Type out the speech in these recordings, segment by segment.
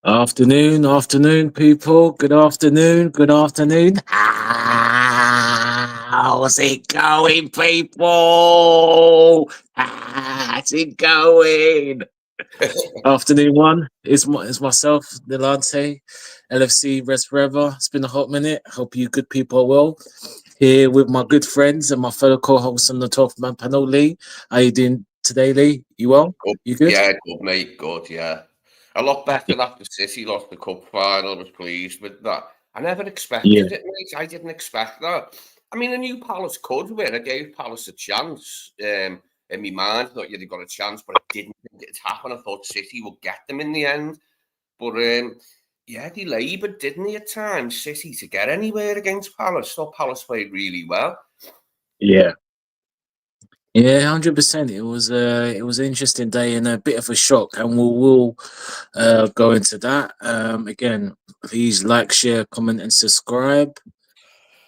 Afternoon, people. Good afternoon. How's it going, people? How's it going? Afternoon one is myself, Delante, LFC Rest Forever. It's been a hot minute. Hope you good people are well. Here with my good friends and my fellow co-hosts on the 12th man panel, Lee. How you doing today, Lee? You well? Good. You good? Yeah, good, mate. Good, yeah. A lot better after City lost the cup final. I was pleased with that. I never expected it, mate. I didn't expect that. I mean, I knew Palace could win. I gave Palace a chance. In my mind, I thought you'd got a chance, but I didn't think it'd happen. I thought City would get them in the end. But yeah, they laboured, didn't they, at times, City, to get anywhere against Palace. Thought Palace played really well. Yeah. Yeah, 100%. It was an interesting day and a bit of a shock, and we'll go into that. Again, please like, share, comment, and subscribe.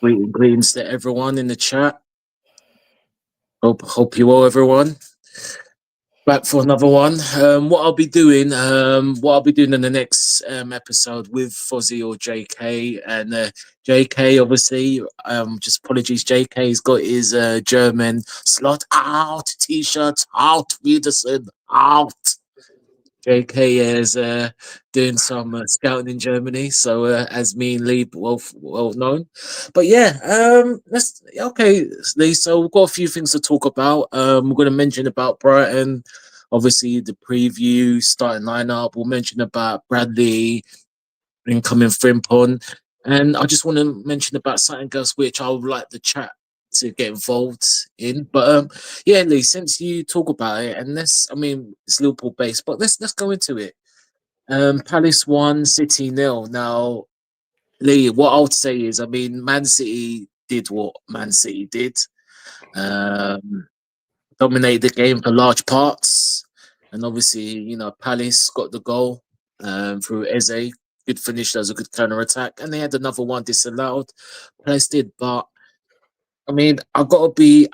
Greetings to everyone in the chat. Hope you all, everyone. Back for another one. What I'll be doing in the next episode with Fozzie or JK, and JK obviously. Just apologies. JK's got his German slot out t-shirt out. Wiedersehen out. JK is doing some scouting in Germany, so as me and Lee well known. But yeah, Lee. So we've got a few things to talk about. We're going to mention about Brighton, obviously the preview, starting lineup. We'll mention about Bradley, incoming Frimpong, and I just want to mention about something else which I would like the chat to get involved in. But yeah, Lee, since you talk about it, and it's Liverpool based, but let's go into it. Palace 1, City 0. Now, Lee, what I would say is, Man City did what Man City did. Dominated the game for large parts, and obviously, Palace got the goal through Eze. Good finish, that was a good counter attack, and they had another one disallowed. Palace did, but I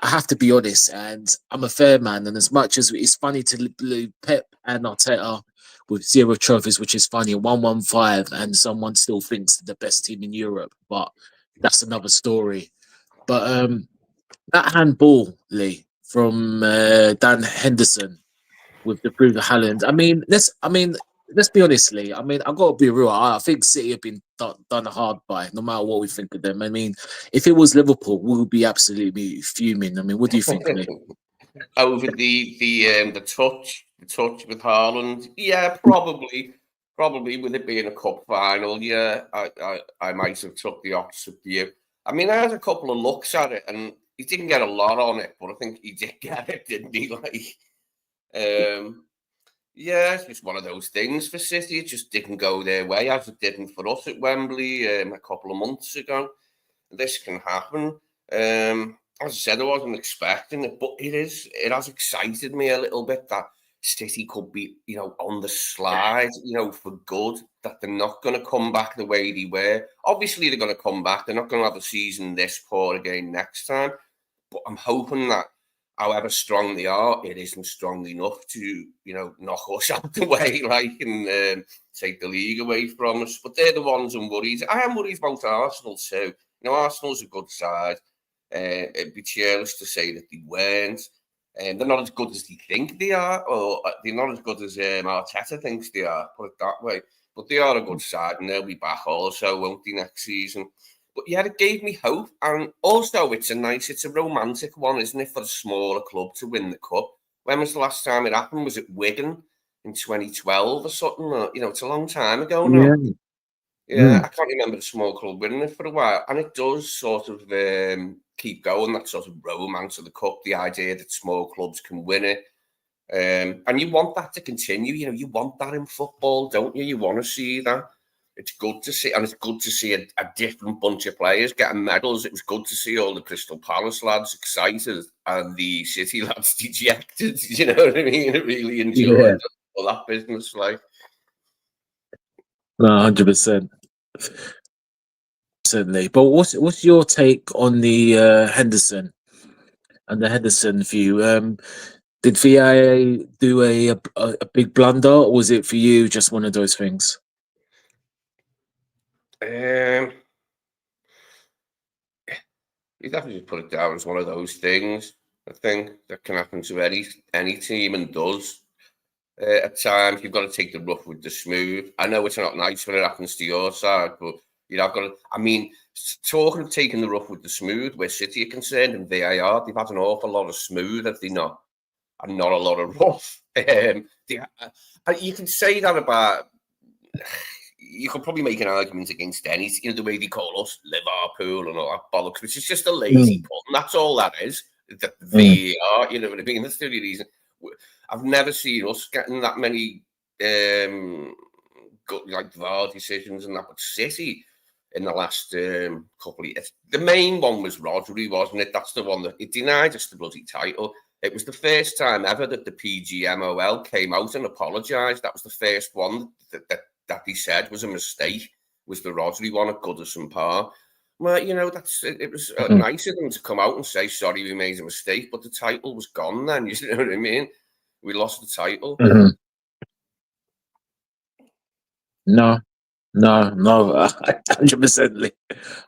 have to be honest, and I'm a fair man. And as much as it's funny to blue Pep and Arteta with 0 trophies, which is funny, 115, and someone still thinks they're the best team in Europe, but that's another story. But that handball, Lee, from Dan Henderson with the Bruno Haaland. Let's be honest, Lee. I've got to be real. I think City have been done hard by, no matter what we think of them. If it was Liverpool, we would be absolutely fuming. What do you think, Lee? Over the touch with Haaland, yeah, probably with it being a cup final, yeah, I might have took the opposite view. I had a couple of looks at it, and he didn't get a lot on it, but I think he did get it, didn't he? Yeah, it's just one of those things for City. It just didn't go their way, as it didn't for us at Wembley a couple of months ago. This can happen. As I said, I wasn't expecting it, but it has excited me a little bit that City could be, on the slide, for good, that they're not going to come back the way they were. Obviously, they're going to come back. They're not going to have a season this poor again next time. But I'm hoping that however strong they are, it isn't strong enough to, knock us out the way, and take the league away from us. But they're the ones I'm worried. I am worried about Arsenal too. Arsenal's a good side. It'd be cheerless to say that they weren't. they're not as good as they think they are, or they're not as good as Arteta thinks they are, put it that way. But they are a good side, and they'll be back also, won't they, next season? But yeah, it gave me hope. And also, it's a romantic one, isn't it, for a smaller club to win the cup? When was the last time it happened? Was it Wigan in 2012 or something? Or, it's a long time ago now. Yeah, I can't remember the small club winning it for a while. And it does sort of keep going, that sort of romance of the cup, the idea that small clubs can win it. And you want that to continue. You want that in football, don't you? You want to see that. It's good to see, and it's good to see a different bunch of players getting medals. It was good to see all the Crystal Palace lads excited and the City lads dejected. You know what I mean? I really enjoyed all that business, like. No, 100%. Certainly. But what's your take on the Henderson and the Henderson view? Did VIA do a big blunder, or was it for you just one of those things? You'd have to just put it down as one of those things. I think that can happen to any team, and does. At times, you've got to take the rough with the smooth. I know it's not nice when it happens to your side, but I've got to. I mean, talking of taking the rough with the smooth, where City are concerned and VAR, they've had an awful lot of smooth, have they not? And not a lot of rough. You can say that about. You could probably make an argument against any, the way they call us Liverpool and all that bollocks, which is just a lazy pun. That's all that is. The VAR, you know what I mean? That's the only reason. I've never seen us getting that many VAR decisions and that, but City in the last couple of years. The main one was Rodri, wasn't it? That's the one that it denied us the bloody title. It was the first time ever that the PGMOL came out and apologised. That was the first one that he said was a mistake, was the Rodri one at Goodison Park. Well, it was nice of them to come out and say, sorry, we made a mistake, but the title was gone then, you know what I mean? We lost the title. No, 100%.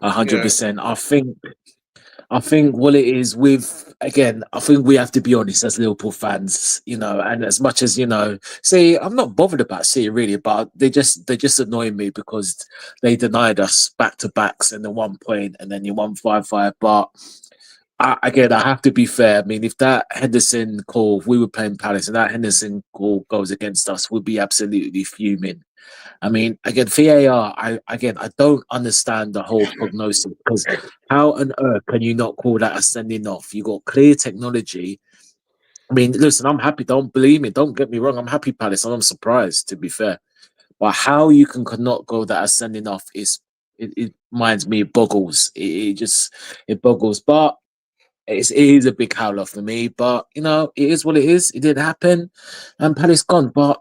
100%. I think what it is with, again, I think we have to be honest as Liverpool fans, and as much as, see, I'm not bothered about City really, but they just annoy me because they denied us back-to-backs and then 1 point and then you won 5-5. But I have to be fair. I mean, if that Henderson call, if we were playing Palace and that Henderson call goes against us, we'd be absolutely fuming. I mean, again, VAR, I don't understand the whole prognosis, because how on earth can you not call that a sending off? You got clear technology. I mean, listen, I'm happy. Don't believe me. Don't get me wrong. I'm happy, Palace, and I'm surprised, to be fair. But how you cannot go that as sending off it reminds me, it boggles. It boggles. But it is a big howler for me. But it is what it is. It did happen, and Palace gone. But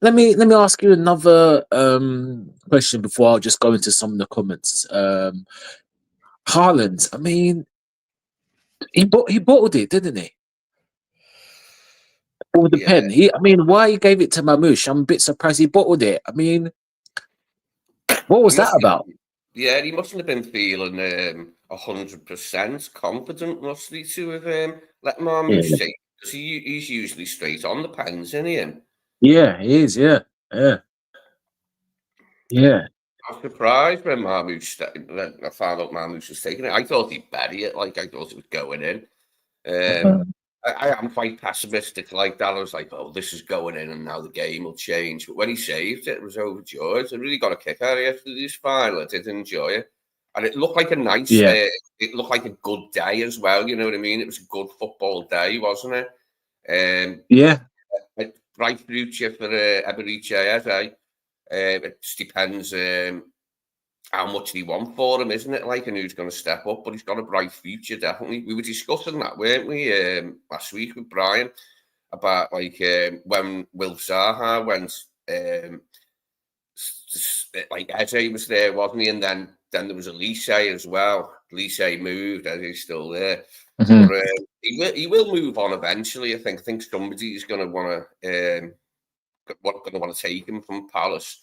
let me ask you another question before I'll just go into some of the comments. Haaland, I mean, he bottled it, didn't he? With the pen. Why he gave it to Mamouche? I'm a bit surprised he bottled it. I mean, what was that about? Yeah, he mustn't have been feeling 100% confident, must he, to have let Mamouche take, because he's usually straight on the pens, isn't he? Yeah, he is. Yeah. I'm surprised when I found out Mamouche was taking it. I thought he'd bury it, I thought it was going in. I am quite pessimistic like that. I was like, oh, this is going in and now the game will change. But when he saved it, was overjoyed. I really got a kick out of it after this final. I did enjoy it. And it looked like a nice, it looked like a good day as well, you know what I mean? It was a good football day, wasn't it? Bright future for Eberiche, it just depends how much they want for him, isn't it? And who's going to step up, but he's got a bright future, definitely. We were discussing that, weren't we, last week with Brian, about when Will Zaha went, Eze was there, wasn't he? And then there was Elise as well. Elise moved, Eze's still there. But he will move on eventually. I think somebody's going to want to take him from Palace.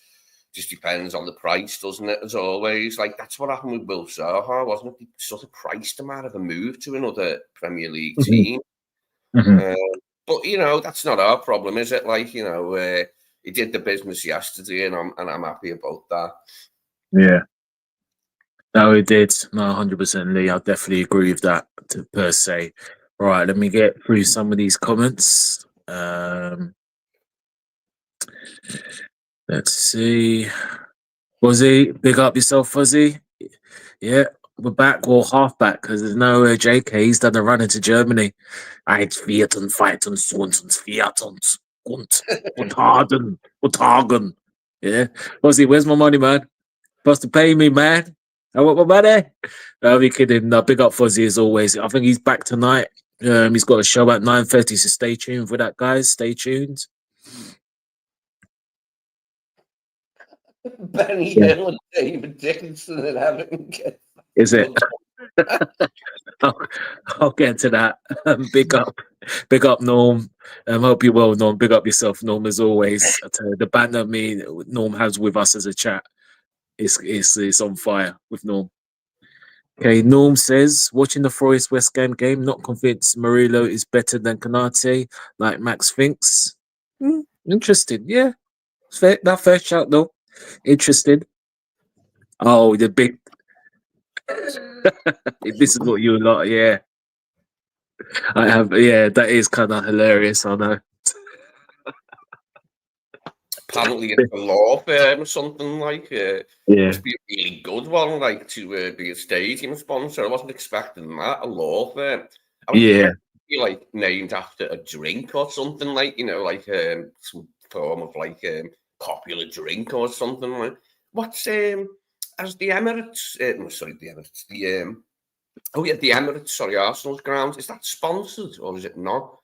Just depends on the price, doesn't it? As always, that's what happened with Will Zaha, wasn't it? They sort of priced him out of a move to another Premier League team. Mhm. But that's not our problem, is it? Like, he did the business yesterday, and I'm happy about that. Yeah. No, it did. No, 100%, Lee. I definitely agree with that per se. Right, let me get through some of these comments. Let's see. Fuzzy, big up yourself, Fuzzy. Yeah, we're back, or half back, because there's no JK. He's done a run into Germany. Eins, vierten, feiten, swuntens, viertens, und Hagen, und Hagen. Yeah. Fuzzy, where's my money, man? Supposed to pay me, man. I want my money. No, be kidding. No, big up Fuzzy as always. I think he's back tonight. He's got a show at 9:30, so stay tuned for that, guys. Stay tuned. Benny Yeah. Hill and David Dickinson and Everton. Is it? I'll, I'll get to that. Big up, Norm. Hope you're well, Norm. Big up yourself, Norm, as always. I tell you, the banter Norm has with us as a chat is on fire with Norm. Okay, Norm says, watching the Forest West Ham game, not convinced Murillo is better than Kanate, like Max thinks. Interesting. Yeah, fair, that fair shout though. Interesting. Oh, the big. This is what you lot. Yeah, I have. Yeah, that is kind of hilarious. I know. Apparently, it's a law firm or something like. Yeah, Must be a really good one, like to be a stadium sponsor. I wasn't expecting that. A law firm. I would yeah, think be like named after a drink or something, like like some form of like popular drink or something like. What's as the Emirates? No, sorry, the Emirates. Oh yeah, the Emirates. Sorry, Arsenal's ground. Is that sponsored or is it not?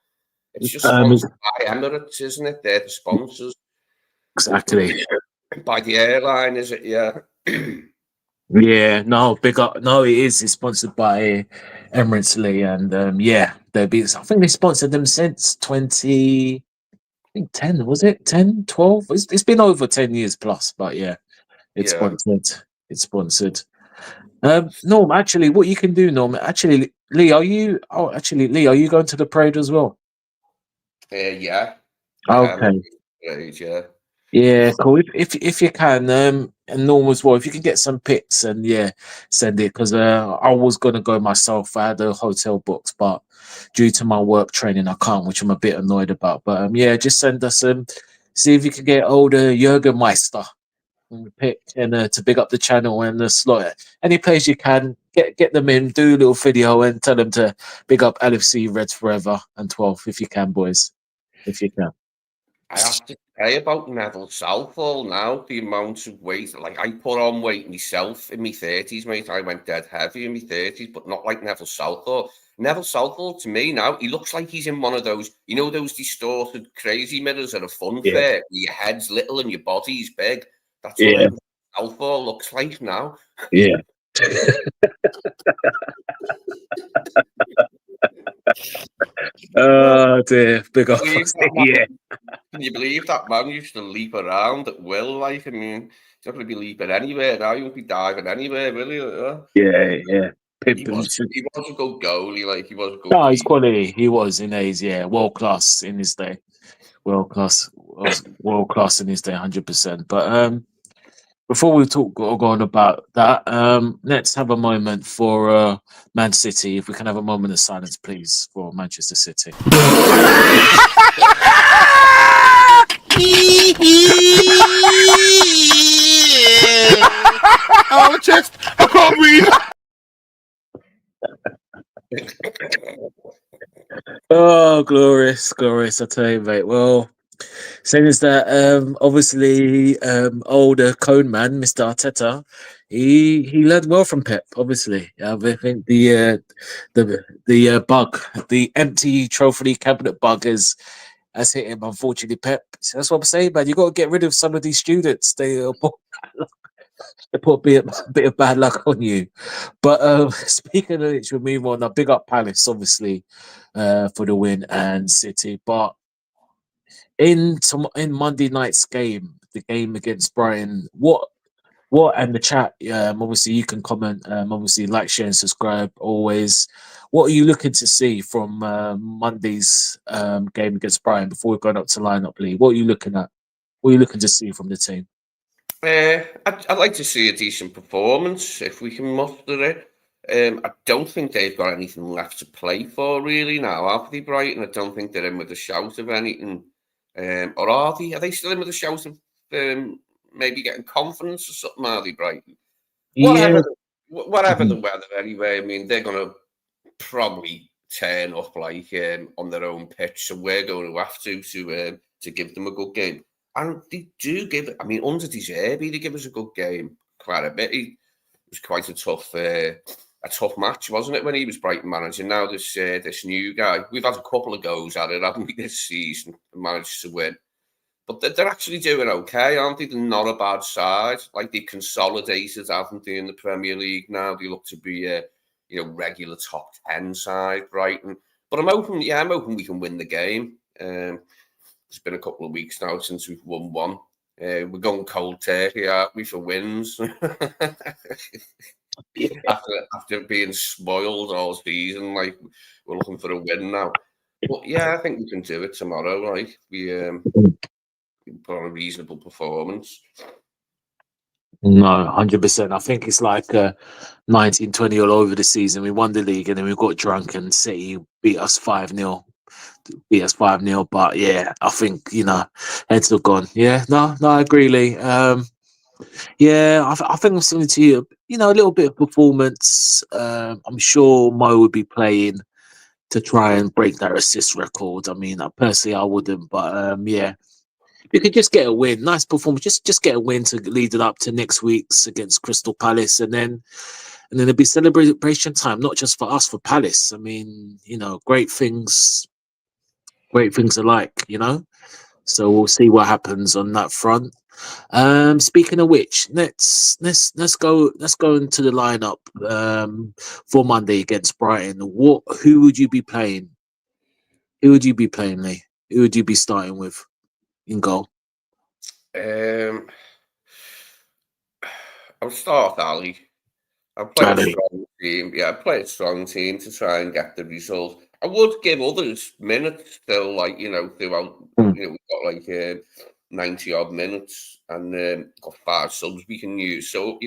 It's just um, sponsored by Emirates, isn't it? They're the sponsors. exactly. By the airline, is it? Yeah. Yeah, no, big up. No, it is. It's sponsored by Emirates Lee, and yeah, they've been. I think they sponsored them since 20. I think 10 was it 10, 12? It's been over 10 years plus, but yeah, it's Yeah. sponsored. It's sponsored. Norm, actually, what you can do, Norm, actually, Lee, are you? Oh, actually, Lee, are you going to the parade as well? Yeah. Yeah. I'm Okay. great, yeah. Yeah, cool. If you can, and Norm as well, if you can get some pics and yeah, send it because I was gonna go myself. I had a hotel booked, but due to my work training, I can't, which I'm a bit annoyed about. But yeah, just send us see if you can get older Jurgen Meister on the pic and to big up the channel and the slot. Any place you can, get them in, do a little video and tell them to big up LFC Reds Forever and 12 if you can, boys, if you can. I have to say about Neville Southall now, the amount of weight. Like, I put on weight myself in my 30s, mate. I went dead heavy in my 30s, but not like Neville Southall. Neville Southall, to me now, he looks like he's in one of those, those distorted crazy mirrors at a fun Yeah, fair, where your head's little and your body's big. That's what yeah, Neville Southall looks like now. yeah. Oh dear, big up. Believe that Yeah, man, can you believe that man used to leap around at will? Like, I mean, he's not going to be leaping anywhere now. He won't be diving anywhere, will he? yeah. He Pimping. was, he was a good goalie. Like, he was a good No, his keeper. quality. He was in his world class in his day. World class was world class in his day, 100%. But before we go on about that, let's have a moment for Man City. If we can have a moment of silence, please, for Manchester City. Oh, chest. I can't breathe. Oh, glorious, glorious! I tell you, mate. Well, saying is that obviously older cone man, Mr. Arteta, he learned well from Pep. Obviously, I think the bug, the empty trophy cabinet bug has hit him. Unfortunately, Pep. So that's what I'm saying, man. You got to get rid of some of these students. They put a bit of bad luck on you. But speaking of which, we'll move on. I big up Palace, obviously, for the win and City. But in Monday night's game, the game against Brighton, what and the chat, obviously you can comment, obviously like, share, and subscribe always. What are you looking to see from Monday's game against Brighton before we're going up to lineup, Lee? What are you looking at? What are you looking to see from the team? I'd like to see a decent performance if we can muster it. I don't think they've got anything left to play for really now, have they, Brighton? I don't think they're in with a shout of anything. Or are they? Are they still in with a shout of maybe getting confidence or something, are they, Brighton? Yeah. Whatever the weather, anyway. I mean, they're going to probably turn up like on their own pitch, so we're going to have to give them a good game. And they do give it. I mean, under De Zerbi, they give us a good game quite a bit. It was quite a tough match, wasn't it, when he was Brighton manager? Now this new guy, we've had a couple of goes at it, haven't we, this season, and managed to win. But they're actually doing okay, aren't they? They're not a bad side. Like, they've consolidated, haven't they, in the Premier League now? They look to be a regular top 10 side, Brighton. But I'm hoping we can win the game. It's been a couple of weeks now since we've won one. We're going cold turkey, aren't we, for wins? after being spoiled all season, like, we're looking for a win now. But yeah, I think we can do it tomorrow. Like, we put on a reasonable performance. No, 100%. I think it's like 1920 all over the season. We won the league and then we got drunk and City beat us 5-0. But yeah, I think, heads are gone. Yeah, no, I agree, Lee. Yeah, I think I'm similar to you. A little bit of performance. I'm sure Mo would be playing to try and break that assist record. I mean, personally, I wouldn't, but yeah. You could just get a win, nice performance. Just get a win to lead it up to next week's against Crystal Palace, and then it'll be celebration time, not just for us, for Palace. I mean, great things alike. So we'll see what happens on that front. Speaking of which, let's go into the lineup for Monday against Brighton. Who would you be playing? Who would you be playing, Lee? Who would you be starting with in goal? I'll start Ali. I'll play a strong team. Yeah, I'll play a strong team to try and get the result. I would give others minutes still, like, throughout. We've got like 90 odd minutes and got 5 subs we can use. So,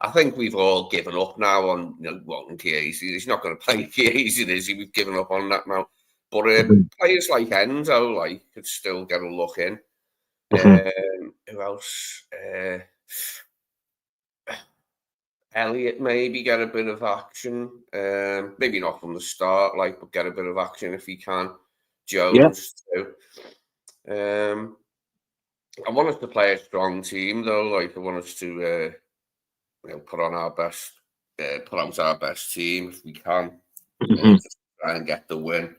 I think we've all given up now on wanting Chiesi. He's not going to play Chiesi, is he? We've given up on that now. But players like Enzo, could still get a look in. Who else? Elliot maybe get a bit of action. Maybe not from the start, but get a bit of action if he can. Jones too. I want us to play a strong team though. I want us to put on our best, put out our best team if we can, just try and get the win.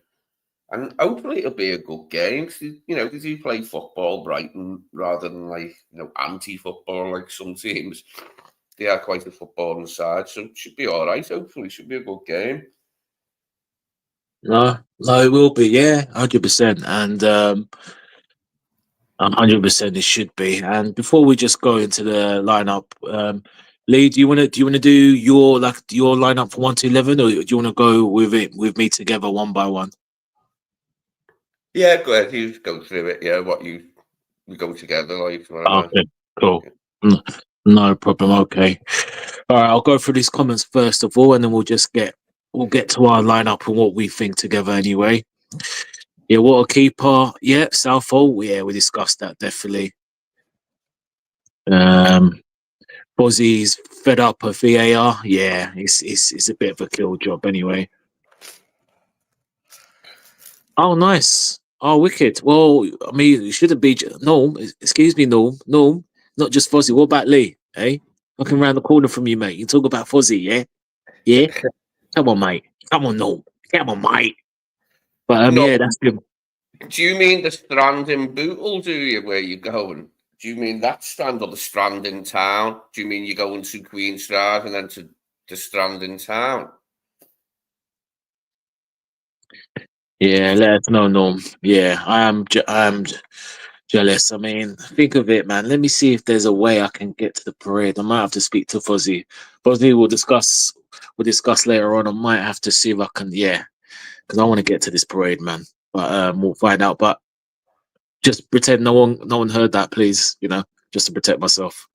And hopefully it'll be a good game. They do play football, Brighton, rather than anti-football like some teams. They are quite a footballing side, so it should be all right. Hopefully, it should be a good game. No, it will be. Yeah, 100%, and 100% it should be. And before we just go into the lineup, Lee, do you want to do your lineup for 1 to 11, or do you want to go with me together one by one? Yeah, go ahead. You go through it. Yeah, we go together, whatever. Okay, cool. No problem. Okay, all right. I'll go through these comments first of all, and then we'll get to our lineup and what we think together. Anyway, yeah. What a keeper. Yeah, Southall. Yeah, we discussed that definitely. Bozzy's fed up of VAR. Yeah, it's a bit of a kill job anyway. Oh, nice. Oh, wicked. Well, I mean, it shouldn't be Norm. Excuse me, Norm. Norm, not just Fozzy. What about Lee? Hey, looking around the corner from you, mate. You talk about Fozzy, yeah? Yeah? Come on, mate. Come on, Norm. Come on, mate. But yeah, that's good. Do you mean the Strand in Bootle, do you, where you're going? Do you mean that Strand or the Strand in town? Do you mean you're going to Queen's Drive and then to the Strand in town? Yeah, let us know, Norm. Yeah, I am Jealous. I mean, think of it, man. Let me see if there's a way I can get to the parade. I might have to speak to Fuzzy. Fuzzy, we'll discuss. We'll discuss later on. I might have to see if I can. Yeah, because I want to get to this parade, man. But we'll find out. But just pretend no one heard that, please. Just to protect myself.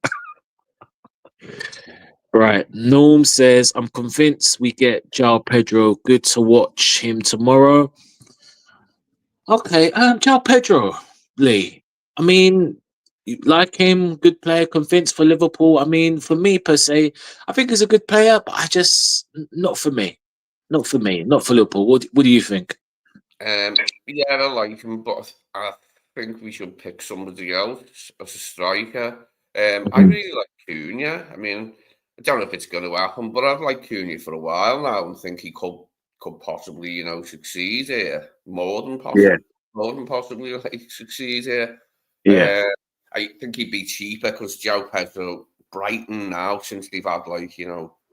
Right. Norm says, I'm convinced we get João Pedro. Good to watch him tomorrow. Okay, João Pedro, Lee. I mean, you like him, good player, convinced for Liverpool. I mean, for me per se, I think he's a good player, but not for me. Not for me, not for Liverpool. What do you think? Yeah, I like him, but I think we should pick somebody else as a striker. I Mhm. really like Cunha. I mean, I don't know if it's going to happen, but I've liked Cunha for a while now and think he could possibly, succeed here Yeah, more than possibly like succeed here. yeah. Uh, I think he'd be cheaper because Joe Pedro, Brighton now, since they've had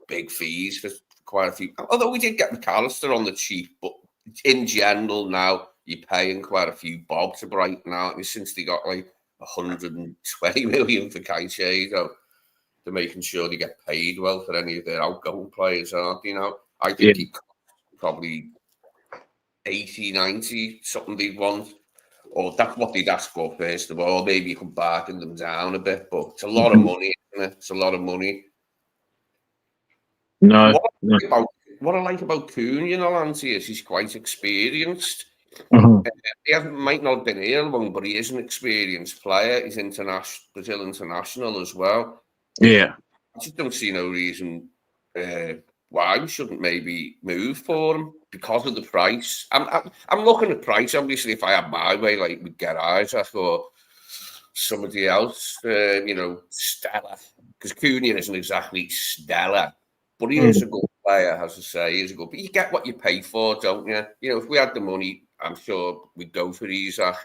big fees for quite a few. Although we did get McAllister on the cheap, but in general now you're paying quite a few bob to Brighton out, and since they got like 120 million for Caicedo, they're making sure they get paid well for any of their outgoing players, aren't they? I Yeah. think he probably 80, 90, something they'd want. Or that's what they'd ask for first of all. Maybe you can bargain them down a bit, but it's a lot of Mhm. money, isn't it? It's a lot of money. No, What no. what I like about Cunha, Nancy, is he's quite experienced. Mhm. He might not have been here long, but he is an experienced player. He's Brazil international as well. Yeah. I just don't see no reason uh, why we shouldn't maybe move for him because of the price. I'm looking at price. Obviously, if I had my way, like with Garage, I thought somebody else, stellar. Because Cunha isn't exactly stellar, but he is Mm. a good player, as I say. He's a good. But you get what you pay for, don't you? If we had the money, I'm sure we'd go for Isaac,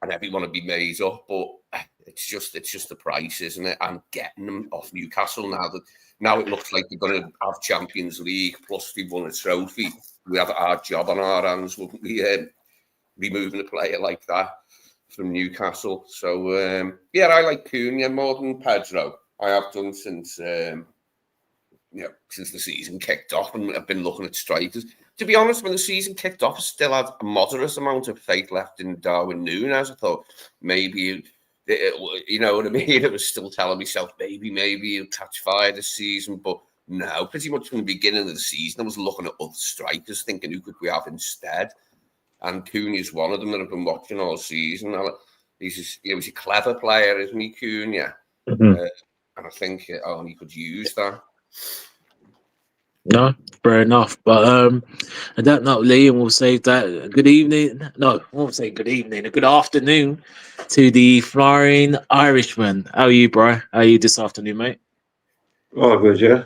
and everyone would be made up. But it's just the price, isn't it? And getting them off Newcastle now it looks like they're going to have Champions League plus they've won a trophy. We have a hard job on our hands, wouldn't we? Removing a player like that from Newcastle. So yeah, I like Cunha more than Pedro. I have done since the season kicked off, and I've been looking at strikers. To be honest, when the season kicked off, I still had a moderate amount of faith left in Darwin Núñez. I thought maybe, you know what I mean? I was still telling myself maybe he'll catch fire this season, but no, pretty much from the beginning of the season, I was looking at other strikers, thinking who could we have instead. And Cunha's one of them that I've been watching all season. He's a clever player, isn't he, Cunha? Mhm. And I think he could use that. No, fair enough. But I don't know, Lee, and we'll say that good evening. No, I won't say good evening. A good afternoon to the Flying Irishman. How are you, bro? How are you this afternoon, mate? Oh, good, yeah.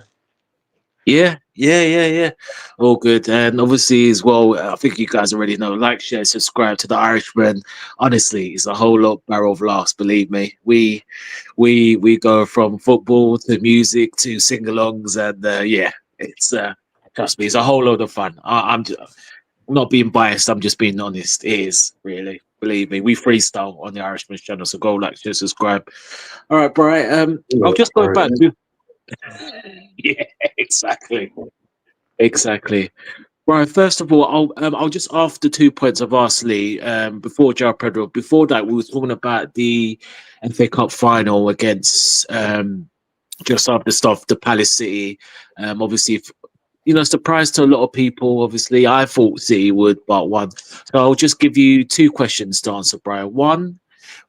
Yeah. All good. And obviously, as well, I think you guys already know, like, share, subscribe to the Irishman. Honestly, it's a whole lot barrel of laughs, believe me. We go from football to music to sing-alongs, and yeah, it's trust me, it's a whole load of fun. I'm not being biased. I'm just being honest. It is really, believe me. We freestyle on the Irishman's channel, so go like, share, subscribe. All right, Brian. I'll just go back to yeah, exactly. Exactly. Right. First of all, I'll just after 2 points of asked Lee before Joe Pedro. Before that, we were talking about the FA Cup final against just after stuff the Palace City. Obviously, surprise to a lot of people. Obviously, I thought City would, but one. So I'll just give you 2 questions to answer, Brian. One,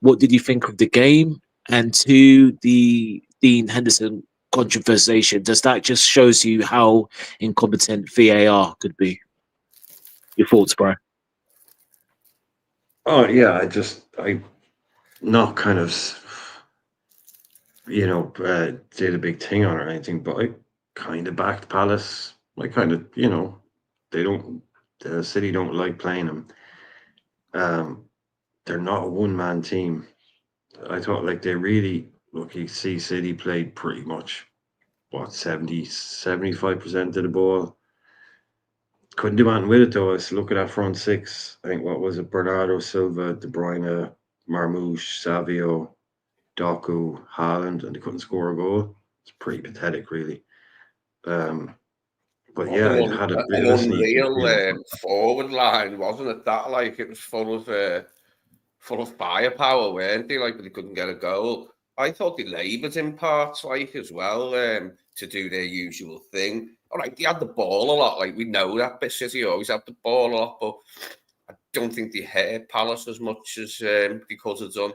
what did you think of the game? And two, the Dean Henderson controversation. Does that just shows you how incompetent VAR could be? Your thoughts, Brian? Oh, yeah. I not kind of, did a big thing on it or anything, but I kind of backed Palace. I kind of, they don't, the City don't like playing them. Um, they're not a one-man team. I thought like they really, look, you see City played pretty much, what, 75% of the ball. Couldn't do anything with it though. I look at that front six. I think what was it? Bernardo Silva, De Bruyne, Marmoush, Savio, Doku, Haaland, and they couldn't score a goal. It's pretty pathetic, really. But Was yeah, it had a bit an of a sneaky unreal feeling. forward line, wasn't it? That like it was full of firepower, weren't they? Like, but they couldn't get a goal. I thought they laboured in parts, like as well, to do their usual thing. All right, they had the ball a lot, like we know that. But City always had the ball a lot, but I don't think they hurt Palace as much as they could have done.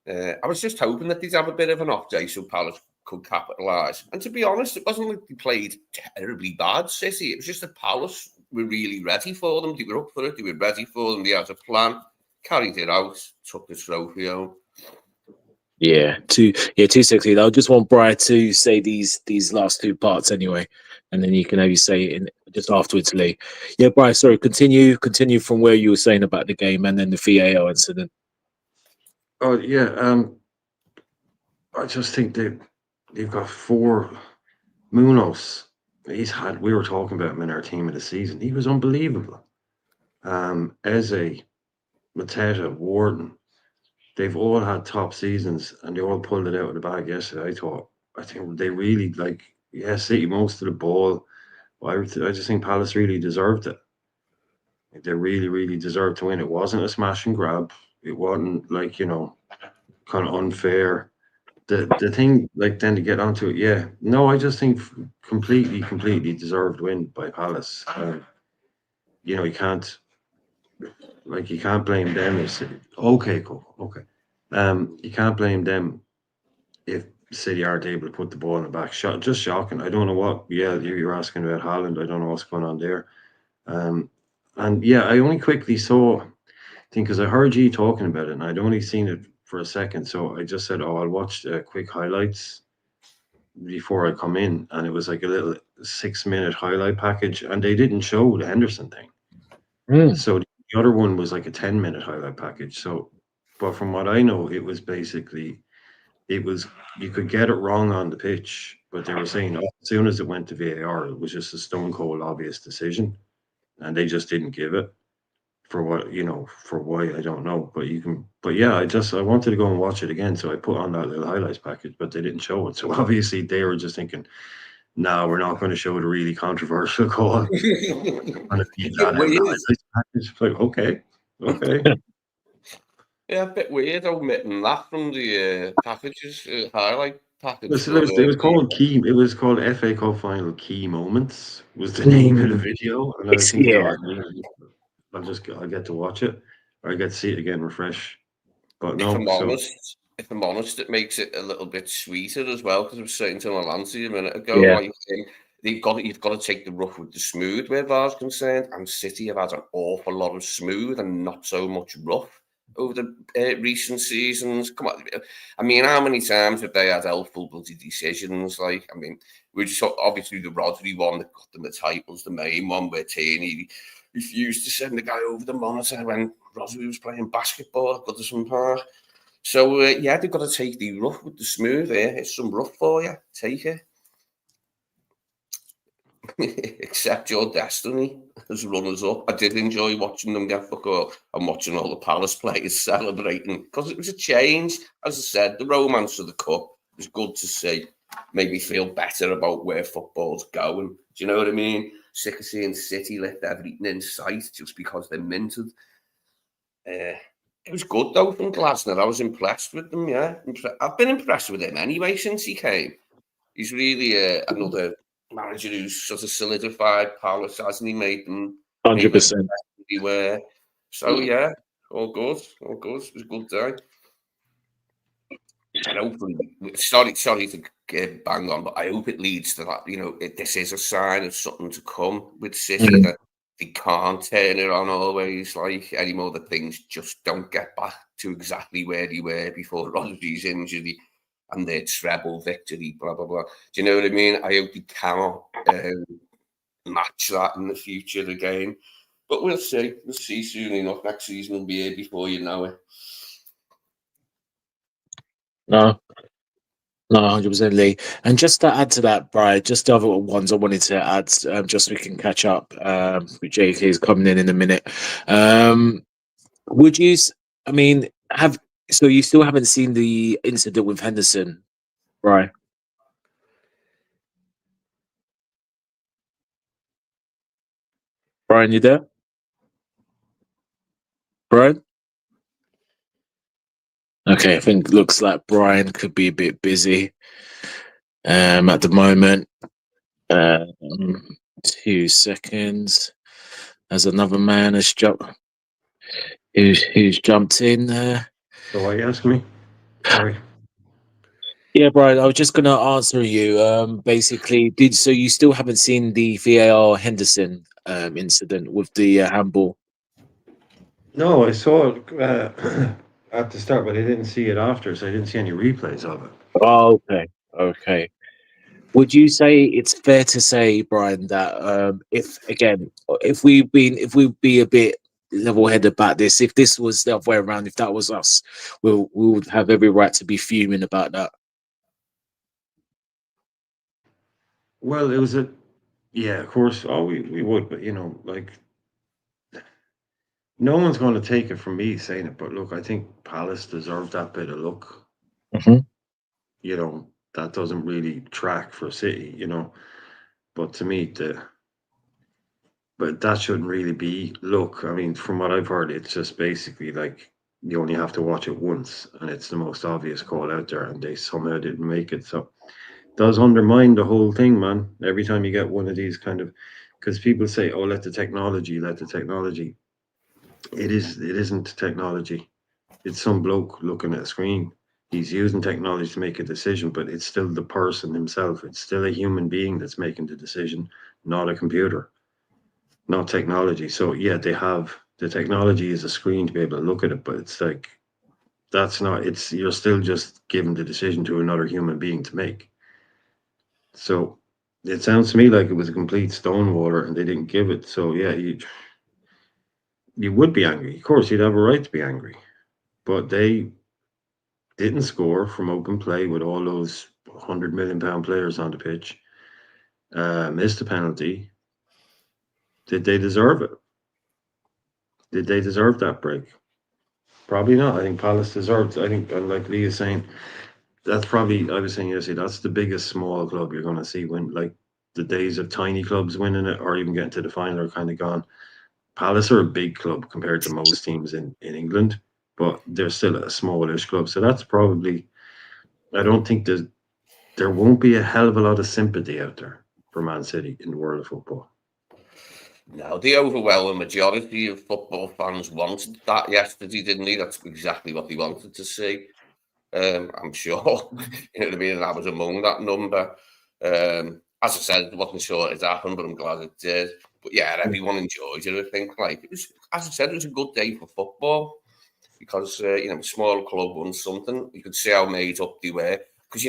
I was just hoping that they'd have a bit of an off day so Palace could capitalise. And to be honest, it wasn't like they played terribly bad, City. It was just that Palace were really ready for them. They were up for it. They were ready for them. They had a plan, carried it out, took the trophy home. Yeah, 260. I just want Brian to say these last two parts anyway, and then you can maybe say it in just afterwards, Lee. Yeah, Brian. Sorry, continue from where you were saying about the game and then the VAR incident. Oh yeah, I just think they've got 4 Munoz. We were talking about him in our team of the season. He was unbelievable. Eze, Mateta, Warden, they've all had top seasons and they all pulled it out of the bag yesterday. I think they really City most of the ball. I just think Palace really deserved it. They really, really deserved to win. It wasn't a smash and grab. It wasn't kind of unfair. The thing, then to get onto it, I just think completely deserved win by Palace. You can't blame them. Okay, cool, okay. You can't blame them if City aren't able to put the ball in the back. Just shocking. I don't know what. Yeah, you're asking about Haaland. I don't know what's going on there. And yeah, I only quickly saw. Because I heard you talking about it, and I'd only seen it for a second, so I just said, "Oh, I'll watch quick highlights before I come in," and it was like a little 6-minute highlight package, and they didn't show the Henderson thing. So the other one was like a 10-minute highlight package. So, but from what I know, it was basically you could get it wrong on the pitch, but they were saying as soon as it went to VAR, it was just a stone cold obvious decision, and they just didn't give it. For why I don't know, but yeah, I wanted to go and watch it again, so I put on that little highlights package, but they didn't show it, so obviously they were just thinking, no, we're not going to show the really controversial call. And keep that in the highlights package. Like, okay. Yeah, a bit weird omitting that from the packages, highlight package. It was called key. It was called FA Cup Final Key Moments was the name of the video, and I was thinking, I'll get to watch it, or I get to see it again, refresh. But no, if I'm honest, it makes it a little bit sweeter as well, because I was saying to Melanti a minute ago, you've got to take the rough with the smooth where VAR's concerned, and City have had an awful lot of smooth and not so much rough over the recent seasons. Come on, I mean, how many times have they had helpful bloody decisions? Like, I mean, we just obviously the Rodri one that got them the titles, the main one where Tierney refused to send the guy over the monitor when Rodri was playing basketball at Goodison Park. So they've got to take the rough with the smooth. It's some rough for you. Take it. Accept your destiny as runners up. I did enjoy watching them get fuck up and watching all the Palace players celebrating, because it was a change. As I said, the romance of the cup was good to see. Made me feel better about where football's going. Do you know what I mean? Sick of seeing City lift everything in sight just because they're minted. It was good though from Glasner. I was impressed with them. Yeah, I've been impressed with him anyway since he came. He's really another manager who's sort of solidified Palace, hasn't he? Made them 100%. Everywhere. So yeah, all good. It was a good day. And hopefully, sorry to bang on, but I hope it leads to that. This is a sign of something to come with City, that they can't turn it on always anymore. That things just don't get back to exactly where they were before Rodri's injury and their treble victory, blah, blah, blah. Do you know what I mean? I hope they cannot match that in the future again. But we'll see. We'll see soon enough. Next season will be here before you know it. No, 100% Lee. And just to add to that, Brian, just the other ones I wanted to add, just so we can catch up. With JK's coming in a minute. Would you? I mean, So you still haven't seen the incident with Henderson, right? Brian, you there? Brian? Okay, I think looks like Brian could be a bit busy at the moment. 2 seconds. As another man has who's jumped in there. So why you ask me? Sorry. Yeah, Brian, I was just gonna answer you. Basically, so you still haven't seen the VAR Henderson incident with the handball? No, I saw it at the start, but I didn't see it after, so I didn't see any replays of it. Oh, okay, okay. Would you say it's fair to say, Brian, that if we be a bit level-headed about this, if this was the other way around, if that was us, we would have every right to be fuming about that. Well, it was yeah, of course. Oh, we would, but like no one's going to take it from me saying it. But look, I think Palace deserved that bit of luck. Mm-hmm. That doesn't really track for City. But to me, but that shouldn't really be. Look, I mean, from what I've heard, it's just basically like you only have to watch it once, and it's the most obvious call out there, and they somehow didn't make it. So does undermine the whole thing, man. Every time you get one of these kind of, because people say, "Oh, let the technology, let the technology." It isn't technology. It's some bloke looking at a screen. He's using technology to make a decision, but it's still the person himself. It's still a human being that's making the decision, not a computer, not technology. So yeah, they have the technology is a screen to be able to look at it, but it's like that's not. It's you're still just giving the decision to another human being to make. So it sounds to me like it was a complete stonewaller and they didn't give it. So yeah, you would be angry. Of course, you'd have a right to be angry. But they didn't score from open play with all those £100 million players on the pitch. Missed a penalty. Did they deserve it? Did they deserve that break? Probably not. I think Palace deserved. I think, and like Lee is saying, that's probably. I was saying yesterday, that's the biggest small club you're going to see when, like, the days of tiny clubs winning it or even getting to the final are kind of gone. Palace are a big club compared to most teams in England, but they're still a smallish club. So that's probably. I don't think there won't be a hell of a lot of sympathy out there for Man City in the world of football. No, the overwhelming majority of football fans wanted that yesterday, didn't they? That's exactly what they wanted to see. I'm sure, I mean, I was among that number. As I said, it wasn't sure it happened, but I'm glad it did. But yeah, everyone enjoyed it. I think, like, it was, as I said, it was a good day for football because small club won something. You could see how made up they were. Because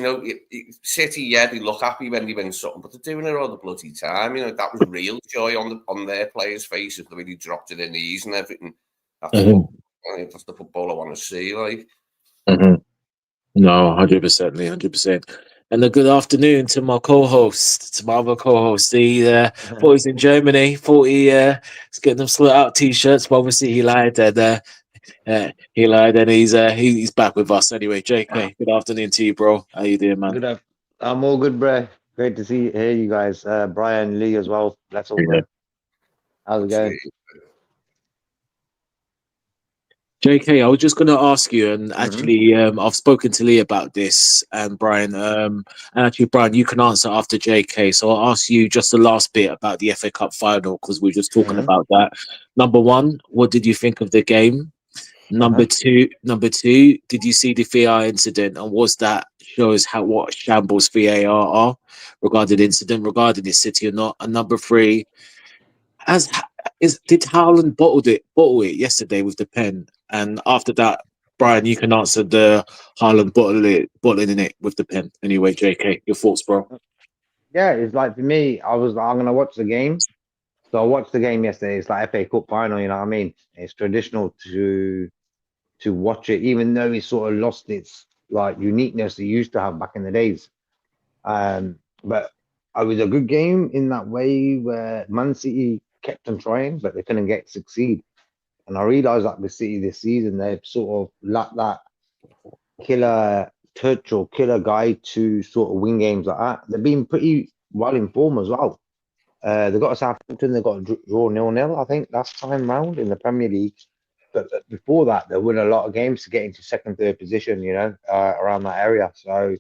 City, yeah, they look happy when they win something, but they're doing it all the bloody time. That was real joy on their players' faces, the way they dropped to their knees and everything. That's the football I want to see. Like, No, 100%, 100%. And a good afternoon to my co-host, to my other co-host. He thought he's in Germany. Thought he's getting them split out t-shirts, but obviously he lied. And he's back with us anyway. JK, good afternoon to you, bro. How you doing, man? I'm all good, bro. Great to hear you guys. Brian, Lee as well. That's all, bro. How's it going? JK, I was just going to ask you, and actually, I've spoken to Lee about this, and Brian, and actually, Brian, you can answer after JK. So I'll ask you just the last bit about the FA Cup final because we're just talking about that. Number one, what did you think of the game? Number two, did you see the VAR incident, and was that shows what shambles VAR are regarding the incident, regarding the City or not? And number three, did Haaland bottle it yesterday with the pen? And after that, Brian, you can answer the Haaland bottling it with the pen. Anyway, JK, your thoughts, bro? Yeah, it's like for me, I'm gonna watch the game. So I watched the game yesterday. It's like FA Cup final, you know what I mean? It's traditional to watch it, even though it sort of lost its like uniqueness it used to have back in the days. But it was a good game in that way where Man City kept on trying, but they couldn't succeed. And I realised that with City this season, they've sort of lacked that killer touch or killer guy to sort of win games like that. They've been pretty well informed as well. They got a Southampton, they got a draw 0-0, I think, last time round in the Premier League. But before that, they won a lot of games to get into second, third position, around that area. So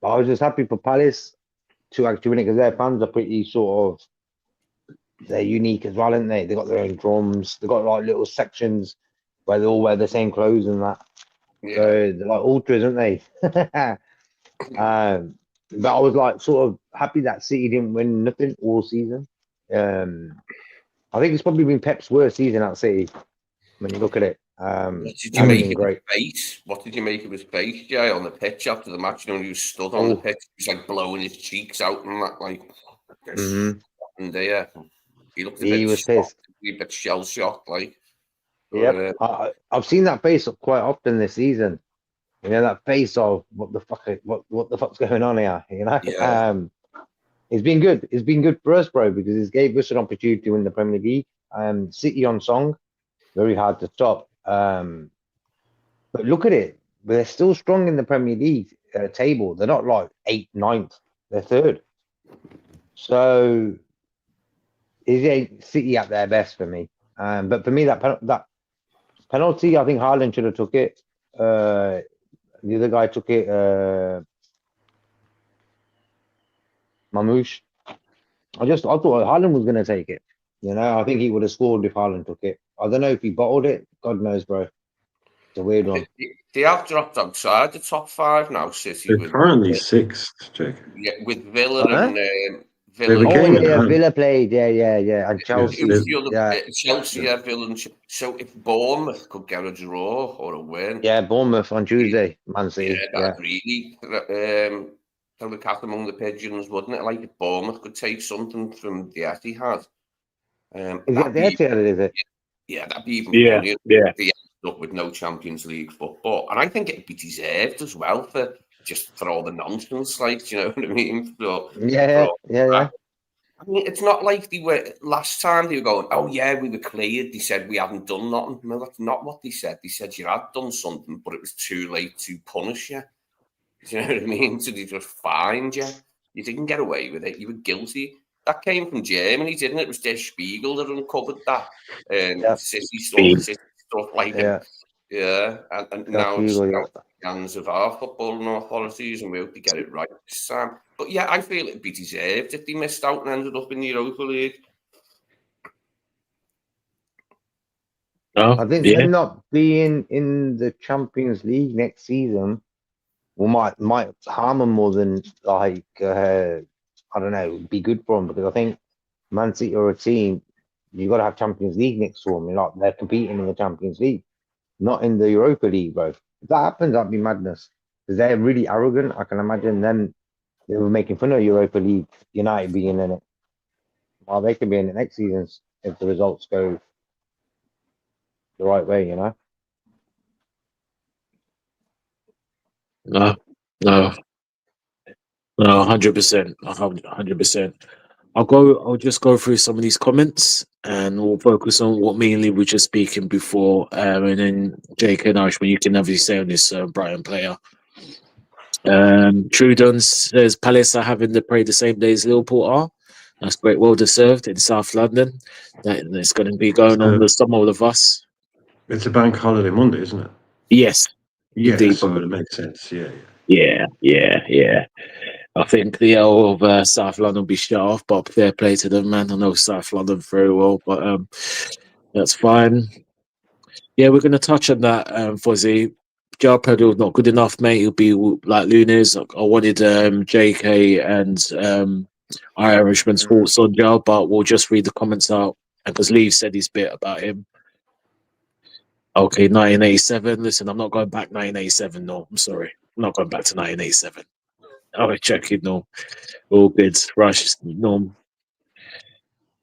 I was just happy for Palace to actually win it because their fans are pretty sort of, they're unique as well, aren't they? They got their own drums. They got like little sections where they all wear the same clothes and that. Yeah. So they're like ultras, aren't they? But I was like sort of happy that City didn't win nothing all season. I think it's probably been Pep's worst season at City when you look at it. What did you Hasn't make been of great. his face? What did you make of his face, Jay, on the pitch after the match? You know, when he was stood on the pitch, he was like blowing his cheeks out and that, like, and there. He looked a He bit was shocked, pissed. a bit shell shocked, like. Yep, I've seen that face quite often this season. You know, that face of what the fuck's going on here? You know, Yeah. it's been good. It's been good for us, bro, because it gave us an opportunity to win the Premier League. City on song, very hard to stop. But look at it, they're still strong in the Premier League table. They're not like 8th, 9th. They're third. So is City at their best for me. But for me, that penalty, I think Haaland should have took it. The other guy took it. Mamouche. I thought Haaland was going to take it. You know, I think he would have scored if Haaland took it. I don't know if he bottled it. God knows, bro. It's a weird one. They have dropped outside the top 5 now, City. They're currently 6th, Jake. Yeah, with Villa and They have a Villa. game in yeah, hand. Villa played. Yeah. And Chelsea. Who's the other? Yeah. Chelsea, Villa. And so if Bournemouth could get a draw or a win, Yeah, Bournemouth on Tuesday, Man City. that'd really throw the cat among the pigeons, wouldn't it? Like if Bournemouth could take something from the Etihad. Is it the Etihad, is it? Yeah, that'd be even Yeah, brilliant. yeah. They end up with no Champions League football, and I think it'd be deserved as well for all the nonsense. Like, do you know what I mean? Yeah. I mean, it's not like they were last time. They were going, "Oh yeah, we were cleared." They said we hadn't done nothing. No, that's not what they said. They said you had done something, but it was too late to punish you. Do you know what I mean? So they just fined you. You didn't get away with it. You were guilty. That came from Germany, didn't it? It was Der Spiegel that uncovered that. City stuff like it. Yeah, and now it's in the hands of our footballing authorities, and we hope to get it right this time. But yeah, I feel it'd be deserved if they missed out and ended up in the Europa League. I think them not being in the Champions League next season might harm them more than like I don't know, be good for them, because I think Man City are a team, you got to have Champions League next to them. Like they're competing in the Champions League, not in the Europa League, bro. If that happens, that'd be madness, because they're really arrogant. I can imagine them. They were making fun of Europa League, United being in it. Well, they could be in it next season if the results go the right way, you know. No, 100%, 100%. I'll just go through some of these comments, and we'll focus on what mainly we were just speaking before, and then Jake and Ashman, you can have your say on this Brighton player. Trudon says Palace are having to pray the same day as Liverpool are. That's great, well deserved in South London. That's going to be going on the summer of us. It's a bank holiday Monday, isn't it? Yes, indeed. So it makes sense. Yeah. I think the L of South London will be shut off, but fair play to them, man. I know South London very well, but that's fine. Yeah, we're going to touch on that, Fozzie. Joe Pedro's not good enough, mate. He'll be like Lunes. I wanted JK and Irishman's thoughts on Joe, but we'll just read the comments out, because Lee said his bit about him. Okay, 1987. Listen, I'm not going back 1987. No, I'm sorry. I'm not going back to 1987. Oh, check it, no. All good. Rush, no.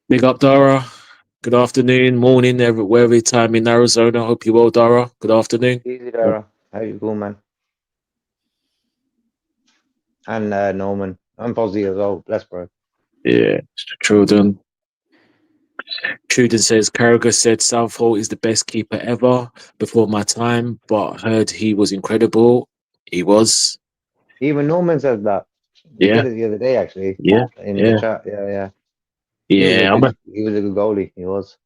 Big up, Dara. Good afternoon, morning, wherever time in Arizona. Hope you're well, Dara. Good afternoon. Easy, Dara. How you going, man? And Norman. I'm Fozzie as well. Bless, bro. Yeah, true, done. Truden says Carragher said Southall is the best keeper ever before my time, but heard he was incredible. He was. Even Norman says that. He Yeah, said it the other day, actually, yeah, in the yeah, chat. Yeah, yeah. yeah. He was a good goalie. He was.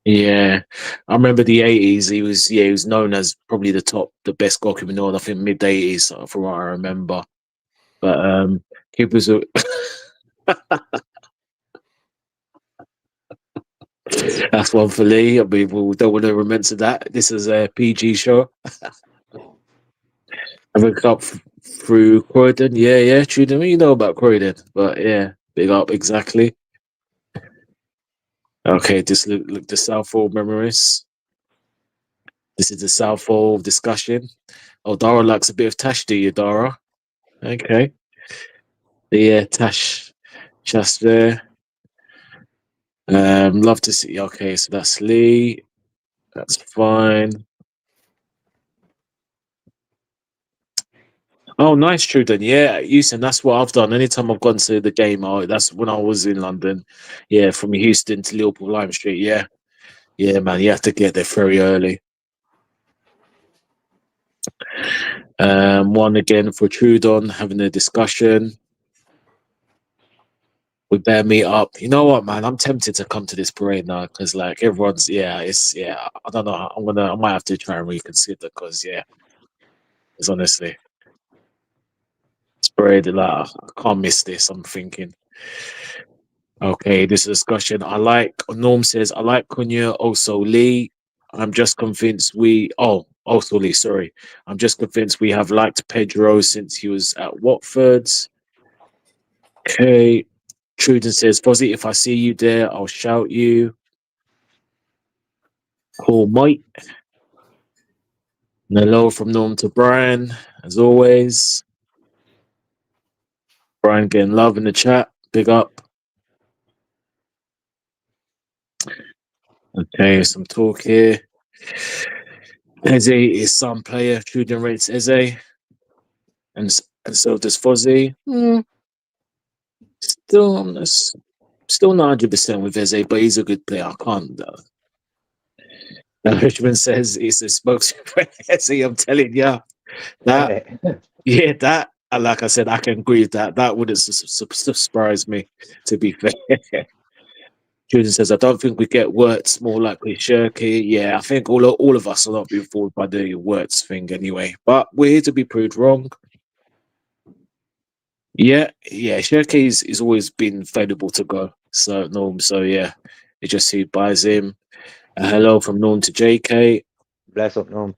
Yeah, I remember the 80s. He was known as probably the best goalkeeper in the world. I think mid 80s, from what I remember. But keepers are that's one for Lee. I mean, we don't want to remember that. This is a PG show. I looked up through Croydon. Yeah, yeah, true. You know about Croydon, but yeah, big up exactly. Okay, just look the Southall memories. This is the Southall discussion. Oh, Dara likes a bit of Tash, do you, Dara? Okay. Yeah, Tash just there. Love to see. Okay, so that's Lee. That's fine. Oh, nice, Truden. Yeah, Houston. That's what I've done. Anytime I've gone to the game, that's when I was in London. Yeah, from Houston to Liverpool Lime Street. Yeah, yeah, man. You have to get there very early. One again for Trudon having a discussion. We better meet up. You know what, man? I'm tempted to come to this parade now because, like, everyone's I don't know. I might have to try and reconsider because, yeah, it's honestly, it's parade. Like, I can't miss this. I'm thinking. Okay, this discussion. Norm says, I like Cunha, also Lee. I'm just convinced also Lee, sorry. I'm just convinced we have liked Pedro since he was at Watford's. Okay. Truden says, Fozzie, if I see you there, I'll shout you. Cool, mate. And hello from Norm to Brian, as always. Brian getting love in the chat. Big up. Okay, some talk here. Eze is some player. Truden rates Eze. And so does Fozzie. Still not 100% with Eze, but he's a good player. I can't. Richmond says he's a spokesman for Eze. I'm telling you that. Yeah, that. Like I said, I can agree with that. That wouldn't surprise me. To be fair. Jordan says, I don't think we get Wirtz, more likely Shirky. Yeah, I think all of us are not being fooled by the Wirtz thing anyway. But we're here to be proved wrong. Yeah, Shirky is always been available to go. So Norm, so yeah, it just he buys him. Hello from Norm to JK. Bless up, Norm.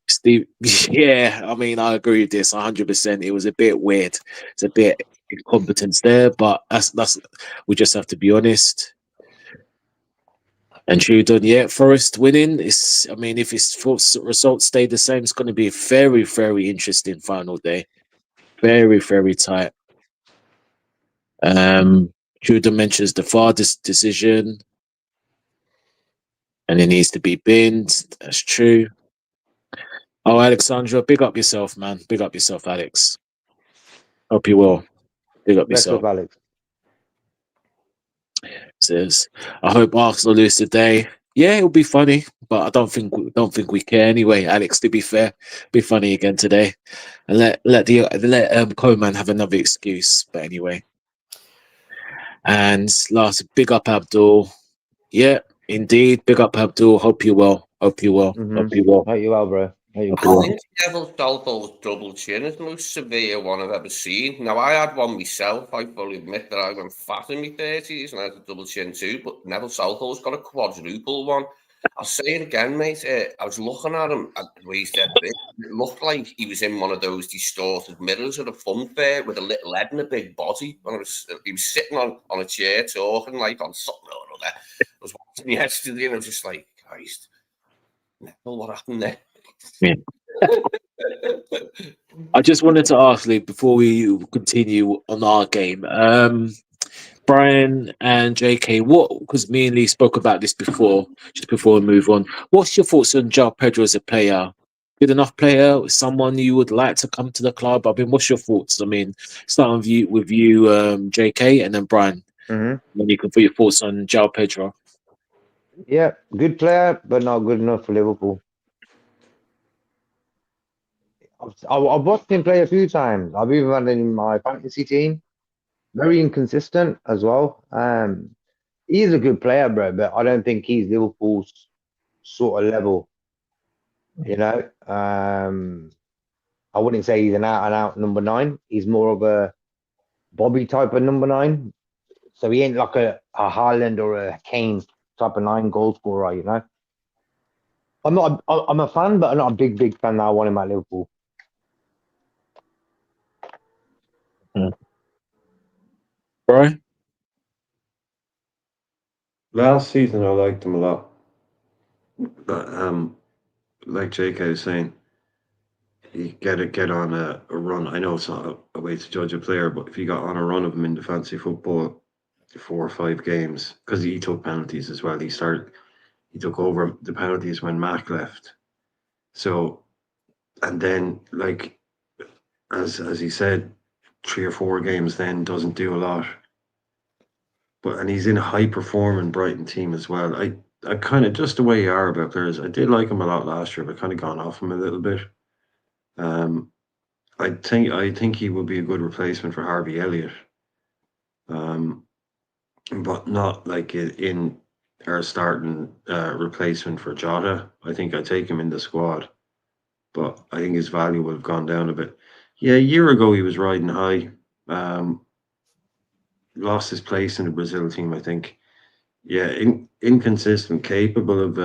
Steve, yeah, I mean, I agree with this 100%. It was a bit weird. It's a bit incompetence there, but that's we just have to be honest. And Trudon, yeah, Forest winning is. I mean, if his results stay the same, it's going to be a very, very interesting final day. Very, very tight. Trudon mentions the farthest decision, and it needs to be binned. That's true. Oh, Alexandra, big up yourself, man. Big up yourself, Alex. Hope you will. Big up Bless yourself. up, Alex. Says, I hope Arsenal lose today. Yeah, it'll be funny, but I don't think we care anyway, Alex. To be fair, be funny again today, and let Coleman have another excuse. But anyway, and last, big up Abdul. Yeah, indeed, big up Abdul. Hope you well. Hope you well. Mm-hmm. Hope you well. Hope you well, bro. I think Neville Southall's double chin is the most severe one I've ever seen. Now, I had one myself. I fully admit that I went fat in my 30s and I had a double chin too, but Neville Southall's got a quadruple one. I'll say it again, mate. I was looking at him and the way he's dead big. It looked like he was in one of those distorted mirrors at a fun fair with a little head and a big body. And he was sitting on a chair talking like on something or other. I was watching yesterday and I was just like, Christ, Neville, what happened there? Yeah. I just wanted to ask, Lee, before we continue on our game, Brian and JK, because me and Lee spoke about this before, just before we move on. What's your thoughts on João Pedro as a player? Good enough player? Someone you would like to come to the club? I mean, what's your thoughts? I mean, starting with you, JK, and then Brian. Hmm. Then you can put your thoughts on João Pedro. Yeah, good player, but not good enough for Liverpool. I've watched him play a few times. I've even had him in my fantasy team. Very inconsistent as well. He's a good player, bro, but I don't think he's Liverpool's sort of level. You know, I wouldn't say he's an out and out number nine. He's more of a Bobby type of number nine. So he ain't like a Haaland or a Kane type of nine goal scorer. You know, I'm a fan, but I'm not a big fan. That I want him at Liverpool. Right? Last season, I liked him a lot. But like JK was saying, you get on a run. I know it's not a way to judge a player, but if you got on a run of him in the fantasy football, 4 or 5 games, because he took penalties as well. He took over the penalties when Mac left. So, and then like as he said, 3 or 4 games then doesn't do a lot. And he's in a high performing Brighton team as well. I kind of, just the way you are about players, I did like him a lot last year, but kind of gone off him a little bit. I think he would be a good replacement for Harvey Elliott. But not like in our starting replacement for Jota. I think I take him in the squad, but I think his value would have gone down a bit. Yeah, a year ago he was riding high. Lost his place in the Brazil team, I think. Yeah, inconsistent, capable of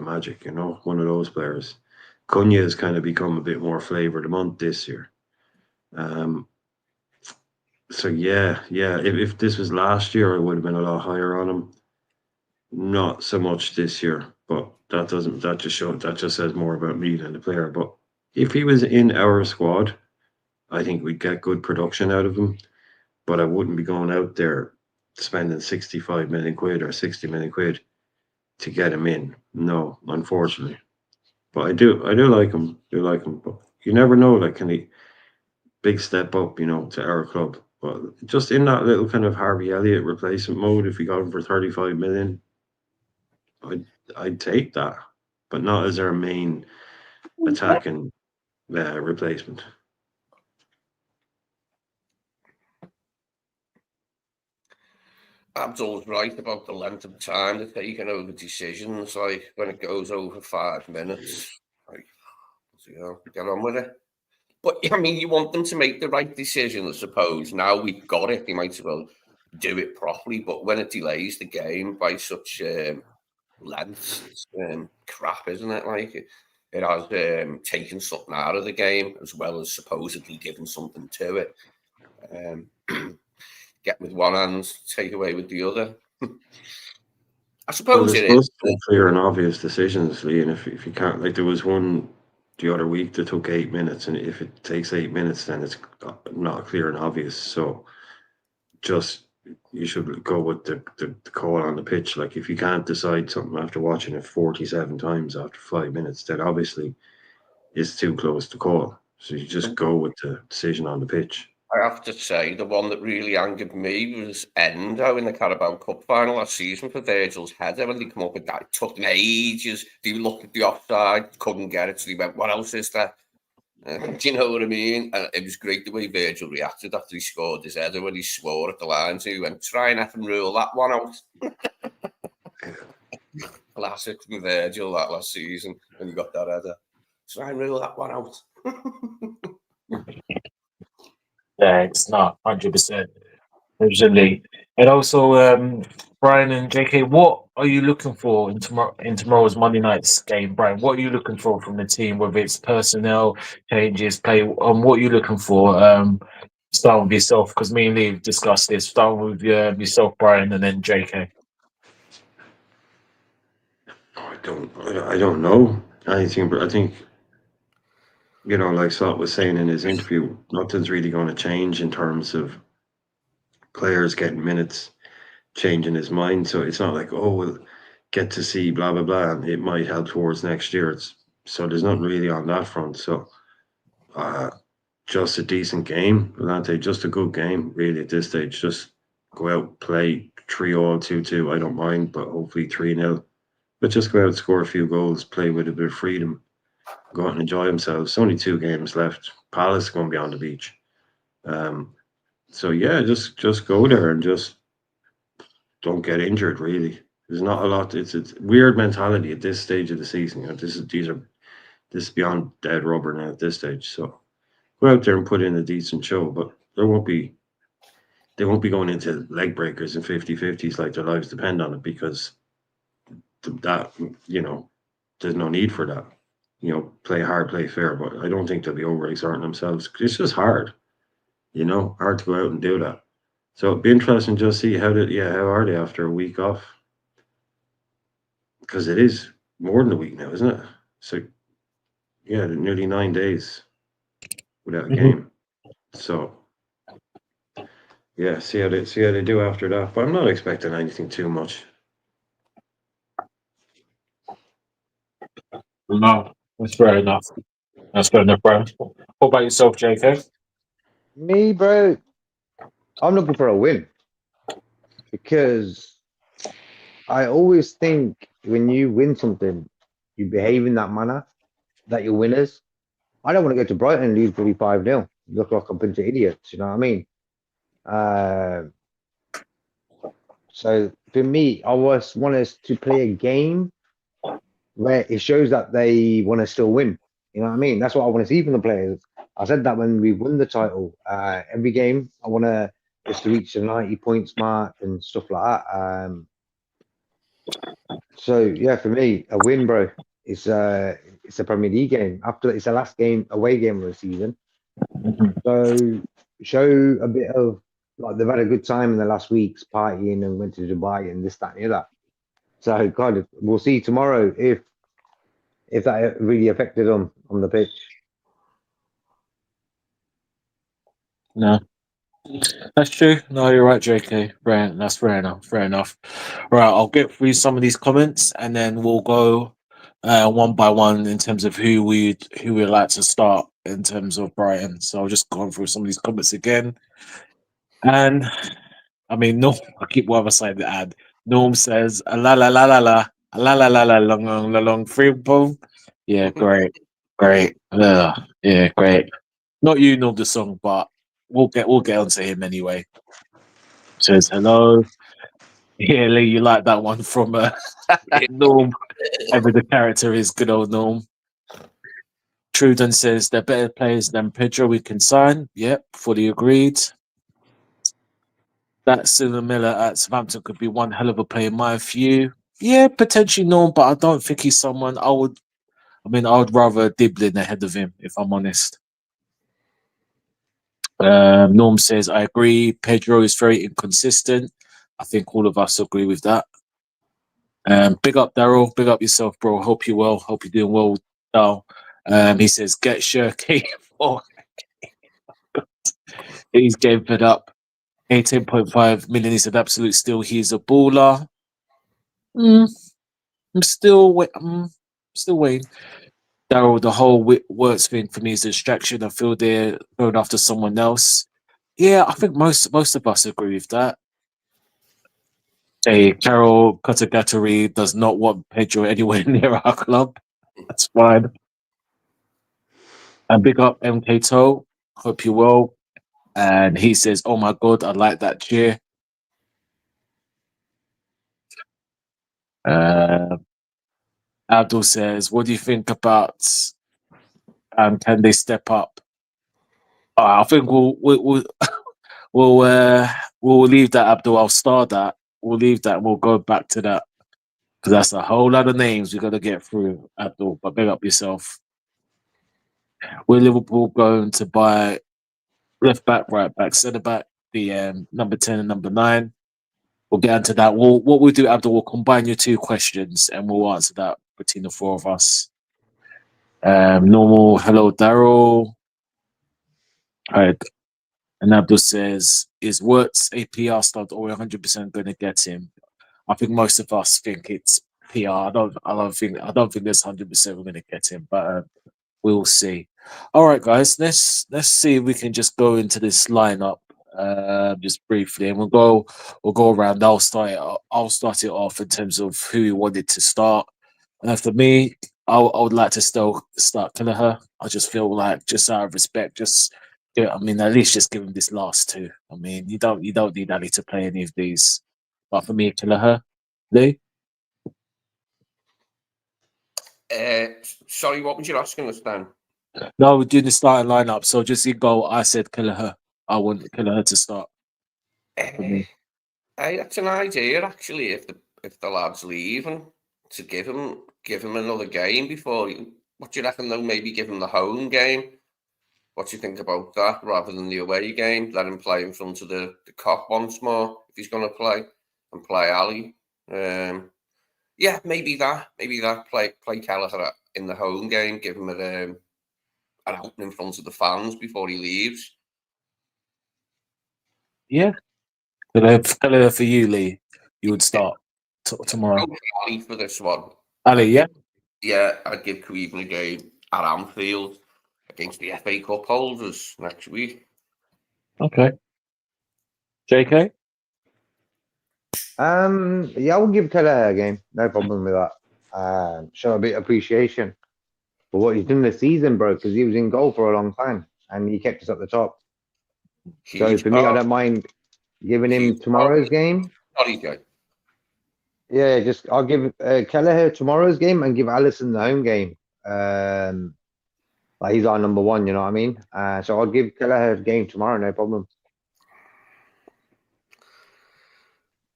magic. One of those players. Cunha has kind of become a bit more flavor of the month this year. So yeah. If this was last year, I would have been a lot higher on him. Not so much this year, but that just says more about me than the player. But if he was in our squad, I think we'd get good production out of him. But I wouldn't be going out there spending 65 million quid or 60 million quid to get him in. No, unfortunately. But I do like him. But you never know. Like, can he big step up? To our club. But just in that little kind of Harvey Elliott replacement mode, if we got him for 35 million, I'd take that, but not as our main attacking replacement. Abdul's right about the length of time they're taking over decisions. Like when it goes over 5 minutes, like, get on with it. But I mean, you want them to make the right decision, I suppose. Now we've got it, they might as well do it properly. But when it delays the game by such lengths, it's crap, isn't it? Like it has taken something out of the game as well as supposedly giving something to it. Get with one hand, take away with the other. I suppose there's it supposed is. to be clear and obvious decisions, Lee, and if you can't, like there was one the other week that took 8 minutes, and if it takes 8 minutes, then it's not clear and obvious. So just you should go with the call on the pitch. Like if you can't decide something after watching it 47 times after 5 minutes, then obviously it's too close to call. So you just go with the decision on the pitch. I have to say, the one that really angered me was Endo in the Carabao Cup final last season for Virgil's header. When they come up with that, it took them ages. They looked at the offside, couldn't get it, so they went, what else is there? Do you know what I mean? And it was great the way Virgil reacted after he scored his header when he swore at the line. So he went, try and effing rule that one out. Classic from Virgil that last season when he got that header. Try and rule that one out. Yeah, it's not 100%. Absolutely. And also, Brian and JK, what are you looking for in tomorrow's Monday night's game, Brian? What are you looking for from the team, whether it's personnel changes, play? What are you looking for? Start with yourself, because me and Lee have discussed this. Start with yourself, Brian, and then JK. I don't know anything, but I think like Slot was saying in his interview, nothing's really going to change in terms of players getting minutes, changing his mind. So it's not like, oh, we'll get to see blah blah blah, and it might help towards next year. So there's nothing really on that front. So just a decent game, Lante, just a good game, really, at this stage. Just go out, play 3-all, 2-2. I don't mind, but hopefully 3-0. But just go out, score a few goals, play with a bit of freedom, go out and enjoy themselves. Only 2 games left. Palace going to be on the beach. So yeah, just go there and just don't get injured. Really, there's not a lot. It's weird mentality at this stage of the season. You know, this is beyond dead rubber now at this stage. So go out there and put in a decent show, but they won't be going into leg breakers and 50-50s like their lives depend on it, because that, you know, there's no need for that. You know, play hard, play fair, but I don't think they'll be over exerting themselves. It's just hard, you know, hard to go out and do that. So it'd be interesting to just see how are they after a week off? Because it is more than a week now, isn't it? So yeah, nearly 9 days without a game. So yeah, see how they do after that. But I'm not expecting anything too much. No, that's fair enough. That's fair enough, bro. What about yourself, JK? Me, bro, I'm looking for a win because I always think when you win something, you behave in that manner that you're winners. I don't want to go to Brighton and lose 5-0. Look like a bunch of idiots, you know what I mean? Uh, so for me, I want us to play a game where it shows that they want to still win. You know what I mean? That's what I want to see from the players. I said that when we won the title. Every game, I want to just reach the 90 points mark and stuff like that. So yeah, for me, a win, bro. It's a Premier League game. After it's the last game, away game of the season. So show a bit of like they've had a good time in the last weeks partying and went to Dubai and this, that, and the other. So God, we'll see tomorrow if that really affected them on the pitch. No. That's true. No, you're right, JK. Right, that's fair enough. Fair enough. Right, I'll get through some of these comments and then we'll go one by one in terms of who we'd like to start in terms of Brighton. So I'll just go through some of these comments again. And I mean, Norm, I keep one other side the ad. Norm says, la la la la la, la la la la long long la long free boom. Yeah, great, great. Yeah, great. Not you, Norm, the song, but we'll get onto him anyway. Says hello. Yeah, Lee, you like that one from Norm. Ever the character is good old Norm. Truden says they're better players than Pedro we can sign. Yep, fully agreed. That Silver Miller at Southampton could be one hell of a player in my view. Yeah, potentially Norm, but I don't think he's someone I would rather Diblin ahead of him, if I'm honest. Norm says, I agree. Pedro is very inconsistent. I think all of us agree with that. Big up, Daryl. Big up yourself, bro. Hope you're well. Hope you're doing well, Daryl. He says, get Shirky. He's game fed up. 18.5 million is an absolute steal. He's a baller. I'm still waiting. Daryl, the whole works thing for me is a distraction. I feel they're going after someone else. Yeah, I think most of us agree with that. Hey, Carol Katagatari does not want Pedro anywhere near our club. That's fine. And big up MK Toe. Hope you're well. And he says, oh my God, I like that cheer. Abdul says, what do you think about can they step up? I think we'll leave that, Abdul. I'll start that. We'll leave that and we'll go back to that. Because that's a whole lot of names we got to get through, Abdul. But big up yourself. We're Liverpool going to buy left back, right back, centre back, the number 10 and number 9. We'll get into that. What we'll do, Abdul, we'll combine your 2 questions and we'll answer that between the 4 of us. Normal, hello, Daryl. All right. And Abdul says, is Wirtz a PR stud or 100% going to get him? I think most of us think it's PR. I don't think there's 100% we're going to get him, but we'll see. All right, guys, let's see if we can just go into this lineup. just briefly, and we'll go around. I'll start it off in terms of who we wanted to start. For me, I would like to still start Kelleher. I just feel like, just out of respect, just yeah, I mean, at least just give him this last two. I mean, you don't need Ali to play any of these. But for me, Kelleher, Lou. Sorry, what was you asking us, Dan? No, we're doing the starting lineup. So just in goal, I said Kelleher. I want Kelleher to start for Uh, me. That's an idea, actually. If the lads leave, and to give him another game before. What do you reckon? Though, maybe give him the home game. What do you think about that, rather than the away game? Let him play in front of the cop once more if he's going to play, and play Ali. Yeah, maybe that. Maybe that. Play Kelleher in the home game. Give him an outing in front of the fans before he leaves. Yeah, Kelleher for you, Lee. You would start tomorrow. Go for Ali for this one. Ali, yeah. Yeah, I'd give Cleveland a game at Anfield against the FA Cup holders next week. Okay. JK. Yeah, I will give Kelleher a game. No problem with that. Show a bit of appreciation for what he's done this season, bro, because he was in goal for a long time and he kept us at the top. So Huge for me, I part. don't mind giving him Huge tomorrow's game. Sorry, Jay. Yeah, just I'll give Kelleher tomorrow's game and give Allison the home game. Like he's our number one, you know what I mean? So I'll give Kelleher's game tomorrow, no problem.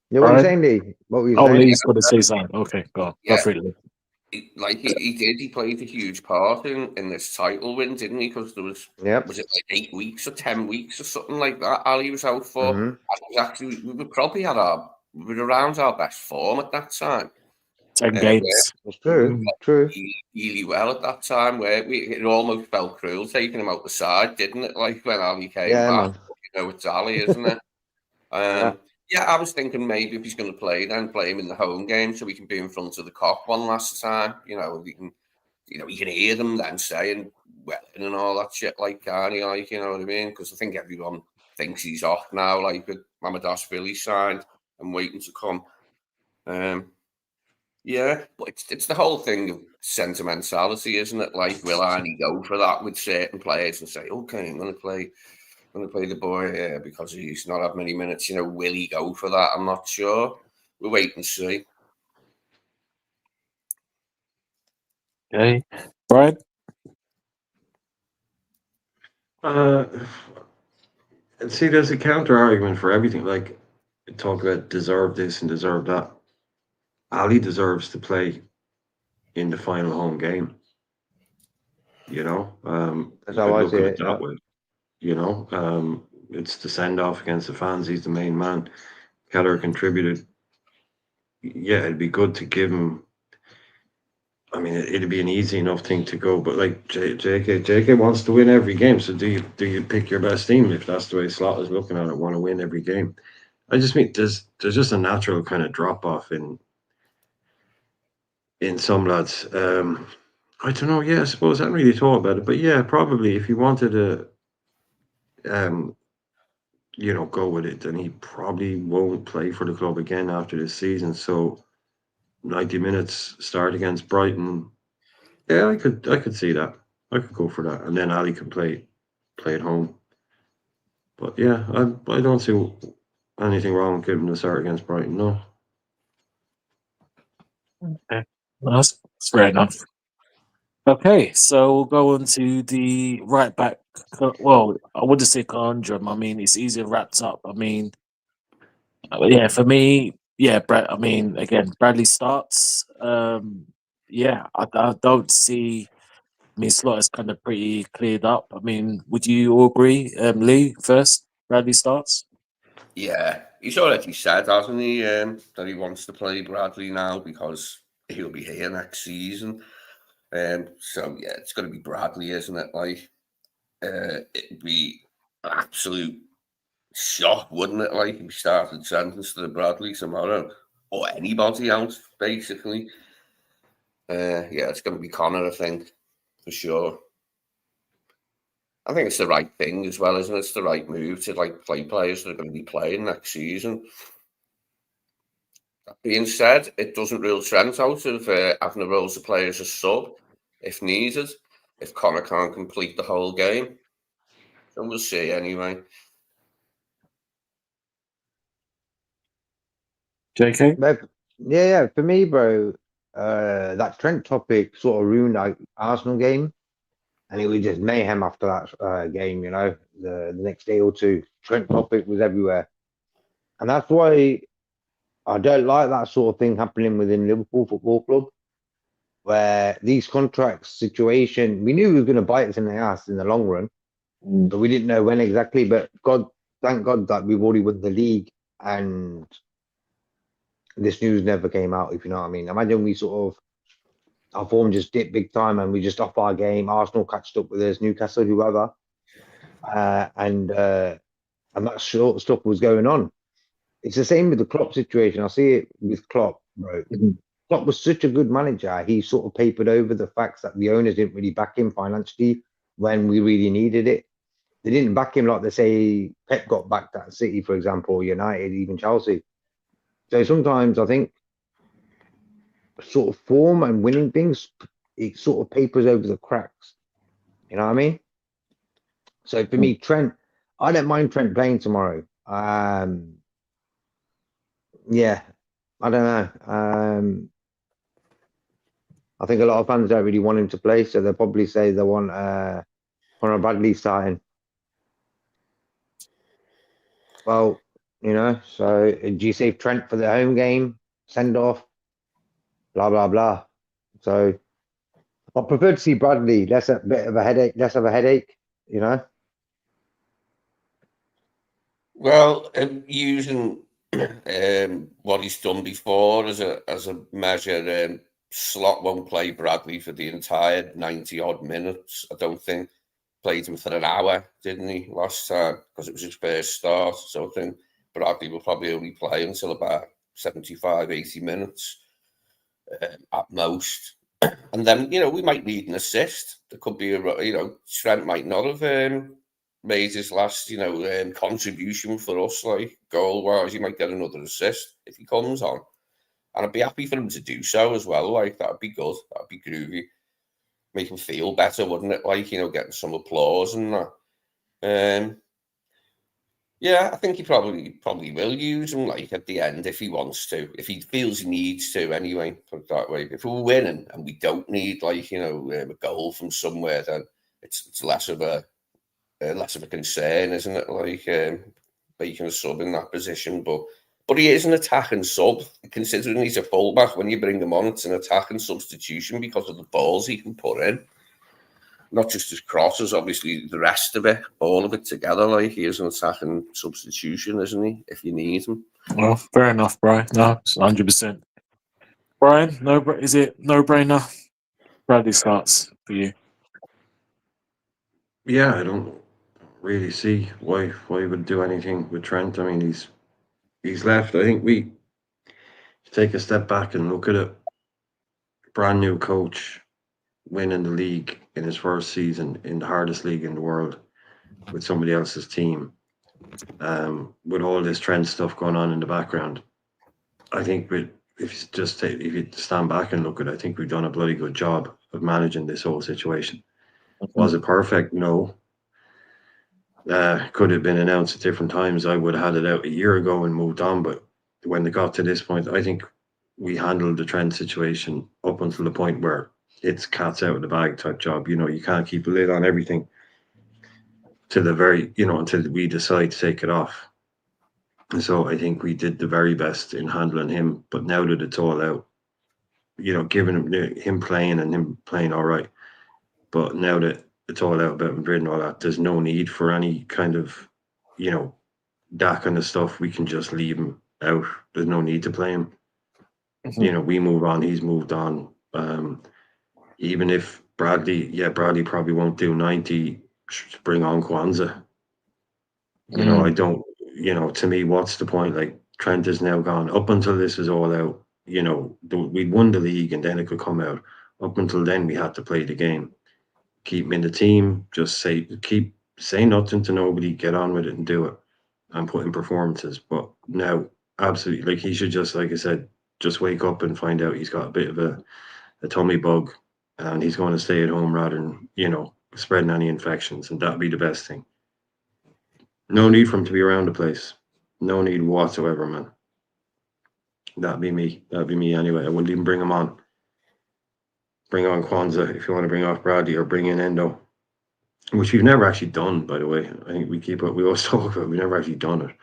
You know what you Right. saying, Lee? What were you Oh, saying? Lee's got to say something. Okay, go on. Go Yeah. for it, Lee. He played a huge part in this title win, didn't he? Because there was Yep. it like 8 weeks or 10 weeks or something like that Ali was out for. Mhm. And it was actually, we were probably we were around our best form at that time. 10 Where games. It's true. True. really well at that time, where it almost felt cruel taking him out the side, didn't it? Like when Ali came Yeah, back, man. it's Ali, isn't it? Yeah. Yeah, I was thinking maybe if he's going to play, then play him in the home game so we can be in front of the cop one last time. We can, you can hear them then saying Welling and all that shit, like Carney, like, you know what I mean? Because I think everyone thinks he's off now, like with Mamadashvili signed and waiting to come. Yeah, but it's the whole thing of sentimentality, isn't it? Like, will Arnie go for that with certain players and say, okay, I'm going to play the boy here because he's not had many minutes. Will he go for that? I'm not sure. We'll wait and see. Okay. Brian? See, there's a counter argument for everything. Like, talk about deserve this and deserve that. Ali deserves to play in the final home game. That's You how could I look see at it. it that way. It's the send off against the fans. He's the main man. Keller contributed. Yeah, it'd be good to give him. I mean, it'd be an easy enough thing to go, but like JK wants to win every game. So do you pick your best team if that's the way Slot is looking at it? Want to win every game? I just mean there's just a natural kind of drop off in some lads. I don't know. Yeah, I suppose I hadn't really thought about it, but yeah, probably if you wanted to, um, go with it, then he probably won't play for the club again after this season. So 90 minutes start against Brighton. Yeah, I could see that. I could go for that, and then Ali can play at home. But yeah, I don't see anything wrong with giving the start against Brighton. No. Okay. That's fair enough. Okay, so we'll go on to the right back. Well, I wouldn't say conundrum. I mean, it's easier wrapped up. I mean, yeah, for me, yeah, Brad. I mean, again, Bradley starts. Yeah, I don't see. I mean, Slot is kind of pretty cleared up. I mean, would you all agree? Lee first. Bradley starts. Yeah, he's already said, hasn't he, that he wants to play Bradley now because he'll be here next season. So yeah, it's going to be Bradley, isn't it? Like, it'd be an absolute shock, wouldn't it? Like, if we started sentence to the Bradley tomorrow, or anybody else, basically. Yeah, it's going to be Connor, I think, for sure. I think it's the right thing as well, isn't it? It's the right move to like play players that are going to be playing next season. That being said, it doesn't rule Trent out of having a role to play as a sub if needed, if Connor can't complete the whole game. So we'll see anyway. JK? But yeah, for me, bro, that Trent topic sort of ruined our Arsenal game, and it was just mayhem after that game. You know, the next day or two, Trent topic was everywhere, and that's why I don't like that sort of thing happening within Liverpool Football Club, where these contracts situation, we knew we were going to bite us in the ass in the long run, but we didn't know when exactly. But thank God that we've already won the league, and this news never came out, if you know what I mean. Imagine we sort of, our form just dipped big time and we just off our game. Arsenal catched up with us, Newcastle, whoever. And that sort of stuff was going on. It's the same with the Klopp situation. I see it with Klopp, bro. Klopp was such a good manager. He sort of papered over the facts that the owners didn't really back him financially when we really needed it. They didn't back him like they say Pep got backed at City, for example, United, even Chelsea. So sometimes I think sort of form and winning things, it sort of papers over the cracks. You know what I mean? So for me, Trent, I don't mind Trent playing tomorrow. Yeah, I don't know. I think a lot of fans don't really want him to play, so they'll probably say they want Conor Bradley starting. Well, you know, so do you save Trent for the home game, send off, blah blah blah. So I prefer to see Bradley. Less a bit of a headache, less of a headache, you know. Well, using what he's done before as a measure, Slot won't play Bradley for the entire 90 odd minutes. I don't think played him for an hour, didn't he, last time, because it was his first start. So I think Bradley will probably only play until about 75, 80 minutes at most. And then, you know, we might need an assist. There could be Trent might not have made his last, contribution for us, like goal-wise. He might get another assist if he comes on. And I'd be happy for him to do so as well. Like, that'd be good. That'd be groovy. Make him feel better, wouldn't it? Like, getting some applause and that. Yeah, I think he probably will use him, like, at the end if he wants to, if he feels he needs to anyway, put it that way. If we're winning and we don't need, like, a goal from somewhere, then it's less of a concern, isn't it? Like, making a sub in that position, but he is an attacking sub, considering he's a fullback. When you bring him on, it's an attacking substitution because of the balls he can put in. Not just his crosses, obviously the rest of it, all of it together. Like, he is an attacking substitution, isn't he? If you need him. Well, fair enough, Brian. No, it's 100%. Brian, is it no-brainer? Bradley starts for you. Yeah, I don't really see why he would do anything with Trent. I mean, he's left. I think we take a step back and look at it. Brand new coach winning the league in his first season in the hardest league in the world with somebody else's team, with all this Trent stuff going on in the background. I think if you stand back and look at it, I think we've done a bloody good job of managing this whole situation. Was it perfect? No. Could have been announced at different times. I would have had it out a year ago and moved on. But when they got to this point, I think we handled the Trent situation up until the point where it's cat's out of the bag type job. You can't keep a lid on everything to the very, until we decide to take it off. And so I think we did the very best in handling him. But now that it's all out, giving him playing and him playing all right. But now that it's all out about Madrid and all that, there's no need for any kind of, that kind of stuff. We can just leave him out. There's no need to play him. We move on. He's moved on. Even if Bradley probably won't do 90, bring on Kwanzaa. I don't, to me, what's the point? Like, Trent is now gone. Up until this is all out, we won the league and then it could come out. Up until then, we had to play the game. Keep him in the team, just say, keep say nothing to nobody, get on with it and do it, and put in performances. But now, absolutely, like he should just, like I said, just wake up and find out he's got a bit of a tummy bug, and he's going to stay at home rather than spreading any infections, and that'd be the best thing. No need for him to be around the place. No need whatsoever, man. That'd be me. That'd be me anyway. I wouldn't even bring him on. Bring on Kwanzaa if you want to bring off Bradley, or bring in Endo, which we've never actually done, by the way. I think we always talk about it, we've never actually done it.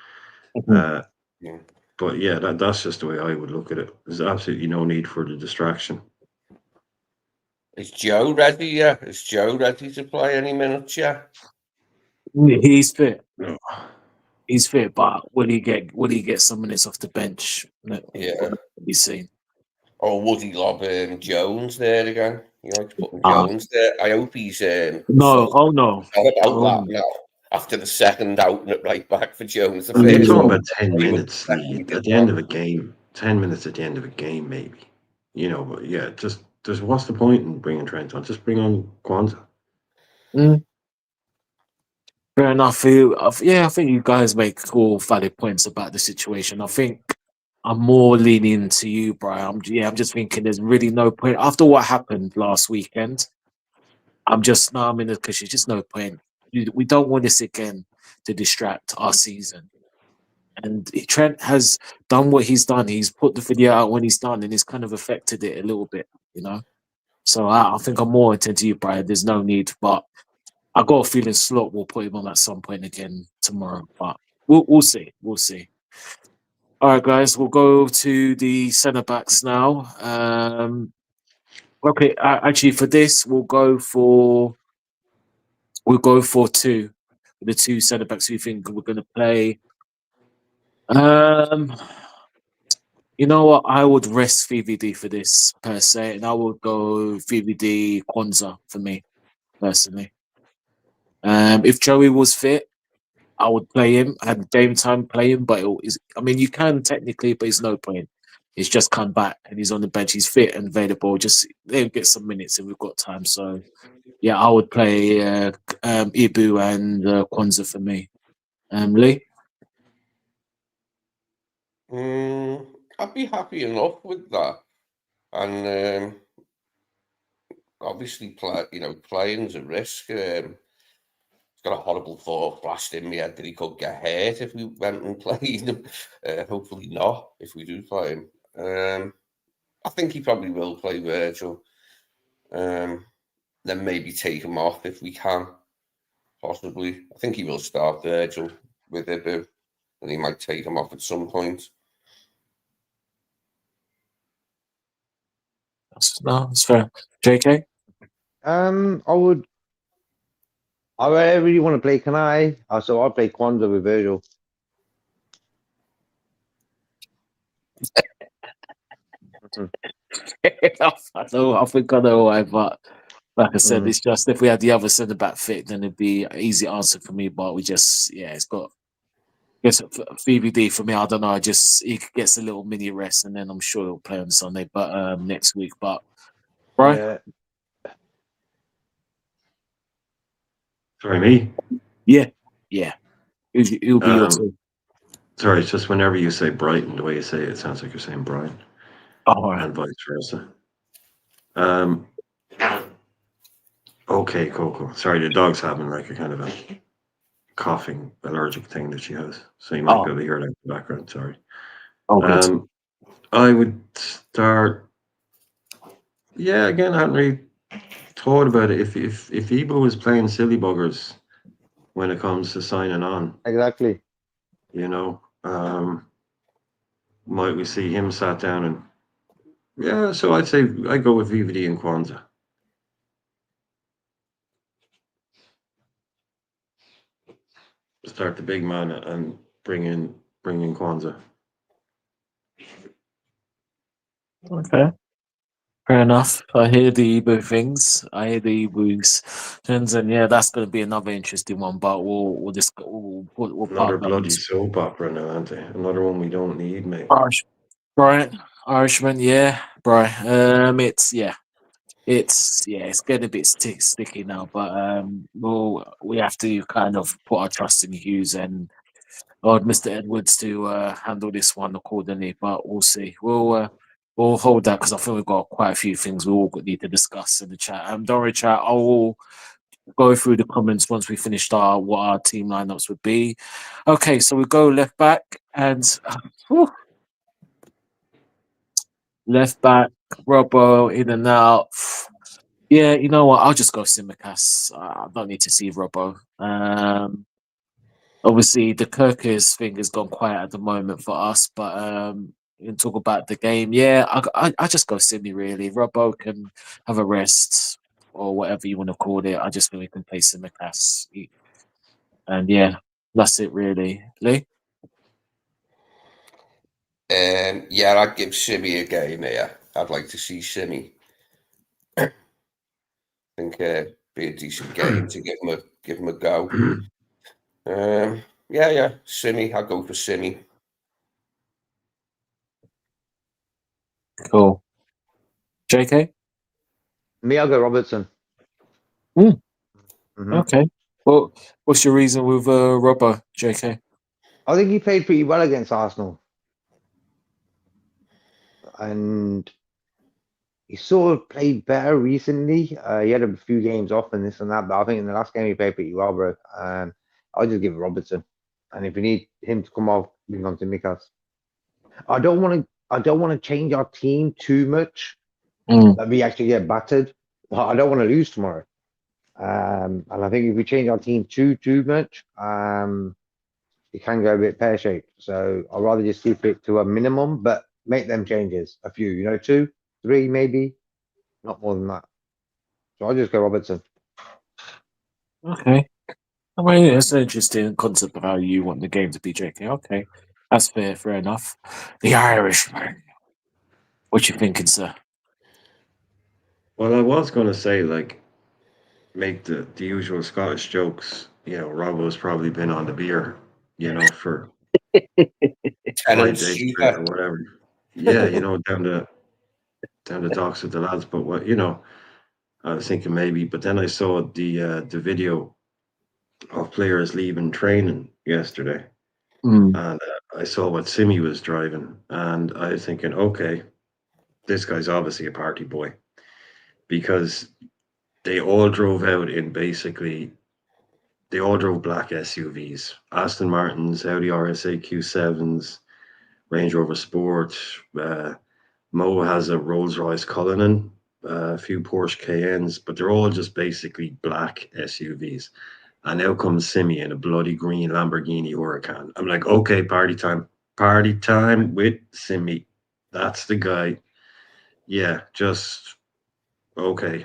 Yeah. But yeah, that's just the way I would look at it. There's absolutely no need for the distraction. Is Joe ready? Yeah, is Joe ready to play any minutes? Yeah, He's fit. No. He's fit, but will he get some minutes off the bench? Yeah. Be seen. Or would he lob Jones there again? You like putting Jones there? I hope he's no. full. Oh no. Not about Oh, that now. After the second out at right back for Jones, the You're first talking one, about 10 he minutes was at the end of a game. 10 minutes at the end of a game, maybe. But yeah, just what's the point in bringing Trent on? Just bring on Kwanzaa. Fair enough. I think you guys make all valid points about the situation. I think I'm more leaning to you, Brian. I'm just thinking there's really no point after what happened last weekend. I'm in the cushion. Just no point. We don't want this again to distract our season. And Trent has done what he's done. He's put the video out when he's done, and he's kind of affected it a little bit, So I think I'm more into you, Brian. There's no need, but I got a feeling Slot will put him on at some point again tomorrow. But we'll see. We'll see. All right, guys. We'll go to the centre backs now. Okay, actually, for this, we'll go for two. The two centre backs we think we're going to play. You know what? I would rest VVD for this per se, and I would go VVD Kwanzaa for me personally. If Joey was fit, I would play him. I had game time play him, but you can technically, but it's no point. He's just come back and he's on the bench. He's fit and available. Just they'll get some minutes if we've got time. So yeah, I would play Ibu and Kwanzaa for me. Lee. I'd be happy enough with that, and obviously, playing's a risk. Got a horrible thought flashed in my head that he could get hurt if we went and played him. Hopefully not, if we do play him. I think he probably will play Virgil. Then maybe take him off if we can, possibly. I think he will start Virgil with Ibu, and he might take him off at some point. That's fair. JK? I really want to play Kanai, so I'll play Kwanzaa with Virgil. I think I know why, but like I said, it's just if we had the other centre back fit, then it'd be an easy answer for me. But it's got. I guess VVD for me, I don't know. He gets a little mini rest, and then I'm sure he'll play on Sunday, but next week. But right, Yeah. Sorry, me? Yeah. He'll be your two. Sorry, it's just whenever you say Brighton, the way you say it sounds like you're saying Brian. Oh, right. And vice versa. Okay, cool. Sorry, the dog's having like a kind of a coughing allergic thing that she has, so you might be able to hear it in the background. Sorry. I would start. Yeah, again, I hadn't really thought about it. If Ebo was playing silly buggers when it comes to signing on, Exactly. Might we see him sat down and yeah? So I'd say I go with VVD and Kwanzaa. Start the big man and bring in Kwanzaa. Okay. Fair enough. I hear the Ebu things. I hear the Ebu's things, and yeah, that's going to be another interesting one. But we'll Another bloody soap opera now, aren't they? Another one we don't need, mate. Irishman, yeah, Brian. it's getting a bit sticky now. But we have to kind of put our trust in Hughes and Mr. Edwards to handle this one accordingly. But we'll see. We'll hold that because I think we've got quite a few things we all need to discuss in the chat. Don't worry, chat. I will go through the comments once we finished what our team lineups would be. Okay, so we go left back and left back, Robbo in and out. Yeah, you know what? I'll just go Simicast. I don't need to see Robbo. Obviously, the Kirkers thing has gone quiet at the moment for us, but you can talk about the game. Yeah, I just go Simi really. Robbo can have a rest or whatever you want to call it. I just think we can play Simicast. And yeah, that's it really. Lee? Yeah, I'd give Simi a game here. I'd like to see Simi. I think be a decent game to give him a go. Yeah, Simi. I'll go for Simi. Cool. JK? Me, I'll go Robertson. Mm. Mhm. Okay. Well, what's your reason with Robbo, JK? I think he played pretty well against Arsenal, and he sort of played better recently. He had a few games off and this and that, but I think in the last game he played pretty well, bro. I'll just give it Robertson, and if we need him to come off, we can come to Mikas. I don't want to change our team too much that we actually get battered. But I don't want to lose tomorrow. And I think if we change our team too much, it can go a bit pear shaped. So I'd rather just keep it to a minimum, but make them changes. A few, 2, 3, maybe, not more than that. So I'll just go Robertson. Okay. I mean, it's an interesting concept of how you want the game to be, JK. Okay. That's fair enough. The Irishman. What you thinking, sir? Well, I was going to say, like, make the usual Scottish jokes. Robbo's probably been on the beer, for 5 days straight or whatever. Yeah, down the docks with the lads. But I was thinking maybe. But then I saw the video of players leaving training yesterday, and I saw what Simi was driving, and I was thinking, okay, this guy's obviously a party boy, because they all drove out in they all drove black SUVs, Aston Martins, Audi RSA Q7s, Range Rover Sport. Mo has a Rolls Royce Cullinan, a few Porsche Cayennes, but they're all just basically black SUVs. And out comes Simi in a bloody green Lamborghini Huracan. I'm like, okay, party time with Simi. That's the guy. Yeah, just okay.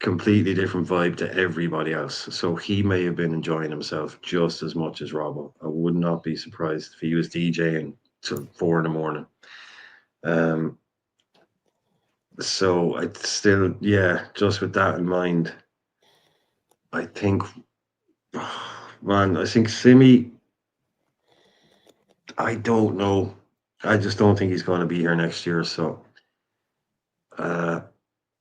Completely different vibe to everybody else. So he may have been enjoying himself just as much as Robbo. I would not be surprised if he was DJing till 4 in the morning. So I still, just with that in mind, I think, man, I think Simi, I don't know. I just don't think he's going to be here next year. So I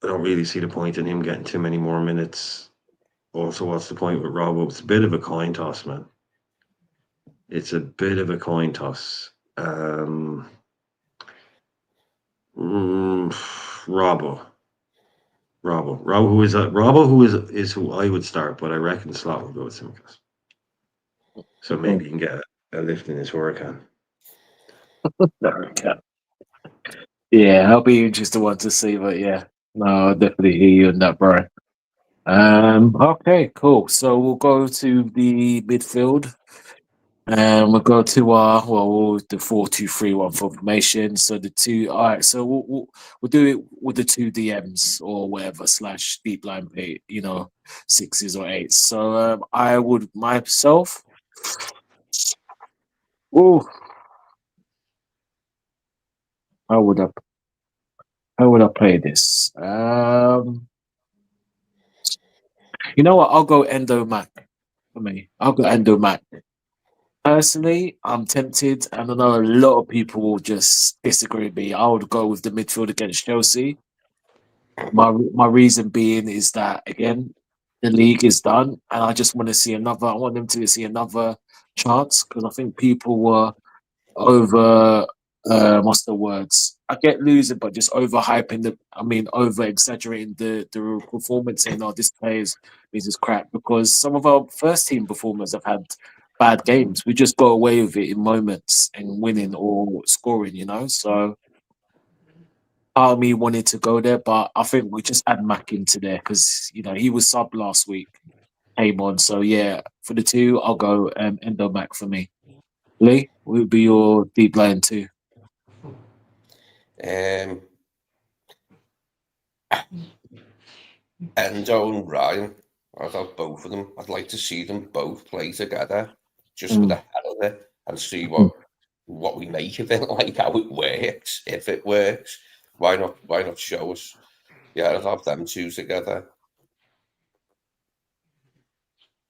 don't really see the point in him getting too many more minutes. Also, what's the point with Robbo? It's a bit of a coin toss, man. It's a bit of a coin toss. Robbo. Robbo, who is who I would start, but I reckon the slot will go with Simicast. So maybe you can get a lift in his Huracan. Yeah, I'll be interested one to see, but yeah, no, I'll definitely hear you on that, bro. Okay, cool. So we'll go to the midfield. And we'll go to the 4-2-3-1 formation. So the two, all right. So we'll do it with the two DMs or whatever / deep line play, 6s or 8s. So I would myself. Oh, how would I play this? You know what? I'll go Endo Mac for me. I'll go Endo Mac. Personally, I'm tempted, and I know a lot of people will just disagree with me. I would go with the midfield against Chelsea. My reason being is that again, the league is done, and I just want to see another. I want them to see another chance because I think people were over. What's the words? I get losing, but just overhyping the. I mean, over exaggerating the performance, saying, "Oh, this plays is crap." Because some of our first team performers have had bad games. We just go away with it in moments and winning or scoring. So part of me wanted to go there, but I think we just add Mac into there because he was sub last week, came on. So yeah, for the two, I'll go Endo Mac for me. Lee, what would be your deep line too? Um, Endo and Ryan, I'd have both of them. I'd like to see them both play together, just for the Mm, hell of it, and see mhm. what we make of it, like how it works, if it works. Why not? Why not show us? Yeah, I'd have them two together.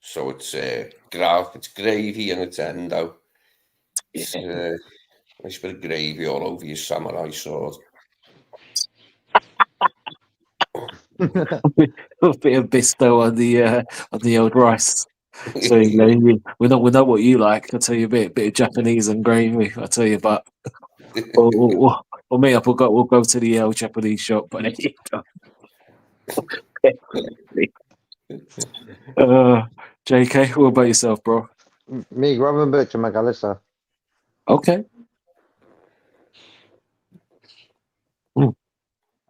So it's it's gravy and it's Endo. It's Yeah, nice bit of gravy all over your samurai sword. a bit of Bisto on the old rice. So we know what you like. I'll tell you a bit of Japanese and gravy. I'll tell you, but we'll meet up. We'll go to the Japanese shop. But uh, JK, what about yourself, bro? Me, Robin Birch and McAllister. Okay. Mm,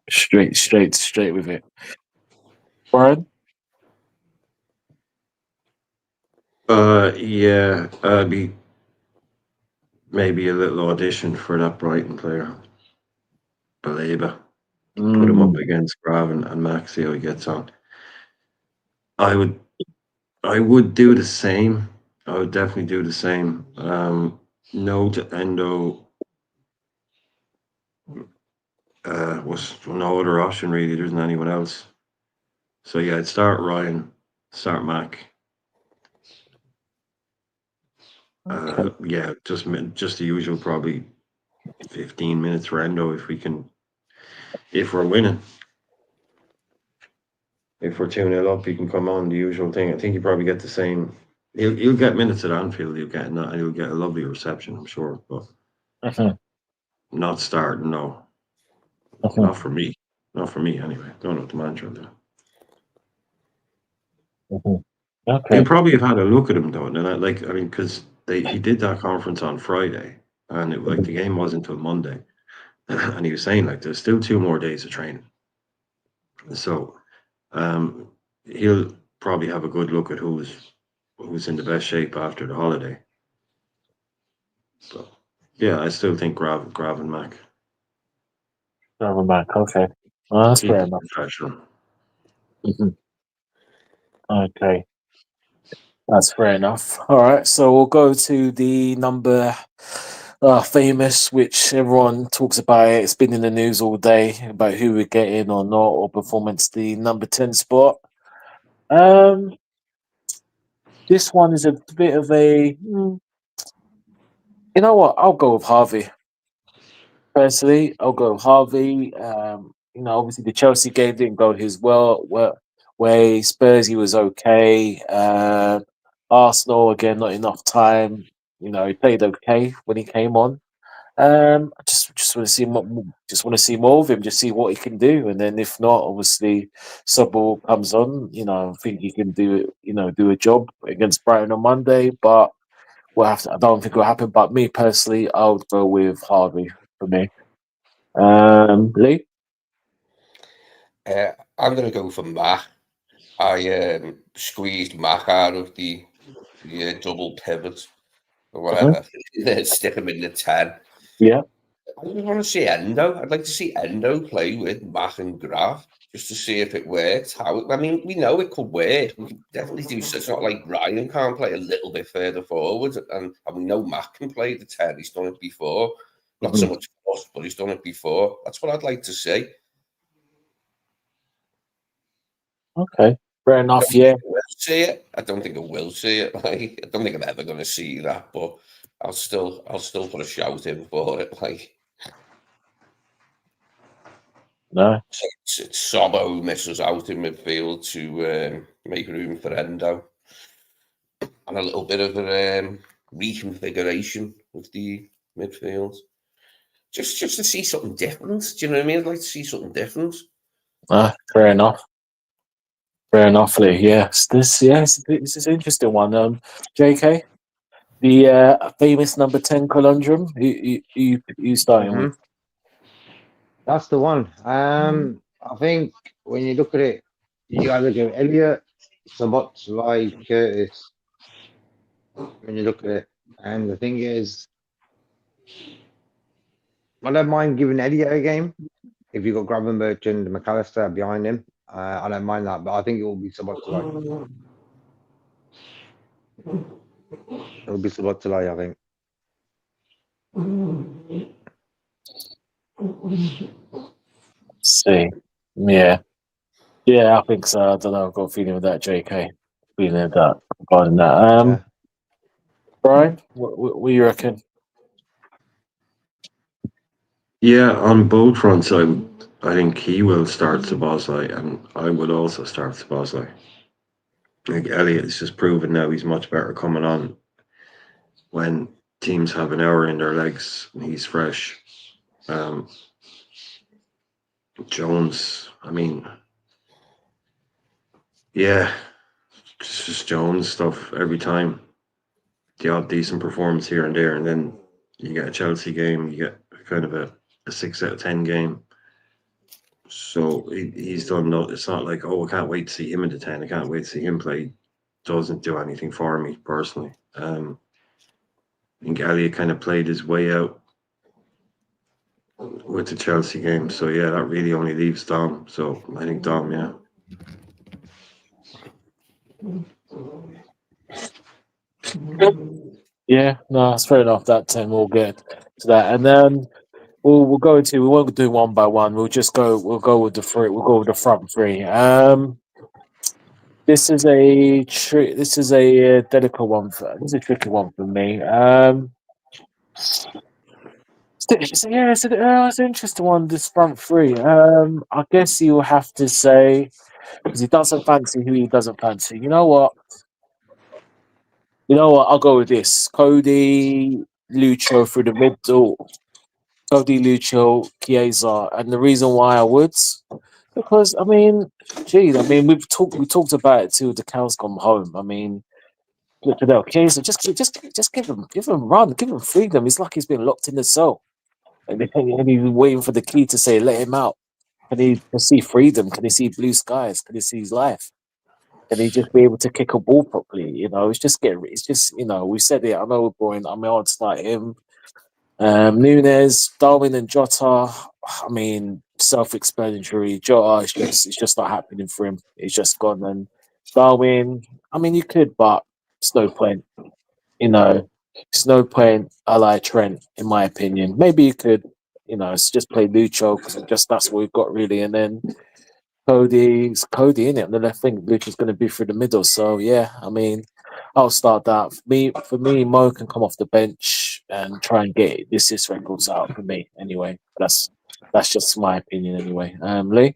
straight with it. Brian? Yeah, I'd be maybe a little audition for that Brighton player, Baleba. Put him up Mm, against Graven and Max, see how he gets on. I would I would do the same. I would definitely do the same. No to Endo was no other option really. There isn't anyone else. So yeah, I'd start Ryan, start Mac. okay. Yeah, just the usual, probably 15 minutes for Endo if we're winning. If we're 2-0 up, he can come on, the usual thing. I think you probably get the same. He'll get minutes at Anfield. He'll get a lovely reception, I'm sure, but Mhm, not starting. No, mhm, not for me. Not for me anyway. Don't know what the manager will do. mhm. He'll Okay. probably have had a look at him though, and I mean, because he did that conference on Friday, and Mhm. the game wasn't until Monday, and he was saying like there's still 2 more days of training, so um, he'll probably have a good look at who's in the best shape after the holiday. So yeah, I still think Grav and Mac Never mind. Okay. Well, that's keep fair it enough. professional. Mhm. Okay. That's fair enough. All right, so we'll go to the number famous, which everyone talks about. It's been in the news all day about who we're getting or not, or performance. The number 10 spot. Um, this one is a bit of a. You know what? I'll go with Harvey. Personally, I'll go with Harvey. Obviously the Chelsea game didn't go his way. Spurs, he was okay. Arsenal again, not enough time. He played okay when he came on. I just want to see just want to see more of him, just see what he can do, and then if not, obviously, Sobel comes on. I think he can do it. Do a job against Brighton on Monday, but I don't think it will happen. But me personally, I would go with Harvey for me. Lee. I'm going to go for Mac. I squeezed Mac out of the double pivot or Mhm. whatever. Stick him in the 10. Yeah. I just want to see Endo. I'd like to see Endo play with Mac and Graf just to see if it works. I mean, we know it could work. We can definitely do so. It's not like Ryan can't play a little bit further forward, and we know Mac can play the 10. He's done it before. Not so Mhm. much for us, but he's done it before. That's what I'd like to see. Okay. Fair I enough. don't think Yeah. I will see it. I don't think I will see it. Like, I don't think I'm ever going to see that, but I'll still put a shout in for it. Like, No. So it's Sobbo who misses out in midfield to make room for Endo. And a little bit of a reconfiguration of the midfield. Just to see something different. Do you know what I mean? I'd like to see something different. Fair enough. Fair enough, Lee. Yes, this is an interesting one. JK, the famous number 10 conundrum. You starting with? That's the one. I think when you look at it, you either go Elliot, Sabot, Curtis. When you look at it, and the thing is, I don't mind giving Elliot a game if you got Gravenberch and McAllister behind him. I don't mind that, but I think it will be Sabot. It'll be Sabot, I think. See, yeah, I think so. I don't know. I've got a feeling with that, JK. Feeling of that regarding that. Yeah. Brian, what do you reckon? Yeah, on both fronts, I think he will start Szoboszlai, and I would also start Szoboszlai. I think Elliot has just proven now he's much better coming on when teams have an hour in their legs and he's fresh. Jones, I mean, yeah, it's just Jones stuff every time. The odd decent performance here and there, and then you get a Chelsea game, you get kind of a 6 out of 10 game. So he's done. No, it's not like, oh, I can't wait to see him in the 10. I can't wait to see him play. Doesn't do anything for me personally. I think Elliot kind of played his way out with the Chelsea game. So yeah, that really only leaves Dom. So I think Dom, yeah. Yeah, no, that's fair enough. That 10, we'll get to that, and then we'll go into. We won't do one by one. We'll just go. We'll go with the three. We'll go with the front three. This is a delicate one. This is a tricky one for me. It's an interesting one. This front three. I guess you'll have to say because he doesn't fancy who he doesn't fancy. You know what? I'll go with this. Cody, Lucho through the middle. Cody, Lucho, Chiesa, and the reason why I would, because we talked about it till the cows come home. I mean, look at that, Chiesa, just give him run, give him freedom. It's like he's been locked in the cell, and he's waiting for the key to say let him out. Can he see freedom? Can he see blue skies? Can he see his life? Can he just be able to kick a ball properly? It's just we said it. I know we're boring. I mean, I'd start him. Nunes, Darwin, and Jota. I mean, self-explanatory. Jota, it's just not happening for him. He's just gone. And Darwin, I mean, you could, but it's no point. It's no point. I like Trent, in my opinion. Maybe you could. It's just play Lucho because that's what we've got really, and then Cody's Cody in it, and then I think Lucha's going to be through the middle. So yeah, I mean, I'll start that. For me, Mo can come off the bench and try and get this records out for me. Anyway, that's just my opinion. Anyway, Lee.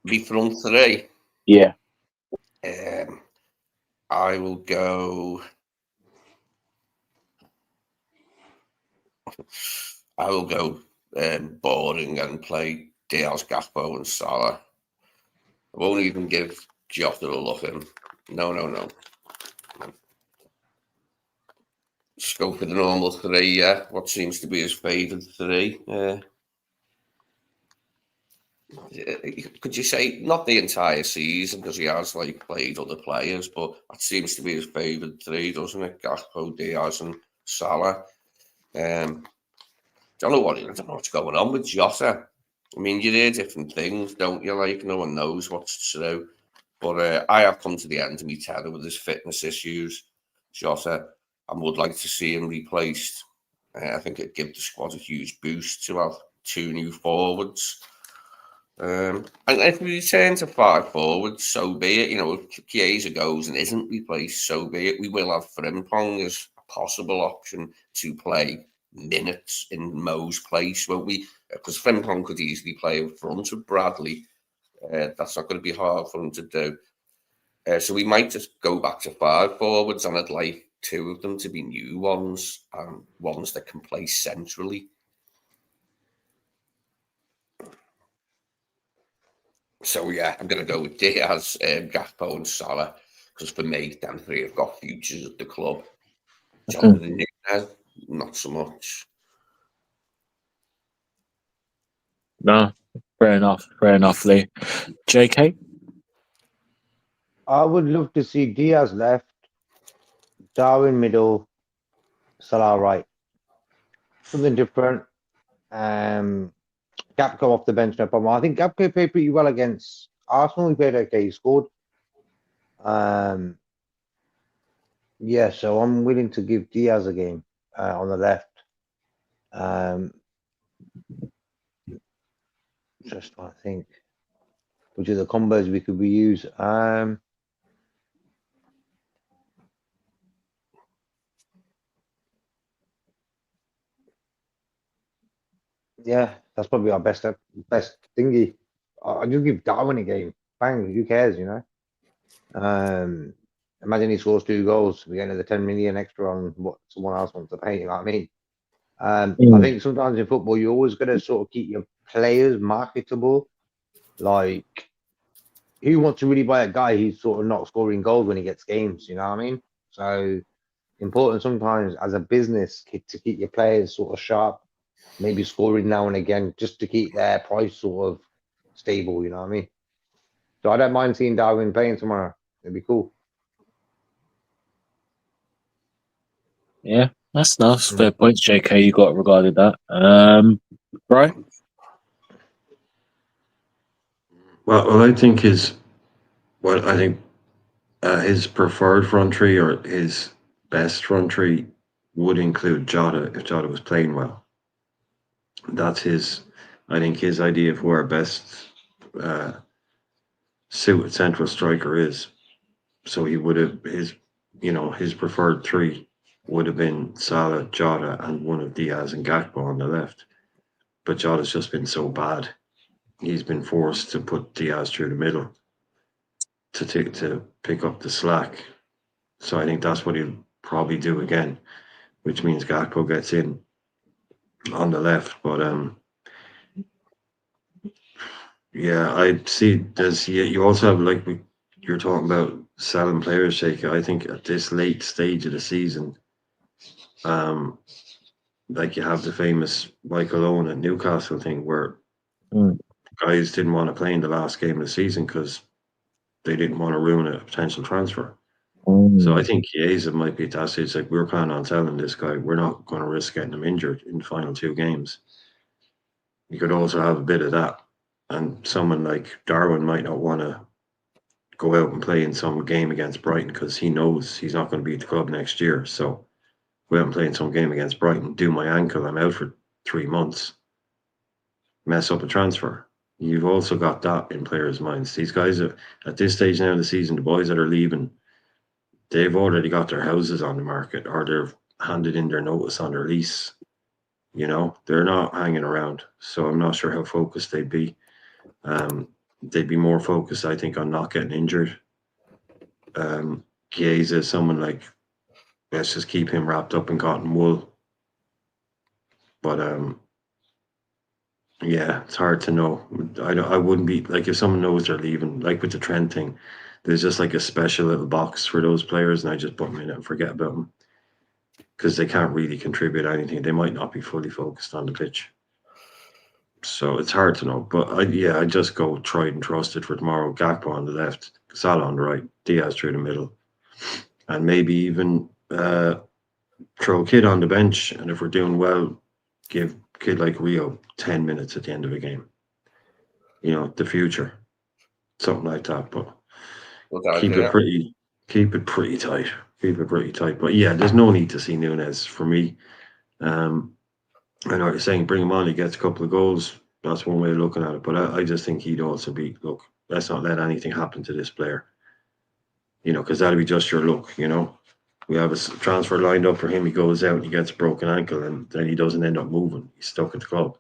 Be front three. Yeah. I will go. Boring and play Diaz, Gaspo, and Salah. I won't even give Jota a look in. No. Just go for the normal three, yeah. What seems to be his favourite three. Could you say not the entire season because he has played other players, but that seems to be his favourite three, doesn't it? Gaspo, Diaz, and Salah. I don't know what's going on with Jota. I mean, you hear different things, don't you? No one knows what's true. But I have come to the end of my tether with his fitness issues, Jota, and would like to see him replaced. I think it'd give the squad a huge boost to have two new forwards. And if we return to 5 forwards, so be it. If Chiesa goes and isn't replaced, so be it. We will have Frimpong as a possible option to play minutes in Mo's place, won't we? Because Frimpong could easily play in front of Bradley. That's not going to be hard for him to do. So we might just go back to 5 forwards, and I'd like 2 of them to be new ones, and ones that can play centrally. So yeah, I'm going to go with Diaz, Gakpo and Salah, because for me, them 3 have got futures at the club. Jonathan Nunez, not so much. No, fair enough, Lee. JK? I would love to see Diaz left, Darwin middle, Salah right. Something different. Gapco off the bench, no problem. I think Gapco played pretty well against Arsenal. He played okay. He scored. Yeah, so I'm willing to give Diaz a game on the left. Just trying to think, which are the combos we could reuse. Yeah, that's probably our best thingy. I'll just give Darwin a game. Bang, who cares, you know? Imagine he scores 2 goals. We get another 10 million extra on what someone else wants to pay. You know what I mean? I think sometimes in football, you're always going to sort of keep your players marketable. Like, who wants to really buy a guy who's sort of not scoring goals when he gets games? You know what I mean? So important sometimes as a business to keep your players sort of sharp, maybe scoring now and again, just to keep their price sort of stable. You know what I mean? So I don't mind seeing Darwin playing tomorrow. It'd be cool. Yeah, that's nice. Fair points, JK, you got regarding that. Right? Well, I think his preferred front 3 or his best front 3 would include Jota if Jota was playing well. That's I think his idea of where best suited central striker is. So he would have his preferred 3 would have been Salah, Jota, and one of Diaz and Gakpo on the left. But Jota's just been so bad, he's been forced to put Diaz through the middle to pick up the slack. So I think that's what he'll probably do again, which means Gakpo gets in on the left. But yeah, I see. You also have, like you're talking about selling players, Shake. I think at this late stage of the season, like you have the famous Michael Owen at Newcastle thing where guys didn't want to play in the last game of the season because they didn't want to ruin a potential transfer. So I think Chiesa might be at that stage. Like, we're planning on selling this guy. We're not going to risk getting him injured in the final 2 games. You could also have a bit of that. And someone like Darwin might not want to go out and play in some game against Brighton because he knows he's not going to be at the club next year. So go out and play in some game against Brighton, do my ankle, I'm out for 3 months, mess up a transfer. You've also got that in players' minds. These guys are, at this stage now of the season, the boys that are leaving, they've already got their houses on the market or they've handed in their notice on their lease. You know, they're not hanging around. So I'm not sure how focused they'd be. They'd be more focused, I think, on not getting injured. Chiesa is someone like, let's just keep him wrapped up in cotton wool. But yeah, it's hard to know. I wouldn't be like, if someone knows they're leaving, like with the Trent thing, there's just like a special little box for those players, and I just put them in it and forget about them because they can't really contribute anything. They might not be fully focused on the pitch. So it's hard to know. But I just go tried and trusted for tomorrow. Gakpo on the left, Salah on the right, Diaz through the middle, and maybe even throw Kid on the bench. And if we're doing well, give Kid like Rio 10 minutes at the end of a game. You know, the future, something like that. But keep it pretty tight. Keep it pretty tight. But yeah, there's no need to see Nunez for me. I know what you're saying. Bring him on. He gets a couple of goals. That's one way of looking at it. But I just think he'd also be, look, let's not let anything happen to this player. You know, because that'll be just your luck. You know, we have a transfer lined up for him. He goes out and he gets a broken ankle, and then he doesn't end up moving. He's stuck at the club.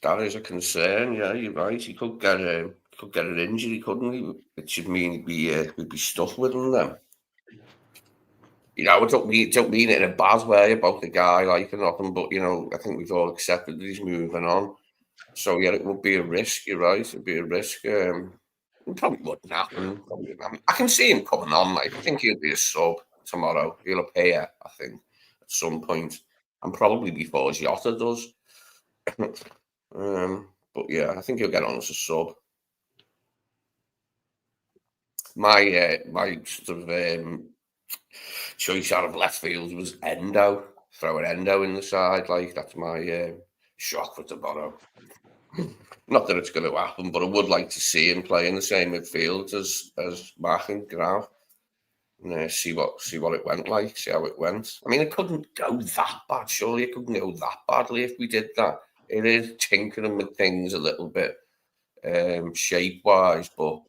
That is a concern. Yeah, you're right. He could get an injury, couldn't he? It should mean we'd be stuck with him then. You know, I don't mean it in a bad way about the guy like nothing, but you know, I think we've all accepted that he's moving on. So yeah, it would be a risk. You're right. It'd be a risk. It probably wouldn't happen. I can see him coming on. Like I think he'll be a sub tomorrow. He'll appear, I think, at some point, and probably before Jota does. But yeah, I think he'll get on as a sub. My sort of choice out of left field was Endo. Throwing Endo in the side, like that's my shock for tomorrow. Not that it's going to happen, but I would like to see him play in the same midfield as Mark and Graf. And see what it went like, see how it went. I mean, it couldn't go that bad. Surely it couldn't go that badly if we did that. It is tinkering with things a little bit shape-wise, but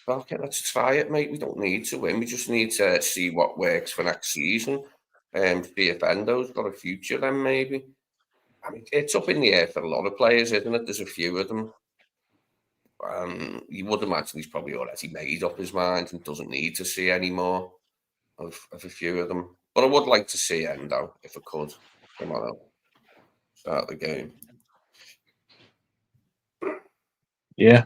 okay, let's try it, mate. We don't need to win. We just need to see what works for next season. See if Endo's got a future then, maybe. I mean, it's up in the air for a lot of players, isn't it? There's a few of them. You would imagine he's probably already made up his mind and doesn't need to see any more of a few of them. But I would like to see Endo, if I could, tomorrow. Start the game. Yeah.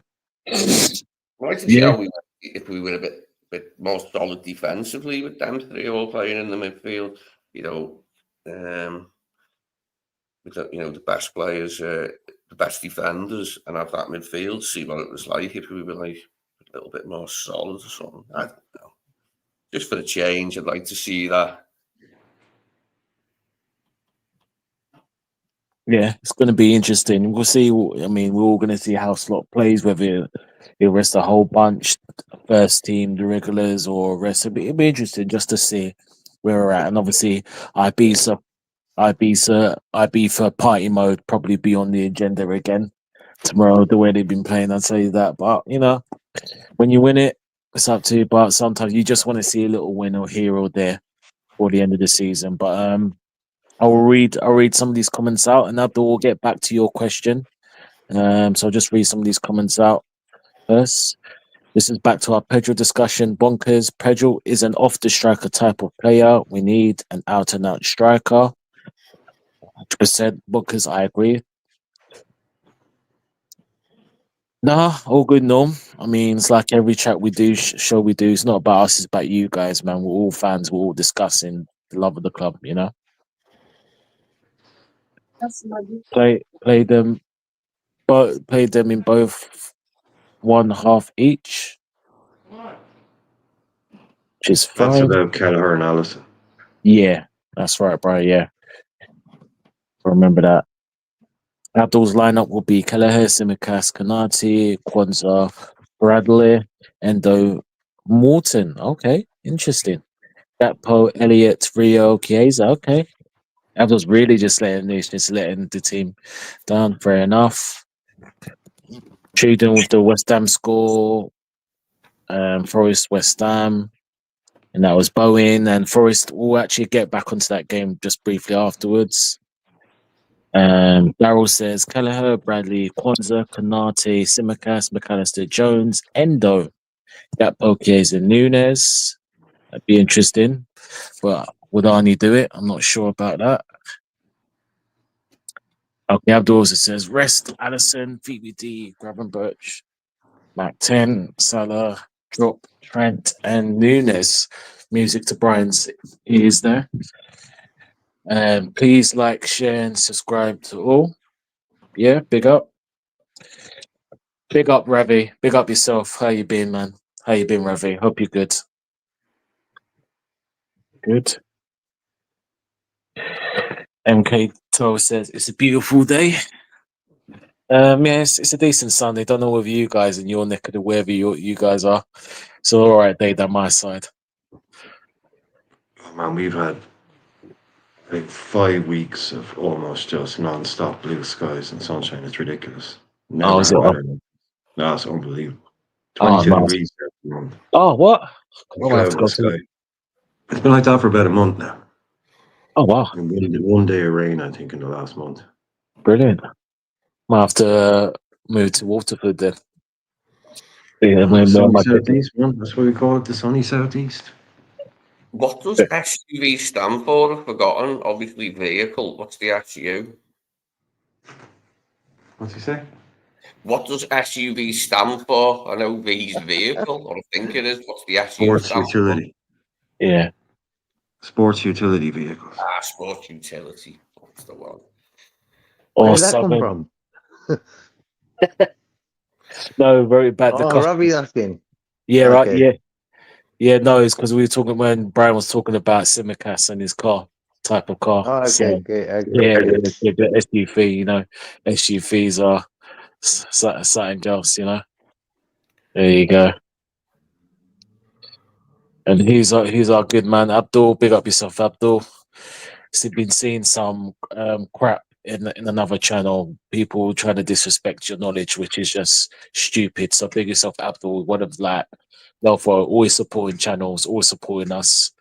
I'd like to see how if we were a bit more solid defensively with them three all playing in the midfield, you know, with the best players, the best defenders, and have that midfield. See what it was like if we were like a little bit more solid or something. I don't know. Just for a change, I'd like to see that. Yeah, it's going to be interesting. We'll see. I mean, we're all going to see how Slot plays, whether he'll rest a whole bunch, first team, the regulars, or rest. It'll be interesting just to see where we're at. And obviously, Ibiza party mode probably be on the agenda again tomorrow, the way they've been playing. I'll tell you that. But, when you win it, it's up to you. But sometimes you just want to see a little win or here or there for the end of the season. But I'll read some of these comments out, and Abdul will get back to your question. So I'll just read some of these comments out first. This is back to our Pedro discussion. Bonkers. Pedro is an off-the-striker type of player. We need an out-and-out striker. 100% Bonkers, I agree. Nah, all good, Norm. I mean, it's like every chat we do, show we do. It's not about us, it's about you guys, man. We're all fans. We're all discussing the love of the club, Played them in both one half each, which is fine. That's about Kelleher and Allison. Yeah, that's right, bro. Yeah, remember that. Abdul's lineup will be Kelleher, Simicast, Kanati, Kwanzaa, Bradley, Endo, Morton. Okay, interesting. Gakpo, Elliott, Rio, Chiesa. Okay. Abdul's really just letting the team down. Fair enough. Cheating with the West Ham score. Forest, West Ham. And that was Bowen. And Forest will actually get back onto that game just briefly afterwards. Darryl says Kelleher, Bradley, Kwanzaa, Kanate, Simicast, McAllister, Jones, Endo, Gakpo, Chiesa, Nunes. That'd be interesting. But would Arnie do it? I'm not sure about that. Okay, Abdul also says rest Allison, VBD, Gravenberch, Mac 10, Salah, Drop, Trent, and Nunes. Music to Brian's ears there. Please like, share, and subscribe to all. Yeah, big up. Big up, Ravi. Big up yourself. How you been, man? How you been, Ravi? Hope you're good. Good. MK Toe says it's a beautiful day. It's a decent Sunday. Don't know whether you guys in your neck of the wherever you guys are. So all right day down my side. Oh, man, we've had like 5 weeks of almost just non-stop blue skies and sunshine. It's ridiculous. Never Oh, is had it? weather. No, it's unbelievable. Oh, 22 nice. degrees there at the moment. Oh, what? I might have to go Cloudless to. sky. It's been like that for about a month now. Oh, wow. And one day of rain, I think, in the last month. Brilliant. Might have to move to Waterford then. Yeah, Oh, maybe I sunny might get to. southeast, man. That's what we call it, the sunny southeast. What does SUV stand for? I've forgotten. Obviously, vehicle. What's the SU? What's he say? What does SUV stand for? I know V is vehicle, or I think it is. What's the SU Sports stand for? utility. Yeah. Sports utility vehicles. Ah, sports utility. That's the one. Where Or did that come Southern. from? No, very bad. The Oh, cost. Robbie's asking. Yeah, right. Okay. Yeah. Yeah, no, it's because we were talking when Brian was talking about Simicast and his car, type of car. Oh, So, okay, okay, okay. yeah, the SUV, SUVs are something else, There you go. And he's our good man, Abdul. Big up yourself, Abdul. Been seeing some crap in another channel. People trying to disrespect your knowledge, which is just stupid. So big yourself, Abdul. One of therefore always supporting channels, always supporting us,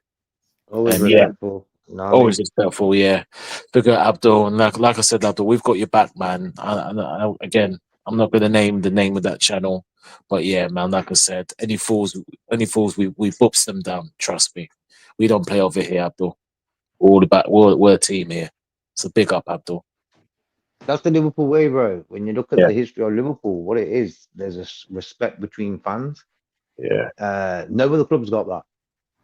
Always and yeah, respectful. You know what I always mean? respectful. Yeah, big up Abdul. And like I said, Abdul, we've got your back, man. Again, I'm not going to name the name of that channel, but yeah, man. Like I said, any fools, we boops them down. Trust me, we don't play over here, Abdul. All about we're a team here. So big up, Abdul. That's the Liverpool way, bro. When you look at Yeah, the history of Liverpool, what it is, there's a respect between fans. yeah, No other club's got that.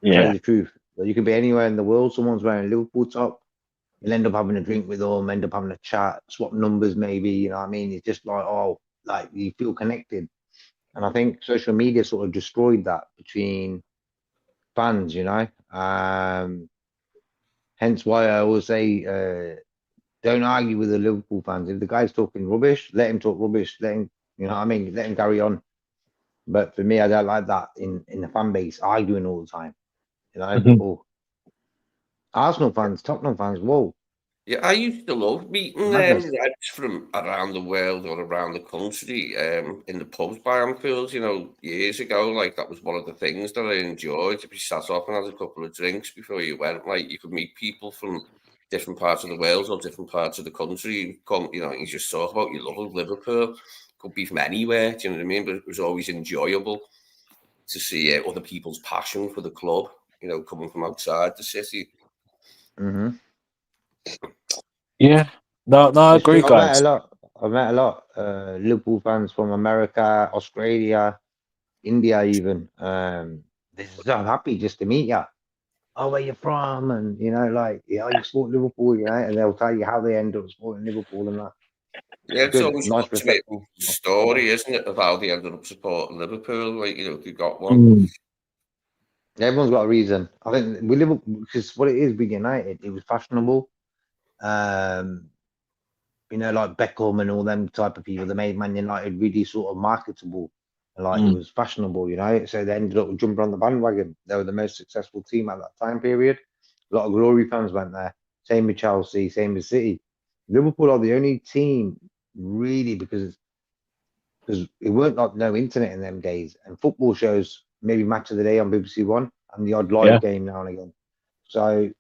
Tell you yeah. the truth. So you could be anywhere in the world, someone's wearing a Liverpool top, you'll end up having a drink with them, end up having a chat, swap numbers maybe, you know what I mean? It's just like, oh, like you feel connected. And I think social media sort of destroyed that between fans, Hence why I always say, don't argue with the Liverpool fans. If the guy's talking rubbish, let him talk rubbish. Let him, you know what I mean? Let him carry on. But for me, I don't like that in the fan base arguing all the time. Mhm. Oh, Arsenal fans, Tottenham fans, whoa, Yeah, I used to love meeting madness. lads from around the world or around the country in the pubs by Anfield, years ago. Like, that was one of the things that I enjoyed. To be sat up and had a couple of drinks before you went. Like, you could meet people from different parts of the world or different parts of the country. You just talk about your love of Liverpool. Could be from anywhere, do you know what I mean? But it was always enjoyable to see other people's passion for the club, coming from outside the city. Hmm. Yeah. No, I It's agree, true. guys. I've met a lot. Liverpool fans from America, Australia, India, even. They're so happy just to meet you. Oh, where you from? And like, yeah, you support Liverpool, and they'll tell you how they end up supporting Liverpool and that. Yeah, It's it's good, always nice, good to hear respectful. the story, isn't it, of how they ended up supporting Liverpool? Like, they got one. Mm, Everyone's got a reason. I think we live because what it is, being United, it was fashionable. Um, like Beckham and all them type of people, they made Man United really sort of marketable. And like it mm, was fashionable, So they ended up jumping on the bandwagon. They were the most successful team at that time period. A lot of glory fans went there. Same with Chelsea, same with City. Liverpool are the only team really because it weren't like no internet in them days, and football shows maybe match of the day on BBC One and the odd yeah. live game now and again. So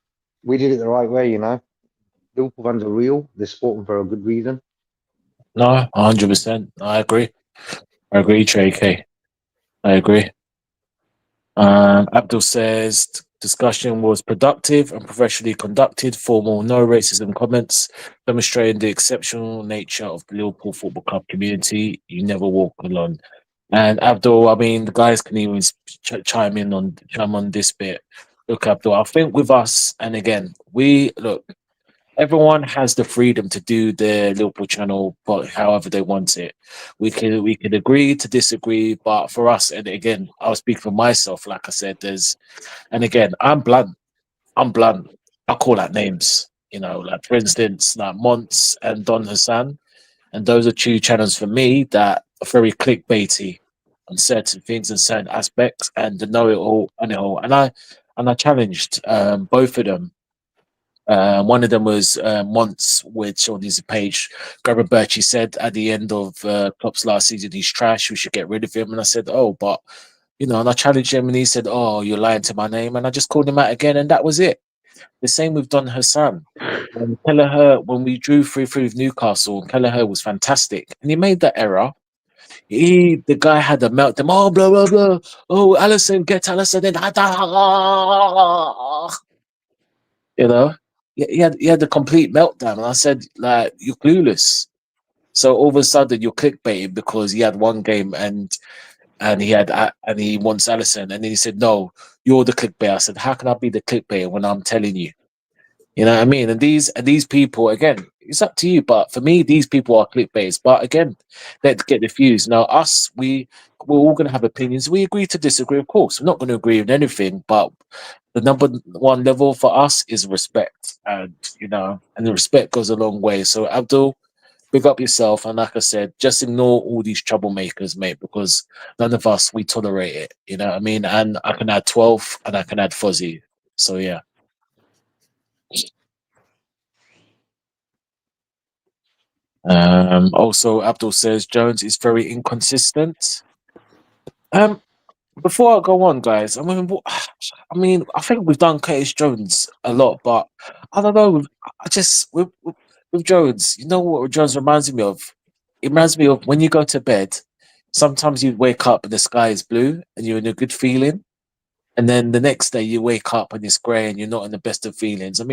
we did it the right way. Liverpool fans are real. They're sporting for a good reason. No, 100%. I agree. I agree, JK. I agree. Abdul says discussion was productive and professionally conducted. Formal, no racism comments, demonstrating the exceptional nature of the Liverpool Football Club community. You never walk alone. And Abdul, I mean, the guys can even chime on this bit. Look, Abdul, I think with us, and again, everyone has the freedom to do their Liverpool channel, but however they want it. We can agree to disagree, but for us, and again, I'll speak for myself. Like I said, and again, I'm blunt. I'm blunt. I call out names. Like for instance, like Monts and Don Hassan, and those are two channels for me that are very clickbaity on certain things and certain aspects, and the know it all and it all. And I challenged both of them One of them was once, which on his page, Gary Birchie said at the end of Klopp's last season, he's trash. We should get rid of him. And I said, oh, but and I challenged him, and he said, oh, you're lying to my name, and I just called him out again, and that was it. The same with Don Hassan. When Kelleher, when we drew 3-3 with Newcastle, Kelleher was fantastic, and he made that error. The guy had a meltdown. Oh, blah blah blah. Oh, Allison, get Allison in. You know, he had a complete meltdown, and I said, like, you're clueless. So all of a sudden, you're clickbaiting because he had one game and he wants Allison, and then he said, no, you're the clickbait. I said, how can I be the clickbait when I'm telling you? You know what I mean? And these people, again, it's up to you. But for me, these people are clickbaits. But again, let's get diffused. Now, we're all going to have opinions. We agree to disagree, of course. We're not going to agree with anything. But the number one level for us is respect, and and the respect goes a long way. So, Abdul, big up yourself. And like I said, just ignore all these troublemakers, mate, because none of us we tolerate it. You know what I mean? And I can add 12, and I can add Fuzzy. So yeah. Also, Abdul says Jones is very inconsistent. Before I go on, guys, I think we've done Curtis Jones a lot, but I don't know. I just with Jones, you know what Jones reminds me of? It reminds me of when you go to bed. Sometimes you wake up and the sky is blue and you're in a good feeling, and then the next day you wake up and it's grey and you're not in the best of feelings. Are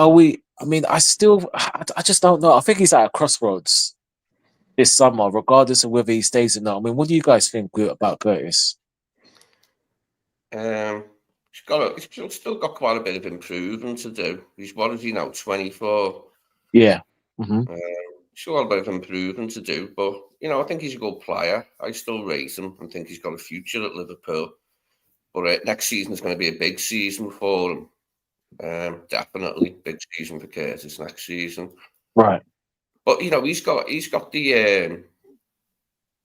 we? I just don't know. I think he's at a crossroads this summer, regardless of whether he stays or not. I mean, what do you guys think about Curtis? He's still got quite a bit of improvement to do. He's, what is he now, 24? Yeah. Mm-hmm. Still got a bit of improvement to do, but I think he's a good player. I still rate him and think he's got a future at Liverpool. But next season is going to be a big season for him. Definitely big season for Curtis next season. Right. But he's got the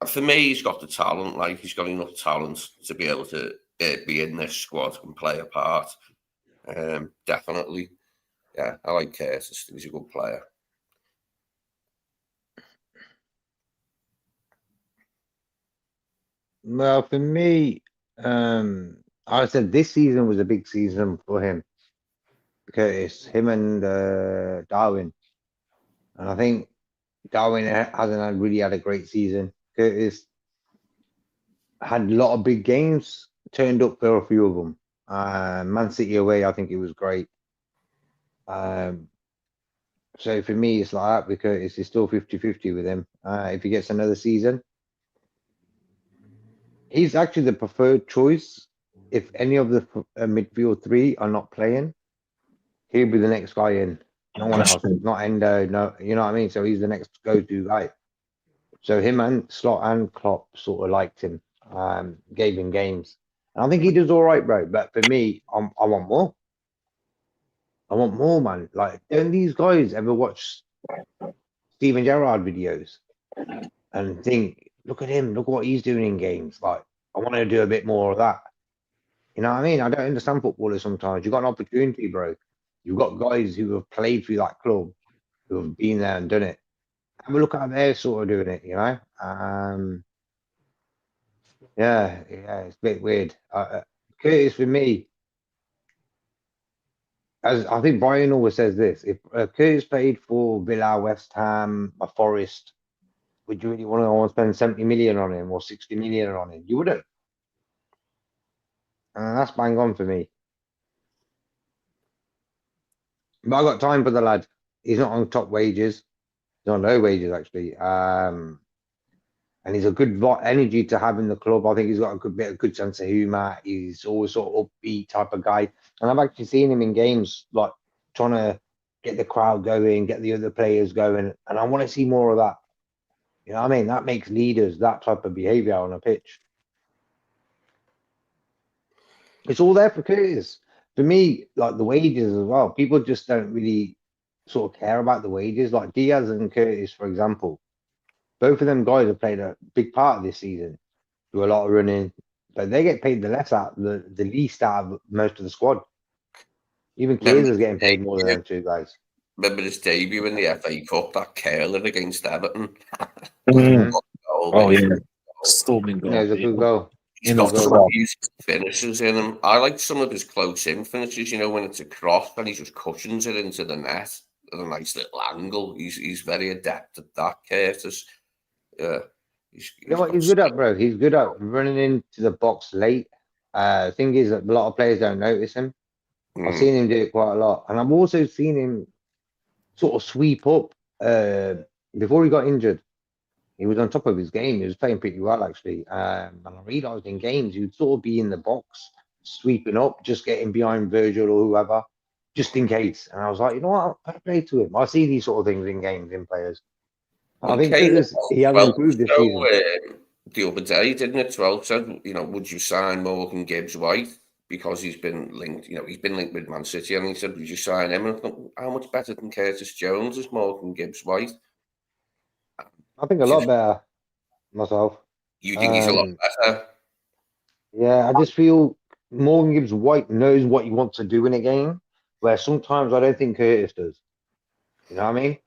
for me, he's got the talent. Like, he's got enough talent to be able to be in this squad and play a part. Definitely. Yeah, I like Curtis. He's a good player. Well, for me, I said this season was a big season for him. Curtis, him and Darwin. And I think Darwin hasn't really had a great season. Curtis had a lot of big games, turned up for a few of them. Man City away, I think it was great. So for me, it's like that because it's still 50-50 with him. If he gets another season, he's actually the preferred choice. If any of the midfield three are not playing, he'll be the next guy in. No one else, not Endo. No, you know what I mean. So he's the next go-to guy. So him and Slot and Klopp sort of liked him, gave him games. And I think he does all right, bro. But for me, I want more. I want more, man. Like, don't these guys ever watch Steven Gerrard videos and think, look at him, look what he's doing in games. Like, I want to do a bit more of that. You know what I mean? I don't understand footballers sometimes. You've got an opportunity, bro. You've got guys who have played for that club, who have been there and done it. Have a look at how they're sort of doing it, you know? Yeah, it's a bit weird. Curtis, for me, as I think Brian always says this, if Curtis played for Villa, West Ham, or Forest, would you really want to spend 70 million on him or 60 million on him? You wouldn't. And that's bang on for me. But I got time for the lad. He's not on top wages. He's on low wages, actually. And he's a good energy to have in the club. I think he's got a good sense of humour. He's always sort of upbeat type of guy. And I've actually seen him in games, like trying to get the crowd going, get the other players going. And I want to see more of that. You know what I mean? That makes leaders, that type of behaviour on a pitch. It's all there for Curtis. For me, like the wages as well, people just don't really sort of care about the wages. Like Diaz and Curtis, for example, both of them guys have played a big part of this season. Do a lot of running, but they get paid the least out of the least out of most of the squad. Even Remember, Kieser's getting paid more than them two guys. remember his debut in the FA Cup, that curler against Everton. Mm. Oh, Oh, mate. yeah. Storming goal. Yeah, it's a good goal. He's In the got some club. beautiful finishes in him. I like some of his close-in finishes, you know, when it's a cross and he just cushions it into the net at a nice little angle. He's very adept at that, Curtis. Yeah. You know what he's good at, bro? He's good at running into the box late. Thing is that a lot of players don't notice him. I've seen him do it quite a lot. And I've also seen him sort of sweep up before he got injured. He was on top of his game. He was playing pretty well, actually. And I realised in games, he'd sort of be in the box, sweeping up, just getting behind Virgil or whoever, just in case. And I was like, you know what? I play to him. I see these sort of things in games, in players. I think Curtis, he has improved this season. The other day, didn't it? 12 said, you know, would you sign Morgan Gibbs White? Because he's been linked, you know, he's been linked with Man City. And he said, would you sign him? And I thought, how much better than Curtis Jones is Morgan Gibbs White? I think a lot better myself. You think he's a lot better? Yeah, I just feel Morgan Gibbs White knows what he wants to do in a game, where sometimes I don't think Curtis does. You know what I mean?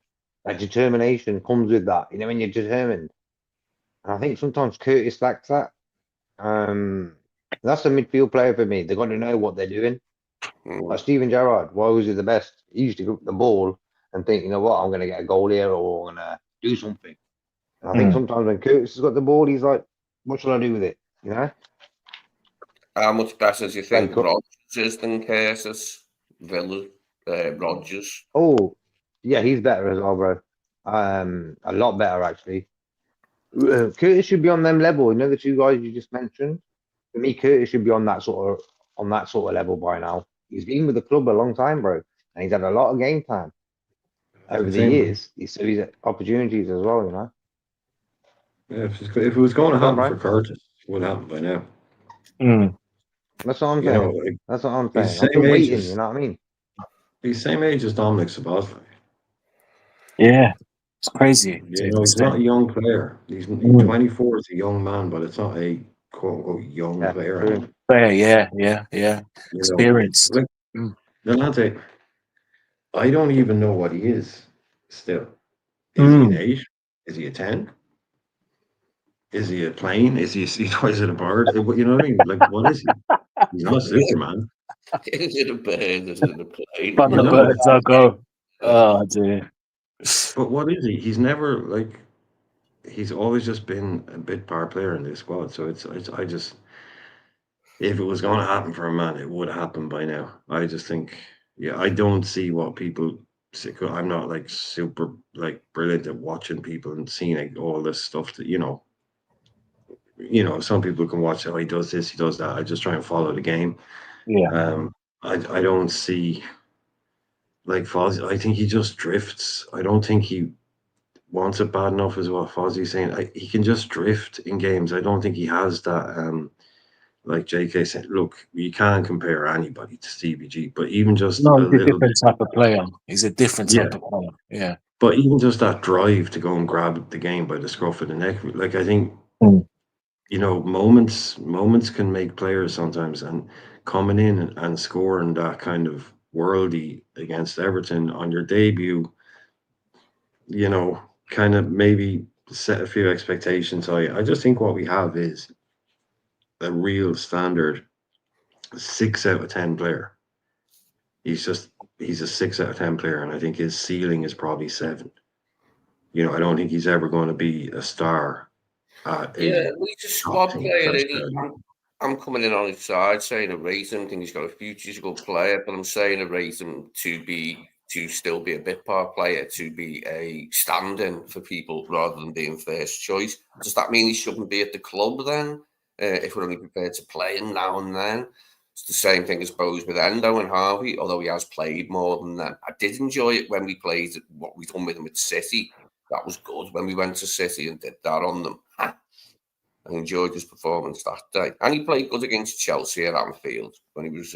That determination comes with that. You know, when you're determined. And I think sometimes Curtis lacks that. That's a midfield player for me. They've got to know what they're doing. Like Steven Gerrard, why was he the best? He used to grip the ball and think, you know what, I'm going to get a goal here or I'm going to do something. And I think sometimes when Curtis has got the ball, he's like, what shall I do with it? You know? How much better do you think Like, Rodgers is than Curtis? Villa, Rodgers. oh, yeah, he's better as well, bro. A lot better actually. Curtis should be on them level. You know the two guys you just mentioned. For me, Curtis should be on that sort of level by now. He's been with the club a long time, bro, and he's had a lot of game time over the years. So he's had opportunities as well, you know. Yeah, if it was going to Go on, happen for Brian. Curtis, it would happen by now. That's what I'm You know, saying. like, That's what I'm he's saying. the I'm still same age waiting. as You know what I mean? he's the same age as Dominic Szoboszlai. Yeah. It's crazy. You know, he's not a young player. He's 24 is a young man, but it's not a quote unquote young player. True. Yeah. You Experienced. know, like Delante, I don't even know what he is still. Is he an 8? Is he a 10? Is he a plane? Is he is it a bird? You know what I mean? Like, what is he? He's not Superman. Is it a bird? Is it a plane? But the birds are go. Oh, dear. But what is he? He's never like. He's always just been a bit part player in this squad. So it's I just, if it was going to happen for a man, it would happen by now. I just think, yeah, I don't see what people. I'm not like super like brilliant at watching people and seeing like, all this stuff that some people can watch. Oh, he does this, he does that. I just try and follow the game. Yeah. I don't see like Fozzie. I think he just drifts. I don't think he wants it bad enough, is what Fozzie's saying. He can just drift in games. I don't think he has that. Like JK said, look, you can't compare anybody to Stevie G, but even just No, a he's a little different bit, type of player. He's a different yeah. type of player. Yeah. But even just that drive to go and grab the game by the scruff of the neck, like I think, moments can make players sometimes, and coming in and scoring that kind of worldy against Everton on your debut, kind of maybe set a few expectations high. I just think what we have is a real standard 6 out of 10 player. He's a 6 out of 10 player, and I think his ceiling is probably 7. I don't think he's ever going to be a star. He's a squad player. I'm coming in on his side saying I rate him. I think he's got a future. He's a good player, but I'm saying I rate him to still be a bit part player, to be a stand-in for people rather than being first choice. Does that mean he shouldn't be at the club then? If we're only prepared to play him now and then? It's the same thing, I suppose, with Endo and Harvey, although he has played more than them. I did enjoy it when we played what we done with him at City. That was good when we went to City and did that on them. I enjoyed his performance that day. And he played good against Chelsea at Anfield when he was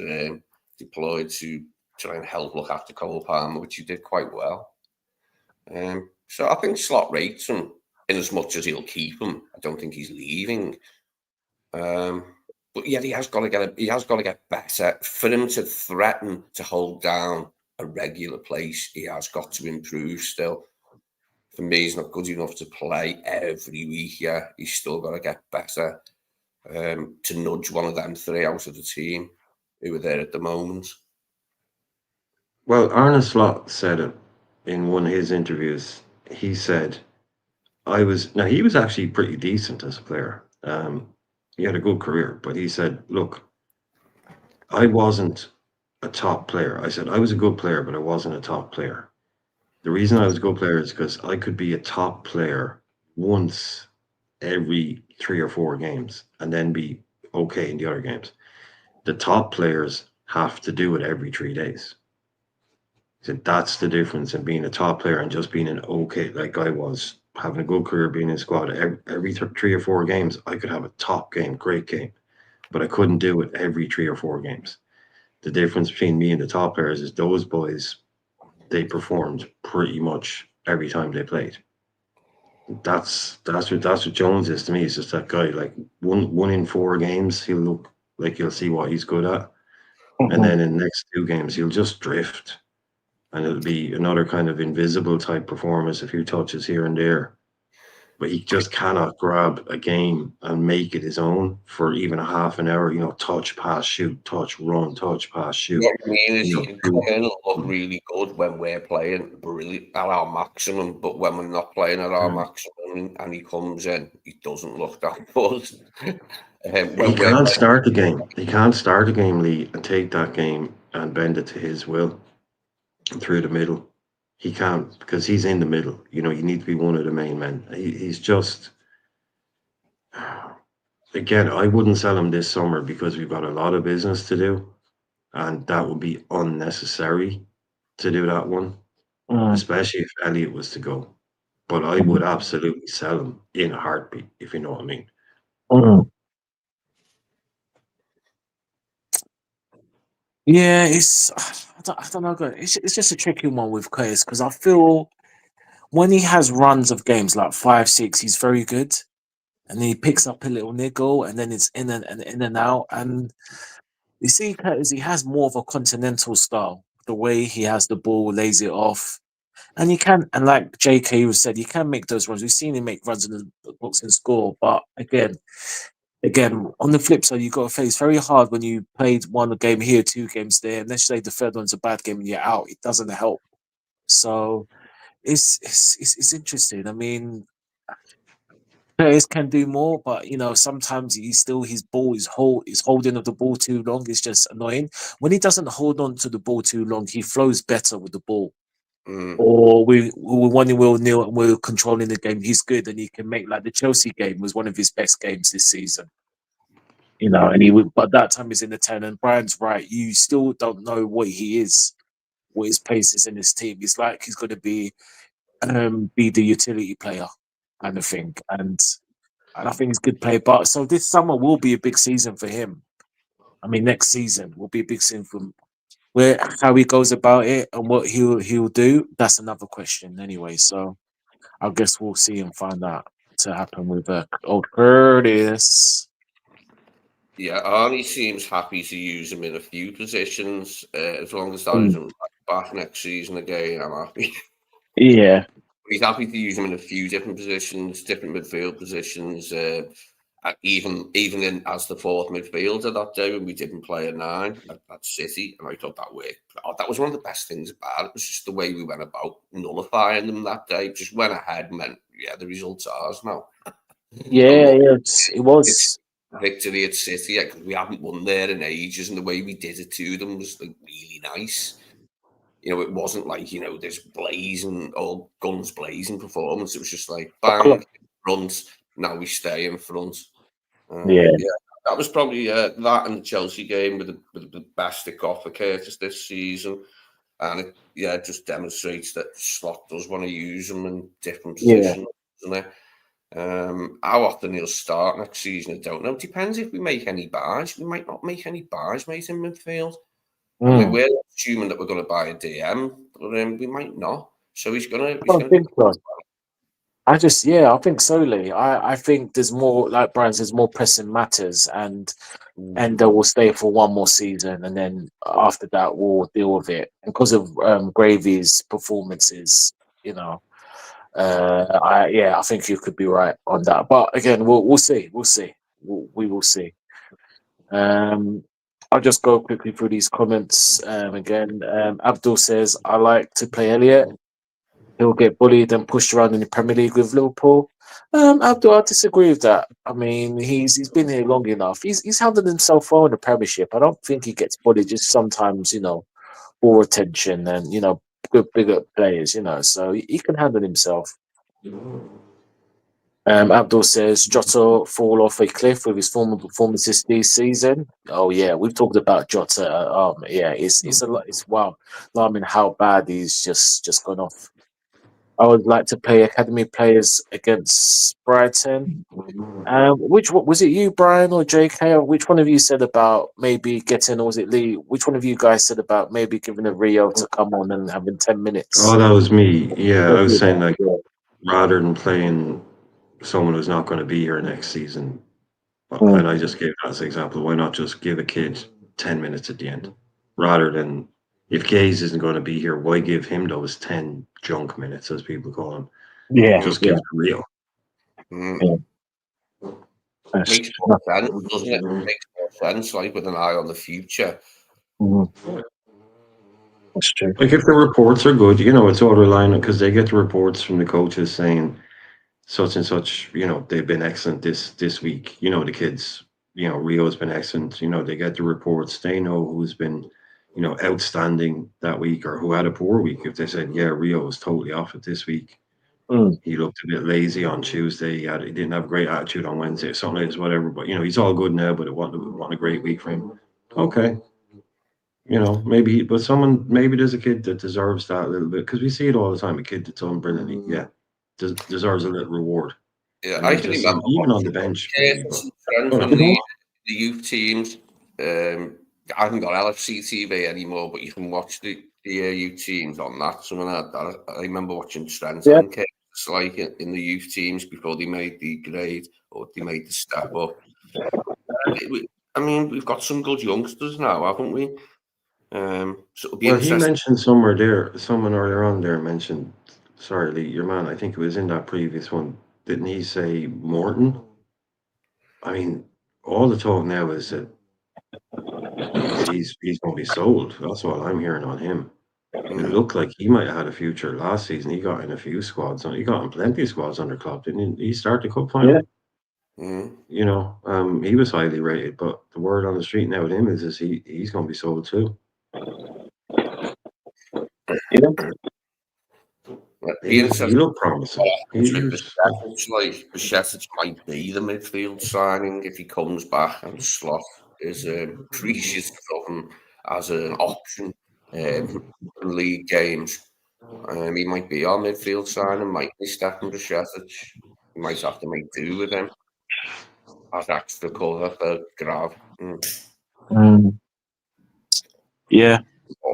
deployed to try and help look after Cole Palmer, which he did quite well. So I think Slot rates him in as much as he'll keep him. I don't think he's leaving. But yeah, he has got to get better. For him to threaten to hold down a regular place, he has got to improve still. For me, he's not good enough to play every week. Yeah, he's still got to get better to nudge one of them three out of the team who are there at the moment. Well, Arne Slot said it in one of his interviews. He said, he was actually pretty decent as a player. He had a good career, but he said, look, I wasn't a top player. I said, I was a good player, but I wasn't a top player. The reason I was a good player is because I could be a top player once every 3 or 4 games and then be okay in the other games. The top players have to do it every 3 days. So that's the difference in being a top player and just being an okay, like I was, having a good career, being in squad. Every 3 or 4 games, I could have a top game, great game, but I couldn't do it every 3 or 4 games. The difference between me and the top players is those boys, they performed pretty much every time they played. That's what Jones is to me. He's just that guy. Like one in 4 games, he'll look like you'll see what he's good at, and then in the next 2 games, he'll just drift, and it'll be another kind of invisible type performance, a few touches here and there. But he just cannot grab a game and make it his own for even a half an hour. Touch, pass, shoot, touch, run, touch, pass, shoot. What I mean is, You he know, can come in and look really good when we're playing brilliant at our maximum, but when we're not playing at our maximum and he comes in, he doesn't look that good. He can't start the game. He can't start a game, Lee, and take that game and bend it to his will through the middle. He can't because he's in the middle. You need to be one of the main men. He's just, again, I wouldn't sell him this summer because we've got a lot of business to do, and that would be unnecessary to do that one, especially if Elliot was to go. But I would absolutely sell him in a heartbeat, if you know what I mean. Yeah, I don't know. It's just a tricky one with Curtis because I feel when he has runs of games like 5, 6, he's very good, and then he picks up a little niggle, and then it's in and out. And you see, Curtis, he has more of a continental style. The way he has the ball, lays it off, and and like JK said, he can make those runs. We've seen him make runs in the books and score, but again, on the flip side, you've got to face very hard when you played one game here, 2 games there, and let's say the third one's a bad game and you're out. It doesn't help. So it's interesting. I mean, players can do more, but sometimes his ball is holding of the ball too long. It's just annoying. When he doesn't hold on to the ball too long, he flows better with the ball. Or we're 1-0 and we're controlling the game. He's good, and he can make, like, the Chelsea game was one of his best games this season. And he would, but that time he's in the 10. And Brian's right. You still don't know what he is, what his place is in this team. It's like he's going to be the utility player kind of thing. And I think he's a good player. But so this summer will be a big season for him. I mean, next season will be a big season for him. How he goes about it and what he'll do, that's another question anyway. So I guess we'll see and find out to happen with old Curtis. Yeah, Arnie seems happy to use him in a few positions. As long as that isn't back next season again, I'm happy. Yeah. He's happy to use him in a few different positions, different midfield positions. Even in as the fourth midfielder that day when we didn't play a 9 at City, and I thought that worked. That was one of the best things about it. It was just the way we went about nullifying them that day. Just went ahead and went, yeah, the results are ours now. Yeah, it was. Victory at City, because we haven't won there in ages, and the way we did it to them was like really nice. It wasn't like this blazing or guns blazing performance. It was just like bang front. Now we stay in front. Yeah, that was probably that and the Chelsea game with the best it got for Curtis this season, and it just demonstrates that Slot does want to use him in different positions, doesn't it? How often he'll start next season, I don't know. It depends if we make any buys. We might not make any buys, mate, in midfield. I mean, we're assuming that we're going to buy a DM, but we might not. So he's going to. I I think solely. I think there's more, like Brian says, more pressing matters, and will stay for one more season, and then after that we'll deal with it. And because of Gravy's performances, you know, I think you could be right on that. But again, we'll see. We will see. I'll just go quickly through these comments again. Abdul says, I like to play Elliot. He'll get bullied and pushed around in the Premier League with Liverpool. Abdul, I disagree with that. I mean, he's been here long enough. He's handled himself well in the Premiership. I don't think he gets bullied. Just sometimes, ball attention and good bigger players. So he can handle himself. Abdul says Jota fall off a cliff with his former performances this season. Oh yeah, we've talked about Jota. It's a lot. It's wow. I mean, how bad he's just gone off. I would like to play academy players against Brighton. Which one was it, you, Brian, or JK? Or which one of you said about maybe getting, or was it Lee? Which one of you guys said about maybe giving a Rio to come on and having 10 minutes? Oh, that was me. Yeah, I was saying like Yeah. rather than playing someone who's not going to be here next season, Mm. and I just gave that as an example. Why not just give a kid 10 minutes at the end, rather than if Gaze isn't going to be here, why give him those 10 junk minutes, as people call them? Yeah, Just give it Rio. Yeah. That's Makes more sense, doesn't it? Makes more sense, like with an eye on the future. That's true. Like if the reports are good, it's all relying on, because they get the reports from the coaches saying such and such, they've been excellent this week. The kids, Rio's been excellent. They get the reports. They know who's been, outstanding that week or who had a poor week. If they said, yeah, Rio was totally off it this week. He looked a bit lazy on Tuesday. He didn't have a great attitude on Wednesday or something like this, whatever. But he's all good now. But it wasn't a great week for him. Okay, maybe, but maybe there's a kid that deserves that a little bit, because we see it all the time. A kid that's done brilliantly, deserves a little reward. Yeah, And I you can just remember even on the bench, maybe. But friends from the youth teams. I haven't got LFC TV anymore, but you can watch the youth teams on that. I remember watching Trent and kids like in the youth teams before they made the grade or they made the step up. I mean, we've got some good youngsters now, haven't we? So it'll be well, he interesting. mentioned somewhere there, someone earlier on there mentioned, sorry, Lee, your man. I think it was in that previous one. Didn't he say Morton? I mean, all the talk now is that he's going to be sold. That's what I'm hearing on him. It looked like he might have had a future last season. He got in a few squads. He got in plenty of squads under Klopp, didn't he? He started the cup final. He was highly rated, but the word on the street now with him is he's going to be sold too. He looked promising. Bajcetic might be the midfield signing if he comes back, and Slot is appreciative of him as an option in league games. He might be our midfield signing, might be Stefan Bajcetic. We might have to make do with him as extra cover for Grav. Yeah,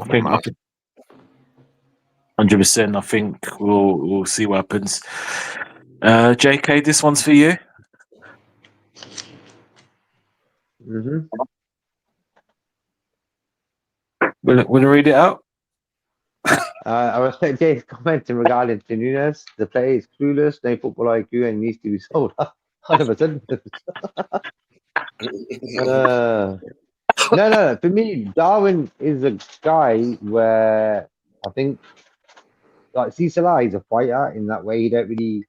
I think 100%. I think we'll see what happens. JK, this one's for you. Will you read it out? I respect Jay's comment in regarding to Nunes. The player is clueless, no football IQ, and needs to be sold. 100%. No. For me, Darwin is a guy where I think, like, Salah is a fighter in that way. He don't really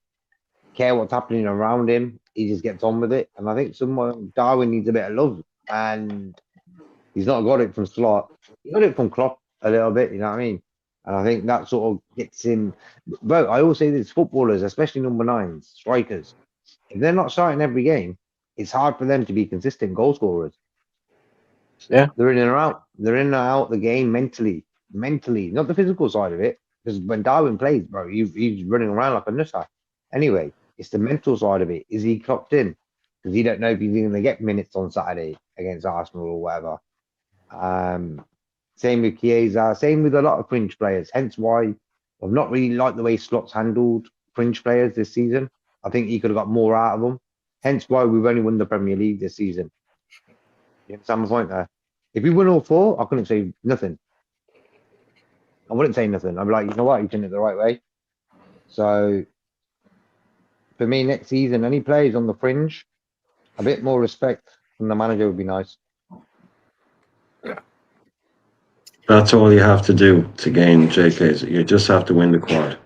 care what's happening around him. He just gets on with it. And I think Darwin needs a bit of love, and he's not got it from Slot. He got it from Klopp a little bit. You know what I mean? And I think that sort of gets him. But I always say this: footballers, especially number 9s, strikers, if they're not starting every game, it's hard for them to be consistent goal scorers. Yeah, they're in and out. They're in and out the game mentally, not the physical side of it. Because when Darwin plays, bro, he's running around like a nutter. Anyway, it's the mental side of it. Is he clocked in? Because you don't know if he's going to get minutes on Saturday against Arsenal or whatever. Same with Chiesa. Same with a lot of fringe players. Hence why I've not really liked the way Slot's handled fringe players this season. I think he could have got more out of them. Hence why we've only won the Premier League this season. You understand my point there? If we win all four, I couldn't say nothing. I wouldn't say nothing. I'd be like, you know what, he's done it the right way. So for me, next season, any players on the fringe, a bit more respect from the manager would be nice. That's all you have to do to gain JKs. You just have to win the quad.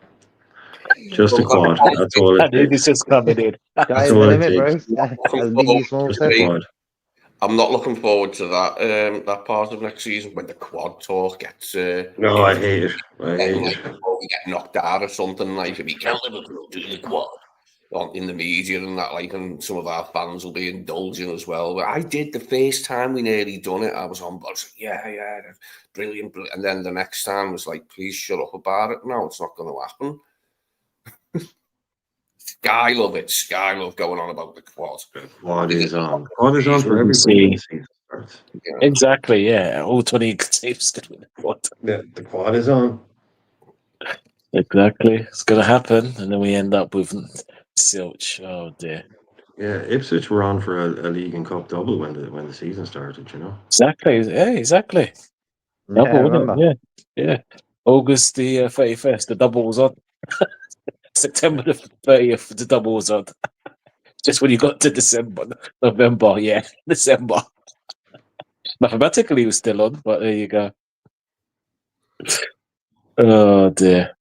Just the quad. That's all it And then it's takes. just coming in. Sky's all the it limit, bro. takes. As Biggie Small Just the said. quad. I'm not looking forward to that part of next season when the quad talk gets. No, I hate it. I hate like, it. we get knocked out or something like if we can Liverpool do the quad in the media and that, like, and some of our fans will be indulging as well. But I did the first time we nearly done it. I was like, yeah, brilliant. And then the next time was like, please shut up about it. No, it's not going to happen. Sky love it. Sky love going on about the quad. The quad is on. Quad is on for everybody when the season starts. Yeah. Exactly, yeah. All 20 teams going to win the quad. Yeah, the quad is on. Exactly. It's going to happen. And then we end up with Silch. Oh, dear. Yeah, Ipswich were on for a league and cup double when the season started, you know. Exactly. Yeah, exactly. Yeah, I Double, wasn't remember. it? Yeah. August the 31st, the double was on. September the 30th, the double was on. Just when you got to November, yeah, December. Mathematically, it was still on, but there you go. Oh, dear.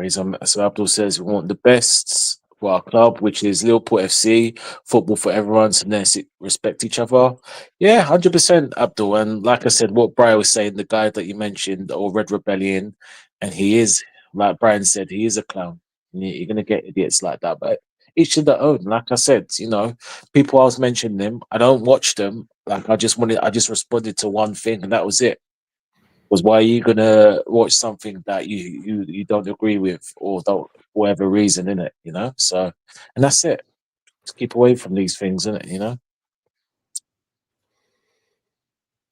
So Abdul says we want the best for our club, which is Liverpool FC, football for everyone, so let's respect each other. Yeah, 100%, Abdul. And like I said, what Brian was saying, the guy that you mentioned, or Red Rebellion, and he is, like Brian said, he is a clown. You're going to get idiots like that, but each to their own. Like I said, people I was mentioning them, I don't watch them. Like I just responded to one thing, and that was it. Was why are you gonna watch something that you don't agree with or don't for whatever reason in it, So, and that's it. Just keep away from these things, innit?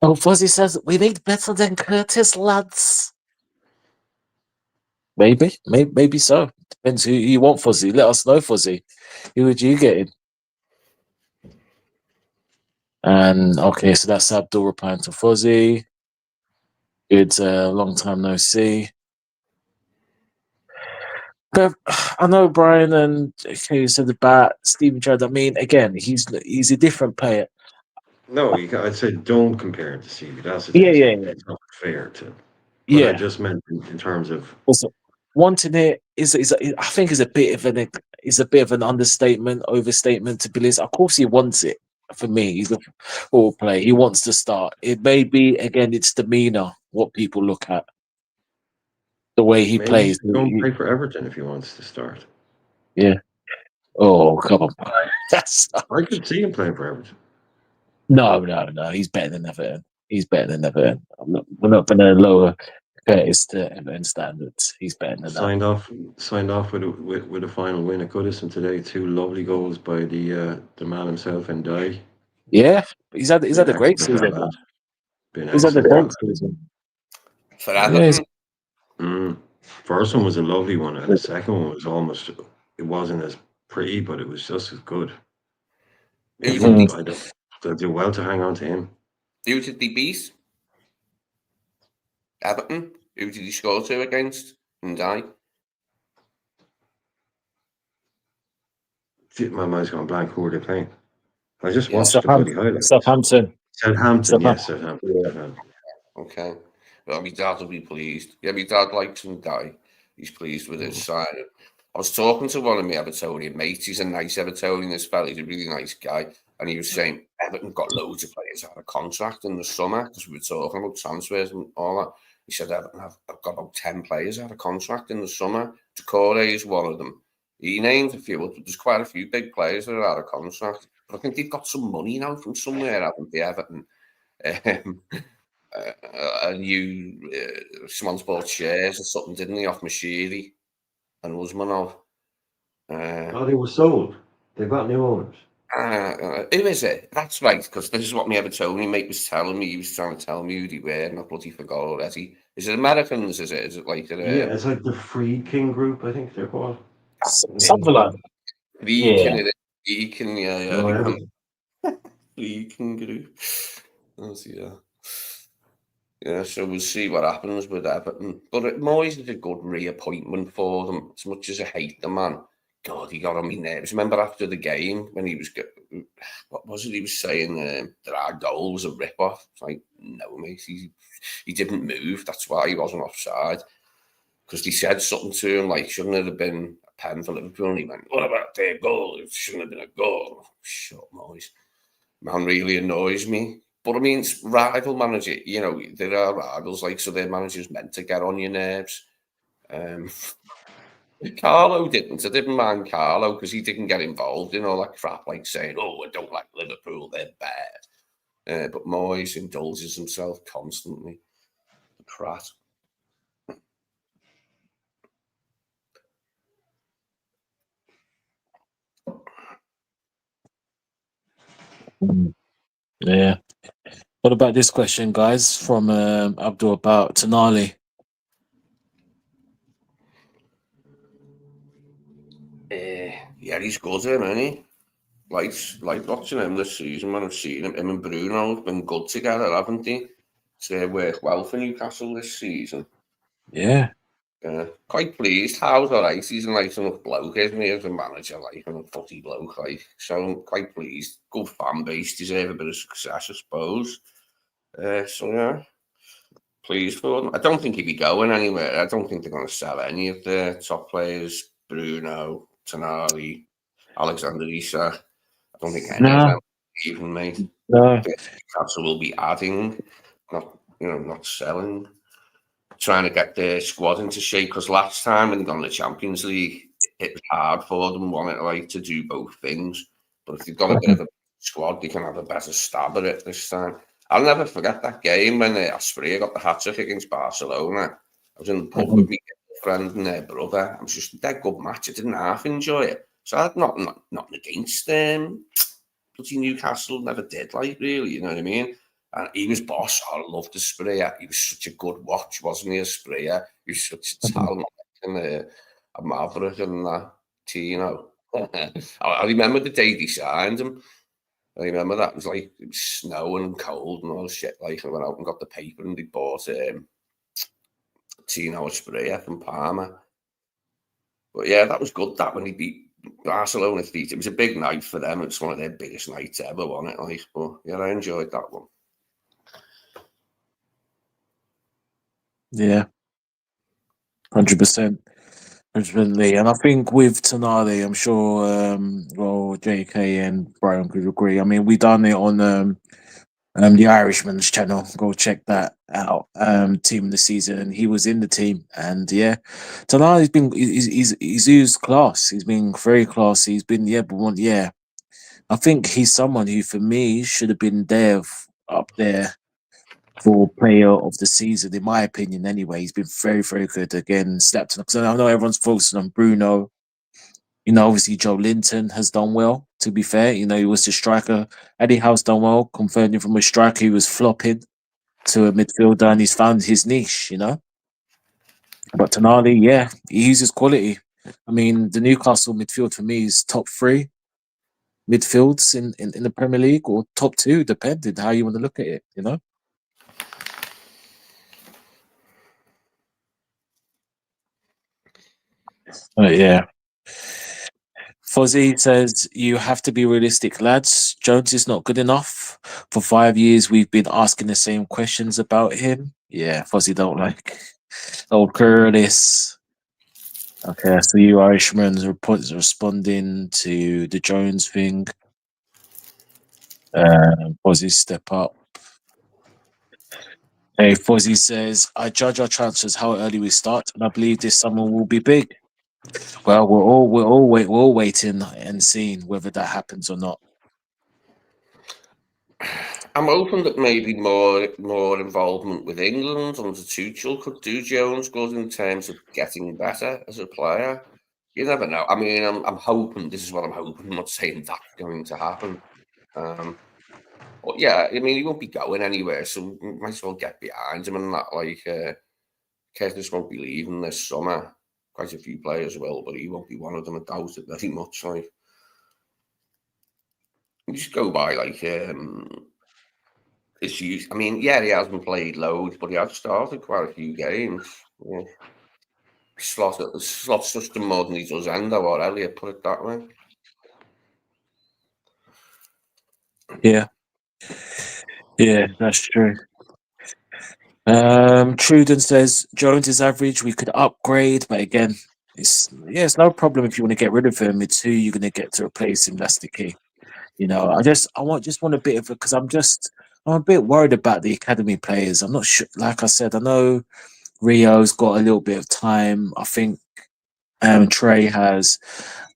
Oh, Fuzzy says we need better than Curtis, lads. Maybe so. Depends who you want, Fuzzy. Let us know, Fuzzy. Who would you get in? And okay, so that's Abdul replying to Fuzzy. Good, long time no see. But I know Brian and Kay said about Steven Gerrard. I mean, again, he's a different player. No, I'd say don't compare it to CV. That's the Yeah, thing. yeah. It's not fair to. But Yeah. I just meant in terms of Also, wanting it I think is a bit of an understatement, overstatement to believe. Of course, he wants it. For me, he's a football player. He wants to start. It may be again, it's demeanor what people look at, the way he maybe he plays. should go and play for Everton if he wants to start. Yeah. Oh, come on. That's I could see him playing for Everton. no. He's better than Everton. We're not going to lower Curtis to Everton standards. He's better than that. Signed off with a final win at Goodison today. 2 lovely goals by the man himself and Dye. Yeah, he's had a great season. He's had a great season. For Everton. First one was a lovely one, and the second one was it wasn't as pretty, but it was just as good. They do well to hang on to him. Who did they beat? Everton. Who did he score to against? And die. My mind's gone blank. Who were they playing? I just watched the bloody highlights. Southampton. Yes, Southampton. Okay. Well, my dad will be pleased. Yeah, my dad likes him die. He's pleased with his signing. I was talking to one of my Evertonian mates. He's a nice Evertonian, this fella. He's a really nice guy. And he was saying Everton got loads of players out of contract in the summer because we were talking about transfers and all that. He said Everton have got about 10 players out of contract in the summer. Decore is one of them. He named a few. There's quite a few big players that are out of contract. But I think they've got some money now from somewhere, haven't they, Everton? Someone's bought shares or something, didn't they, off Mashiri and Usmanov? They were sold. They've got new owners. Who is it? That's right, because this is what my Evertonian mate was telling me. He was trying to tell me who they were, and I bloody forgot already. Is it Americans? Is it like it's like the Free King Group, I think they're called. Something like Leaking, Leaking, yeah. Oh, Leaking group. Yeah, so we'll see what happens with Everton. But Moyes is a good reappointment for them. As much as I hate the man, God, he got on my nerves. Remember after the game when he was, what was it he was saying? That our goal was a rip-off. It's like, no, mate, he didn't move. That's why he wasn't offside. Because he said something to him like, shouldn't it have been a pen for Liverpool? And he went, what about their goal? It shouldn't have been a goal. Shut up, Moyes. Man really annoys me. But I mean, it's rival manager, there are rivals, so their manager's meant to get on your nerves. Carlo didn't. I didn't mind Carlo because he didn't get involved in all that crap, like saying, oh, I don't like Liverpool, they're bad. But Moyes indulges himself constantly. Prat. Yeah. What about this question, guys, from Abdul about Tonali? Yeah, he's good, isn't he? Like watching him this season, when I've seen him and Bruno have been good together, haven't they? They worked well for Newcastle this season. Yeah. Quite pleased. Howe's all right. He's a nice enough bloke, isn't he, as a manager, and a footy bloke, So I'm quite pleased. Good fan base, deserve a bit of success, I suppose. So yeah, pleased for them. I don't think he'd be going anywhere. I don't think they're going to sell any of the top players. Bruno, Tonali, Alexander Isak. I don't think any of them even, mate. No. Newcastle will be adding, not selling. Trying to get their squad into shape, because last time when they got in the Champions League, it was hard for them, to do both things. But if they've got a bit of a squad, they can have a better stab at it this time. I'll never forget that game when Asprilla got the hat-trick against Barcelona. I was in the pub with my friend and their brother. It was just a dead good match. I didn't half enjoy it. So I had nothing against bloody Newcastle, never did, really, you know what I mean? And he was boss. I loved Asprilla. He was such a good watch, wasn't he, Asprilla? He was such a talent and a maverick and that, I remember the day they signed him. I remember that. It was snowing and cold and all the shit. I went out and got the paper and they bought Tino Asprilla from Parma. But yeah, that was good, that when he beat Barcelona 3. It was a big night for them. It's one of their biggest nights ever, wasn't it? But yeah, I enjoyed that one. Yeah. 100%. 100%. And I think with Tonali, I'm sure, JK and Brian could agree. I mean, we done it on the Irishman's channel. Go check that out. Team of the season, and he was in the team. And yeah, Tonali's been he's used class. He's been very classy. He's been I think he's someone who, for me, should have been there up there for player of the season, in my opinion. Anyway, he's been very, very good. Again, slept on, because I know everyone's focusing on Bruno. Obviously Joe Linton has done well. To be fair, he was the striker. Eddie Howe's done well, converting from a striker who was flopping to a midfielder, and he's found his niche. But Tonali, yeah, he uses quality. I mean, the Newcastle midfield for me is top 3 midfields in the Premier League, or top 2, depending how you want to look at it. Yeah. Fozzie says, you have to be realistic, lads. Jones is not good enough. For 5 years, we've been asking the same questions about him. Yeah, Fozzie don't like old Curtis. Okay, so you Irishmen responding to the Jones thing. Fozzie, step up. Hey, Fozzie says, I judge our transfers how early we start, and I believe this summer will be big. Well, we're all waiting and seeing whether that happens or not. I'm hoping that maybe more involvement with England under Tuchel could do Jones good in terms of getting better as a player. You never know. I mean, I'm hoping. This is what I'm hoping. I'm not saying that's going to happen. But yeah, I mean, he won't be going anywhere, so we might as well get behind him and that. Curtis won't be leaving this summer. quite a few players will, but he won't be one of them. I doubt it very much. Like, you just go by like his use. I mean, yeah, he hasn't played loads, but he has started quite a few games. Yeah. Slots just the more than he does Endo or Elliot, put it that way. Yeah, that's true. Truden says Jones is average. We could upgrade, but again, it's no problem if you want to get rid of him. It's who you're going to get to replace him. That's the key. You know, I just want a bit of it because I'm a bit worried about the academy players. I'm not sure. Like I said, I know Rio's got a little bit of time. I think Trey has.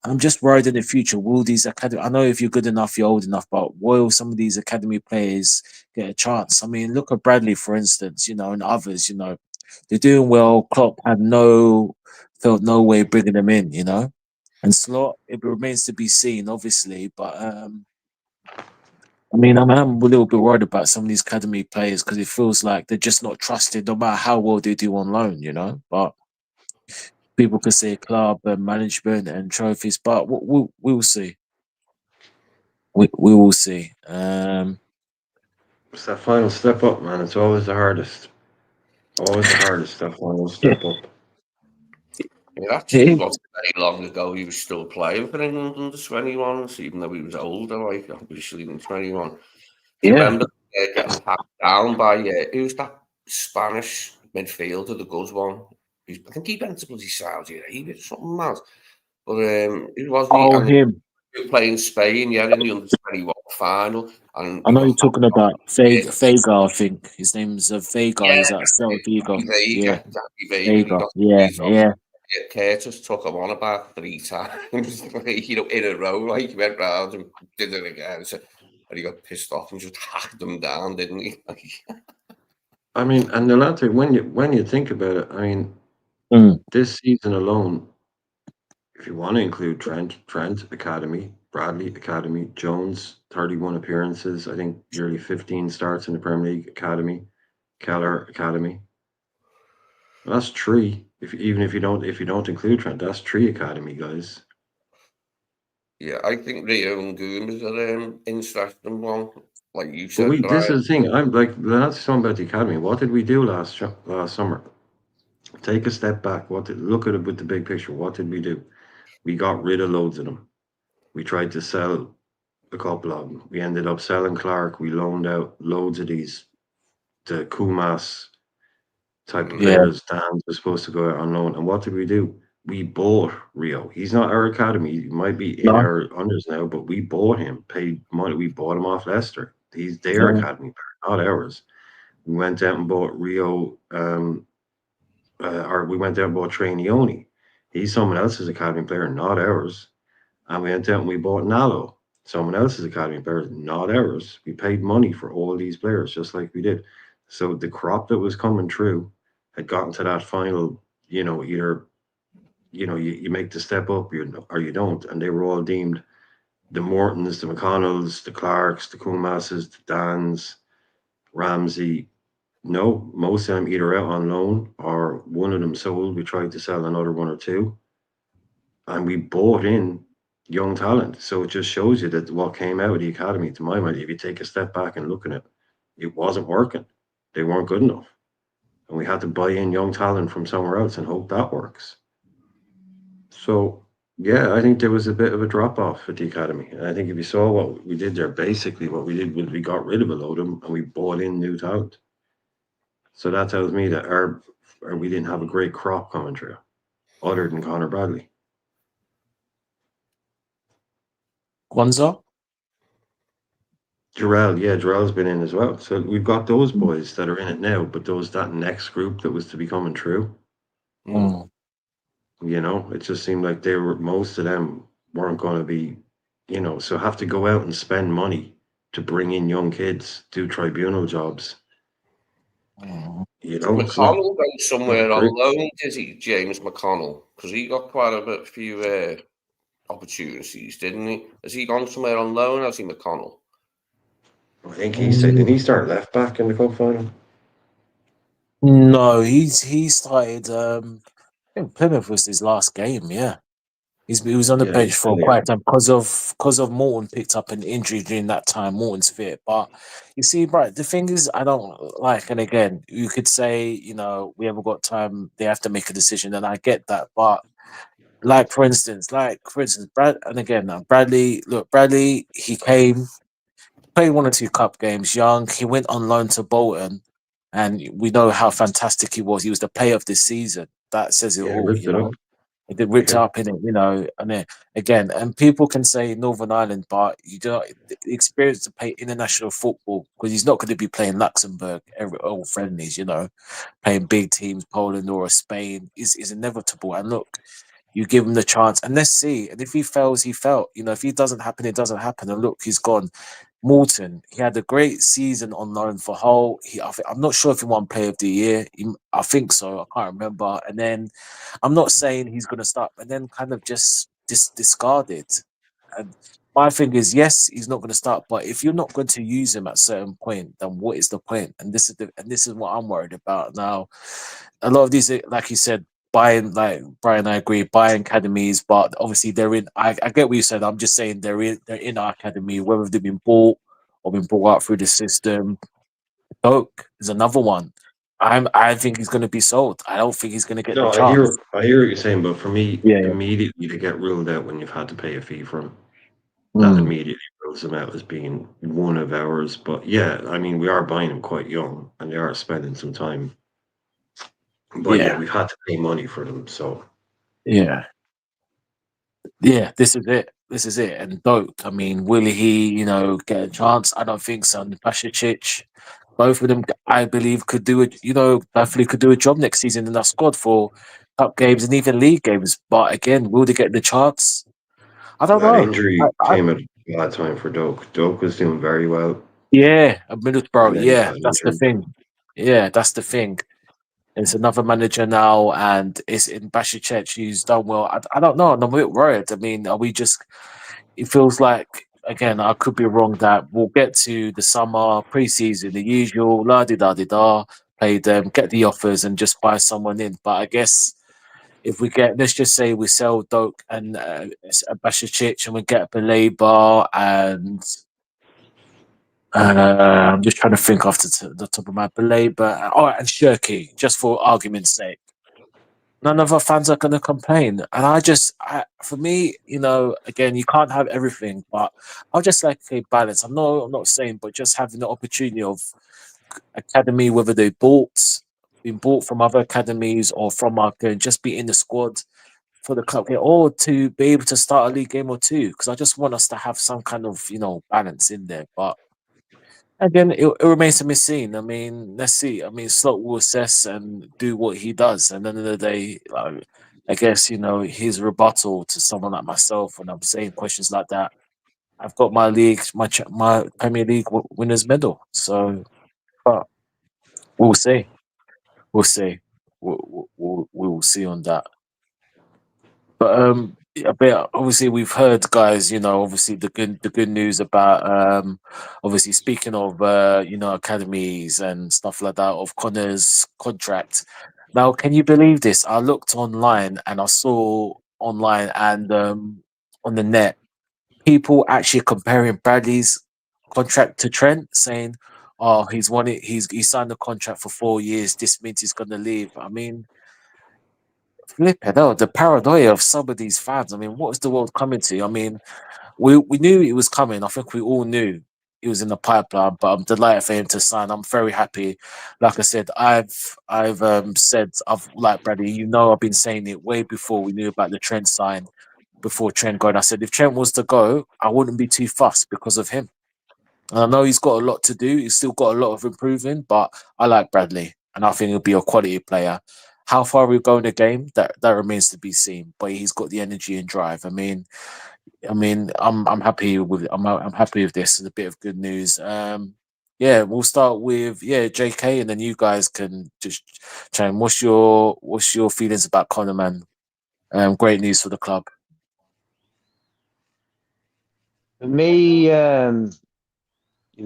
I'm just worried in the future. Will these academy? I know if you're good enough, you're old enough, but will some of these academy players get a chance? I mean, look at Bradley, for instance. You know, and others. You know, they're doing well. Klopp had felt no way bringing them in. You know, and Slot, it remains to be seen, obviously, but. I mean, I'm a little bit worried about some of these academy players because it feels like they're just not trusted, no matter how well they do on loan, you know. But people could say club and management and trophies, but we will see. We will see. It's that final step up, man. It's always the hardest. Always the hardest, that final step up. It actually wasn't very long ago he was still playing for England under 21s, even though he was older, like obviously than 21. Do you remember getting hacked down by who's that Spanish midfielder, the good one? I think he went to bloody Saudi Arabia or something mad. But it wasn't he? Oh, And him. he was playing Spain, yeah, in the under 21 final. And I he know got you're talking about Vega, I think. His name's Vega. yeah, He's at Celta Vigo. Yeah, Vega. He Vega. got Yeah. Curtis took him on about 3 times, like, you know, in a row. Like, he went round and did it again. So, and he got pissed off and just hacked them down, didn't he? Like, I mean, and the latter, when you think about it, I mean, this season alone, if you want to include Trent Academy, Bradley Academy, Jones 31 appearances, I think nearly 15 starts in the Premier League Academy, Keller Academy. That's 3. If you don't include Trent, that's 3 academy guys. yeah, I think Rio and Goon was an interesting one, like you But said. this is the thing. I'm like, that's something about the academy. What did we do last summer? Take a step back. Look at it with the big picture? What did we do? We got rid of loads of them. We tried to sell a couple of them. We ended up selling Clark. We loaned out loads of these the Kumas type of players. Dan was supposed to go out on loan. And what did we do? We bought Rio. He's not our academy. He might be in our unders now, but we bought him, paid money. We bought him off Leicester. He's their academy player, not ours. We went out and bought Rio, or we went out and bought Trainioni. He's someone else's academy player, not ours. And we went out and we bought Nalo, someone else's academy player, not ours. We paid money for all these players, just like we did. So the crop that was coming through had gotten to that final, either, you make the step up or you don't. And they were all deemed the Mortons, the McConnells, the Clarks, the Kumases, the Dans, Ramsey. No, most of them either out on loan or one of them sold. We tried to sell another one or two. And we bought in young talent. So it just shows you that what came out of the academy, to my mind, if you take a step back and look at it, it wasn't working. They weren't good enough. And we had to buy in young talent from somewhere else and hope that works. So, yeah, I think there was a bit of a drop off at the academy. And I think if you saw what we did there, basically what we did was we got rid of a load of them and we bought in new talent. So that tells me that we didn't have a great crop coming through, other than Connor Bradley. Kwanzaa? Jarrell's been in as well. So we've got those boys that are in it now, but that next group that was to be coming through. It just seemed like most of them weren't going to be, so have to go out and spend money to bring in young kids, do tribunal jobs. McConnell go somewhere on loan, did he, James McConnell? Because he got quite a few opportunities, didn't he? Has he gone somewhere on loan? Has he, McConnell? I think didn't he start left back in the cup final? No, he started. think Plymouth was his last game. Yeah, he was on the Yeah, bench he's for still quite there. a time because of Morton picked up an injury during that time. Morton's fit, but you see, right, the thing is, I don't like. And again, you could say, we haven't got time. They have to make a decision, and I get that. But like for instance, Brad, and again, Bradley. Look, Bradley. He came, played one or two cup games. Young. He went on loan to Bolton, and we know how fantastic he was. He was the player of this season. That says it Yeah, all. ripped it up. It did ripped Yeah. up in it. And then again, and people can say Northern Ireland, but you do not the experience to play international football because he's not going to be playing Luxembourg every all friendlies. Playing big teams, Poland or Spain is inevitable. And look, you give him the chance, and let's see. And if he fails, he failed. If he doesn't happen, it doesn't happen. And look, he's gone. Morton, he had a great season on loan for Hull. I'm not sure if he won Player of the Year. I think so. I can't remember. And then I'm not saying he's going to start, but then kind of just discarded. And my thing is, yes, he's not going to start, but if you're not going to use him at a certain point, then what is the point? And this is what I'm worried about now. A lot of these, like you said, buying, like Brian, I agree, buying academies, but obviously they're in. I get what you said. I'm just saying they're in our academy, whether they've been bought or been brought out through the system. Doak is another one. I think he's going to be sold. I don't think he's going to get the No, chance. I hear what you're saying, but for me, Yeah. Yeah. immediately to get ruled out when you've had to pay a fee for him, that Mm, immediately rules him out as being one of ours. But yeah, I mean, we are buying him quite young, and they are spending some time. But yeah, yeah. we've had to pay money for them, so Yeah. Yeah, this is it. This is it. And Doak, I mean, will he, get a chance? I don't think so. And Pashicic, both of them, I believe, could do it. Definitely could do a job next season in our squad for cup games and even league games. But again, will they get the chance? I don't that know. injury came at a bad time for Doak. Doak was doing very well, Yeah, at and Middlesbrough. then he Yeah, got that's the injured. thing. Yeah, that's the thing. It's another manager now, and it's in Bashichet who's done well. I don't know. I'm a bit worried. I mean, are we just? It feels like, again, I could be wrong, that we'll get to the summer preseason, the usual la di da di da, play them, get the offers, and just buy someone in. But I guess if we get, let's just say we sell Doak and Bashicic, and we get Belaba and I'm just trying to think off the top of my Belaba. Oh, and Shirky, just for argument's sake. None of our fans are going to complain. And for me, again, you can't have everything, but I'll just like a balance. I'm not saying, but just having the opportunity of academy, whether been bought from other academies or from our game, just be in the squad for the club game, or to be able to start a league game or two. Because I just want us to have some kind of, balance in there. But again, it remains to be seen. I mean, let's see. I mean, Slot will assess and do what he does. And at the end of the day, I guess, his rebuttal to someone like myself when I'm saying questions like that, I've got my league, my Premier League winners medal. So, but we'll see. We'll see. We will see on that. But a bit obviously we've heard, guys. Obviously the good news about obviously speaking of academies and stuff like that, of Connor's contract. Now, can you believe this? I looked online and I saw online and on the net people actually comparing Bradley's contract to Trent, saying, "Oh, he signed a contract for 4 years. This means he's going to leave." I mean, flipping out the paranoia of some of these fans. I mean, what is the world coming to? I mean, we knew it was coming. I think we all knew it was in the pipeline. But I'm delighted for him to sign. I'm very happy. Like I said, I've said, I've like Bradley. I've been saying it way before we knew about the Trent sign. Before Trent going, I said if Trent was to go, I wouldn't be too fussed because of him. And I know he's got a lot to do. He's still got a lot of improving, but I like Bradley, and I think he'll be a quality player. How far we go in the game, that remains to be seen. But he's got the energy and drive. I mean, I'm happy with I'm happy with this. It's a bit of good news. Yeah, we'll start with JK, and then you guys can just chime. What's your feelings about Connor, man? Great news for the club. For me, you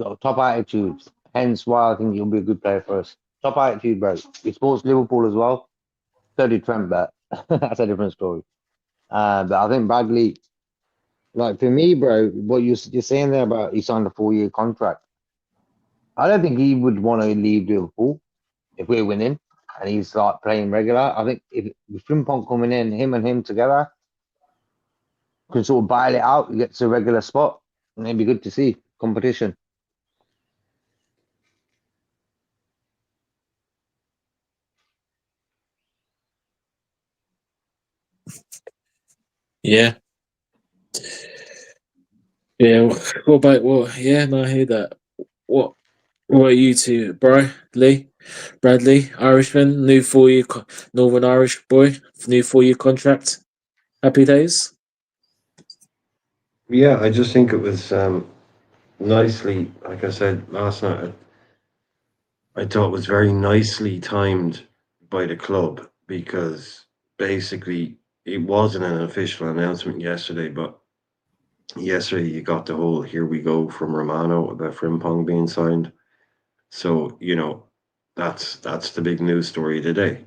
got a top attitude. Hence why I think he'll be a good player for us. Top attitude, bro. He supports Liverpool as well. So did Trent, but That's a different story. But I think Bradley, like for me, bro, what you're saying there about he signed a 4-year contract. I don't think he would want to leave Liverpool if we're winning and he's like playing regular. I think if with Frimpong coming in, him and him together can sort of battle it out, he gets a regular spot, and it'd be good to see competition. Yeah. Yeah. What about what? Yeah, no, I hear that. What are you two, Bradley, Irishman, new 4-year Northern Irish boy, new 4-year contract. Happy days. Yeah, I just think it was nicely, like I said last night, I thought it was very nicely timed by the club because basically it wasn't an official announcement yesterday, but yesterday you got the whole "here we go" from Romano about Frimpong being signed. So that's the big news story today.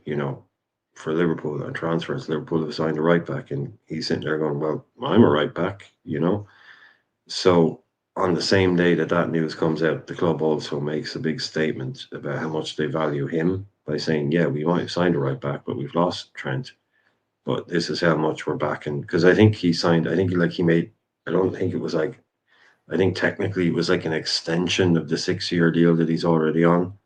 For Liverpool on transfers, Liverpool have signed a right back, and he's sitting there going, "Well, I'm a right back," So on the same day that that news comes out, the club also makes a big statement about how much they value him by saying, "Yeah, we might have signed a right back, but we've lost Trent. But this is how much we're backing." Because I think he signed. I think he made. I don't think it was like. I think technically it was like an extension of the 6-year deal that he's already on.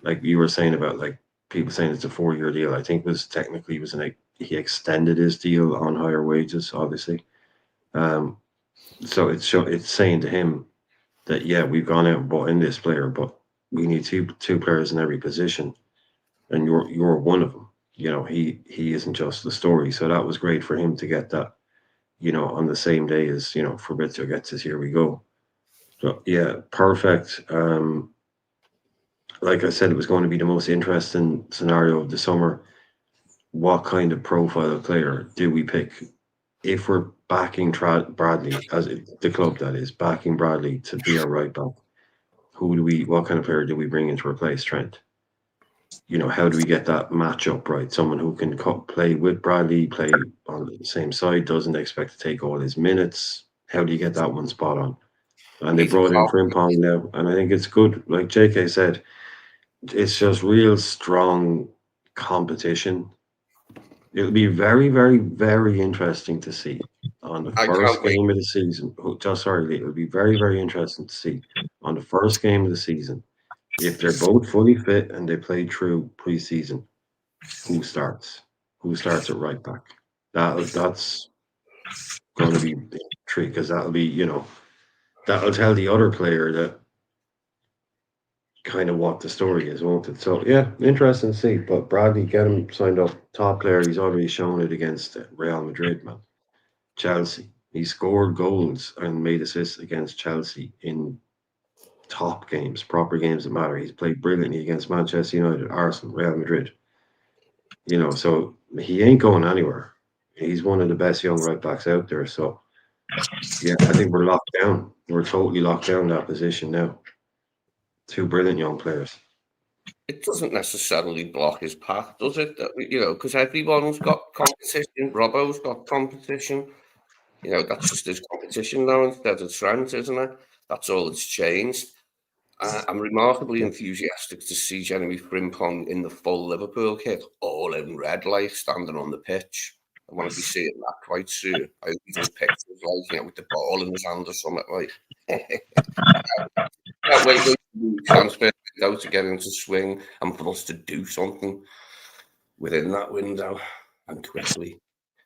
Like you were saying about like people saying it's a 4-year deal. I think was technically was he extended his deal on higher wages, obviously. Um, so it's saying to him that yeah, we've gone out and bought in this player, but we need two players in every position, and you're one of them. He isn't just the story. So that was great for him to get that. On the same day as Fabrizio gets his "here we go." So yeah, perfect. Like I said, it was going to be the most interesting scenario of the summer. What kind of profile of player do we pick if we're backing Bradley the club that is backing Bradley to be our right back? What kind of player do we bring in to replace Trent? How do we get that matchup right? Someone who can play with Bradley, play on the same side, doesn't expect to take all his minutes. How do you get that one spot on? And they He's a brought in cop. Frimpong now, and I think it's good. Like JK said, it's just real strong competition. It'll be very, very, very interesting to see on the I can't first wait. game of the season. Just sorry, Lee, it'll be very, very interesting to see on the first game of the season if they're both fully fit and they play through preseason. Who starts? Who starts at right back? That's going to be a trick because that'll tell the other player that kind of what the story is, won't it? So yeah, interesting to see. But Bradley, get him signed up, top player. He's already shown it against Real Madrid, man. Chelsea. He scored goals and made assists against Chelsea in top games, proper games that matter. He's played brilliantly against Manchester United, Arsenal, Real Madrid. So he ain't going anywhere. He's one of the best young right backs out there. So yeah, I think we're locked down. We're totally locked down that position now. Two brilliant young players. It doesn't necessarily block his path, does it? Because everyone's got competition. Robbo's got competition. That's just his competition now instead of Trent, isn't it? That's all that's changed. I'm remarkably enthusiastic to see Jeremy Frimpong in the full Liverpool kit, all in red, like standing on the pitch. I want to be seeing that quite soon. I hope he does pictures like with the ball in his hand or something like. Can't wait till the transfer window to get into swing and for us to do something within that window and quickly.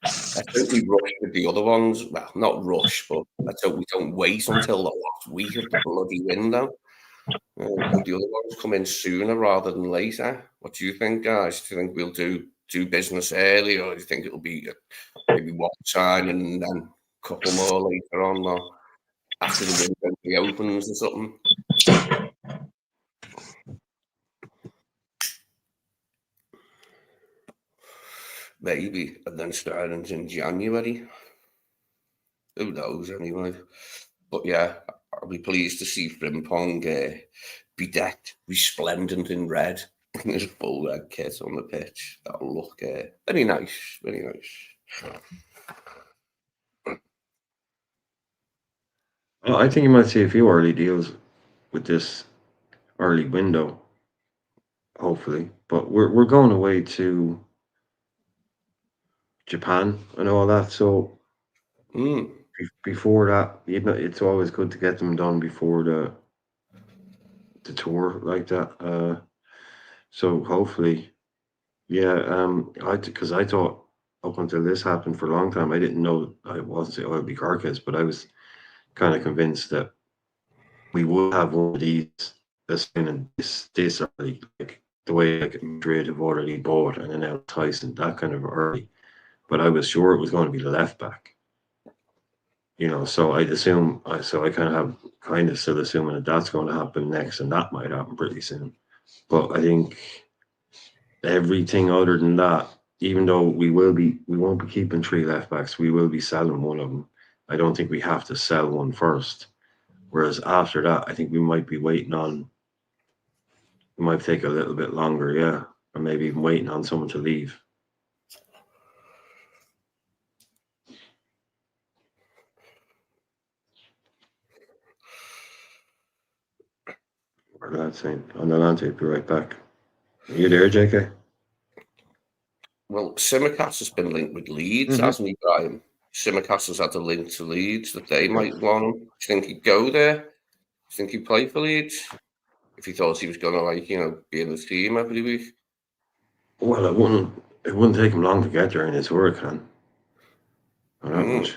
I think we rush with the other ones. Well, not rush, but let's hope we don't wait until the last week of the bloody window. Hope the other ones come in sooner rather than later. What do you think, guys? Do you think we'll do business early, or do you think it'll be maybe one sign and then a couple more later on, or after the window reopens or something? Maybe, and then starting in January. Who knows, anyway. But yeah, I'll be pleased to see Frimpong be decked resplendent in red There's a full red kit on the pitch. That'll look very nice, very nice. Well, I think you might see a few early deals with this early window, hopefully. But we're going away to Japan and all that. So before that, it's always good to get them done before the tour like that. So hopefully, yeah. Because I thought up until this happened for a long time, I didn't know I wasn't saying it'd be Carcass, but I was kind of convinced that we would have one of these this early, like the way like Madrid have already bought and then now Tyson, that kind of early. But I was sure it was going to be the left back. So I'd assume, so I kind of still assuming that that's going to happen next, and that might happen pretty soon. But I think everything other than that, even though we won't be keeping 3 left backs, we will be selling one of them. I don't think we have to sell one first. Whereas after that, I think we might be waiting on. It might take a little bit longer, yeah, or maybe even waiting on someone to leave. What did I say? On the land tape, be right back. Are you there, JK? Well, Simicast has been linked with Leeds, hasn't he, Brian? Simicast has had a link to Leeds that they might want him. Do you think he'd go there? Do you think he'd play for Leeds? If he thought he was going to, be in the team every week? Well, it wouldn't take him long to get there in his work, man. Not that much.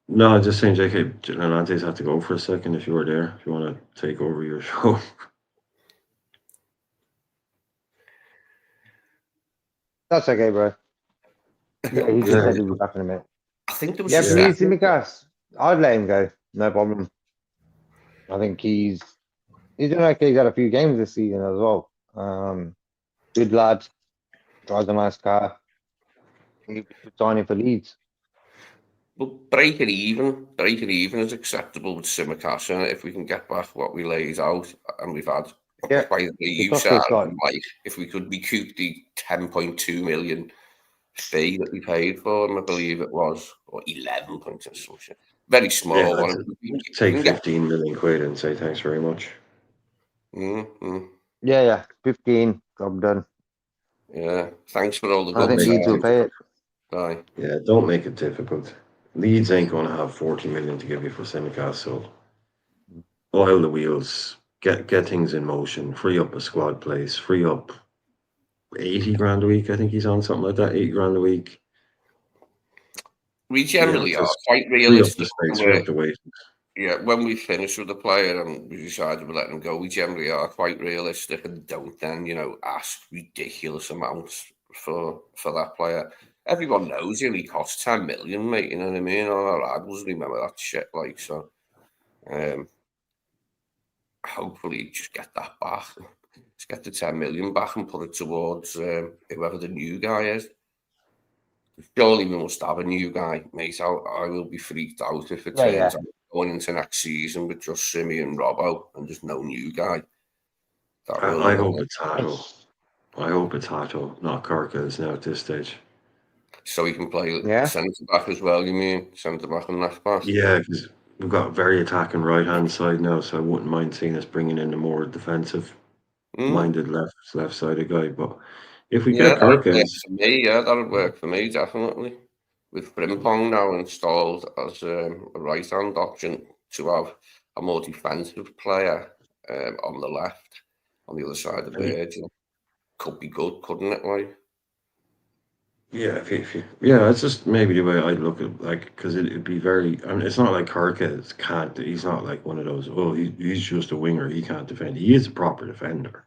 No, I'm just saying, JK, Nantes had to go for a second if you were there, if you want to take over your show. That's okay, bro. Yeah, he just said he'll be back in a minute. I think there was for me, Simicast, I'd let him go. No problem. I think he's doing okay. He's had a few games this season as well. Good lad. Drives a nice car. He'd be good signing for Leeds. Well, break it even is acceptable with Simicast, and if we can get back what we laid out, and we've had quite a you said, like, if we could recoup the 10.2 million fee that we paid for him, I believe it was, or 11 points or something. Very small one. Take 15 million quid and say thanks very much. Yeah, 15. Job done. Yeah, thanks for all the good. I think Leeds will pay it. Aye. Yeah, don't make it difficult. Leeds ain't going to have 40 million to give you for Simicast, so oil the wheels, get things in motion, free up a squad place, free up 80 grand a week. I think he's on something like that, 80 grand a week. We generally are quite realistic. Yeah, when we finish with the player and we decide we're letting him go, we generally are quite realistic and don't then, ask ridiculous amounts for that player. Everyone knows he only costs 10 million, mate. You know what I mean? All our lads remember that shit, like, so. Hopefully, just get that back. Just get the 10 million back and put it towards whoever the new guy is. Surely we must have a new guy, mate. I will be freaked out if it turns out going into next season with just Simi and Robbo and there's no new guy. I hope it's Hato. I hope it's Hato, not Carcass now at this stage. So he can play centre back as well, you mean? Centre back and left back? Yeah, because we've got a very attacking right hand side now, so I wouldn't mind seeing us bringing in a more defensive minded left sided guy. But if we get Carcass, that'll work for me, definitely. With Frimpong now installed as a right hand option, to have a more defensive player on the left, on the other side of the edge, could be good, couldn't it? Like, yeah, it's just maybe the way I'd look at it, like, because it'd be very. I mean, it's not like Carcass can't. He's not like one of those. Oh, he's just a winger. He can't defend. He is a proper defender.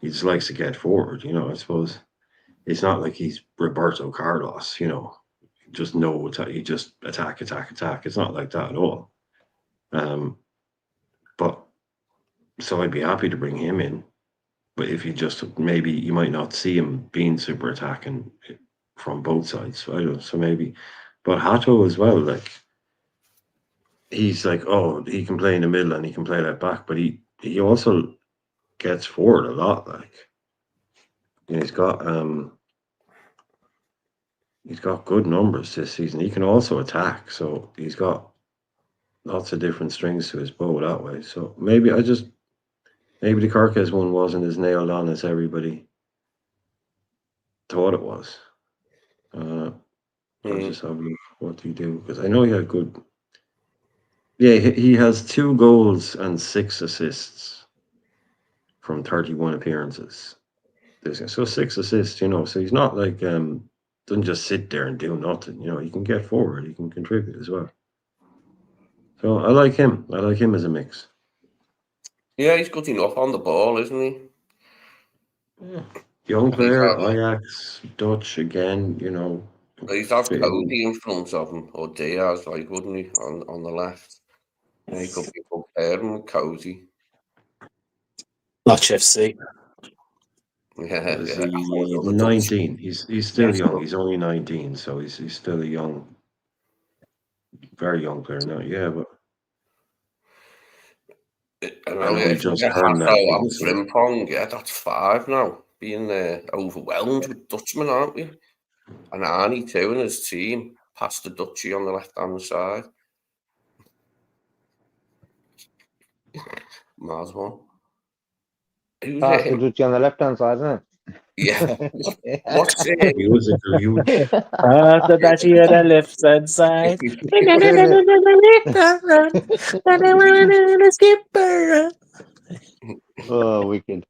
He just likes to get forward. I suppose it's not like he's Roberto Carlos. Just he just attack. It's not like that at all. But so I'd be happy to bring him in. But if maybe you might not see him being super attacking from both sides. So I don't know. So maybe, but Hato as well, like, he's like, oh, he can play in the middle and he can play left back, but he also gets forward a lot. Like, he's got good numbers this season. He can also attack, so he's got lots of different strings to his bow that way. So maybe the Kirkes one wasn't as nailed on as everybody thought it was. I'll just have a look. What do you do? Because I know he had good. Yeah, he has 2 goals and 6 assists from 31 appearances. So 6 assists, so he's not like doesn't just sit there and do nothing. He can get forward, he can contribute as well. So I like him. I like him as a mix. Yeah, he's good enough on the ball, isn't he? Yeah. Young player, Ajax, Dutch again. He'd have Cody in front of him, or Diaz, like, wouldn't he, on the left? Yeah, he could be a good pairing with Cody. Dutch FC. Yeah, Is he 19? He's still young. He's only 19, so he's still a young, very young player now. Yeah, but I know if you get Hasso and Frimpong, yeah, that's 5 now. Being overwhelmed with Dutchmen, aren't we? And Arnie too and his team past the Dutchie on the left-hand side. Mad one. Who's Pass the Dutchie on the left-hand side, isn't it? Yeah. What's it? Musical huge. The Dutchie on the left hand side. Skipper. Oh, wicked.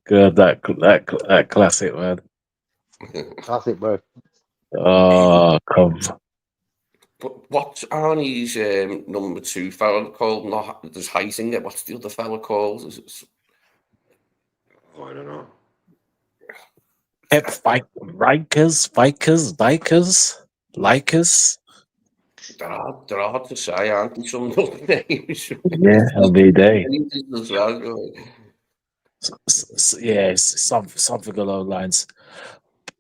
Good. That classic, man. Classic, bro. Oh, come. But what's Arnie's number 2 fella called? Not there's Heisinger. What's the other fella called? I don't know. Pep Rikers. They're hard to say, aren't they? Some of those names. Yeah, every day. Yeah, it's something along those lines.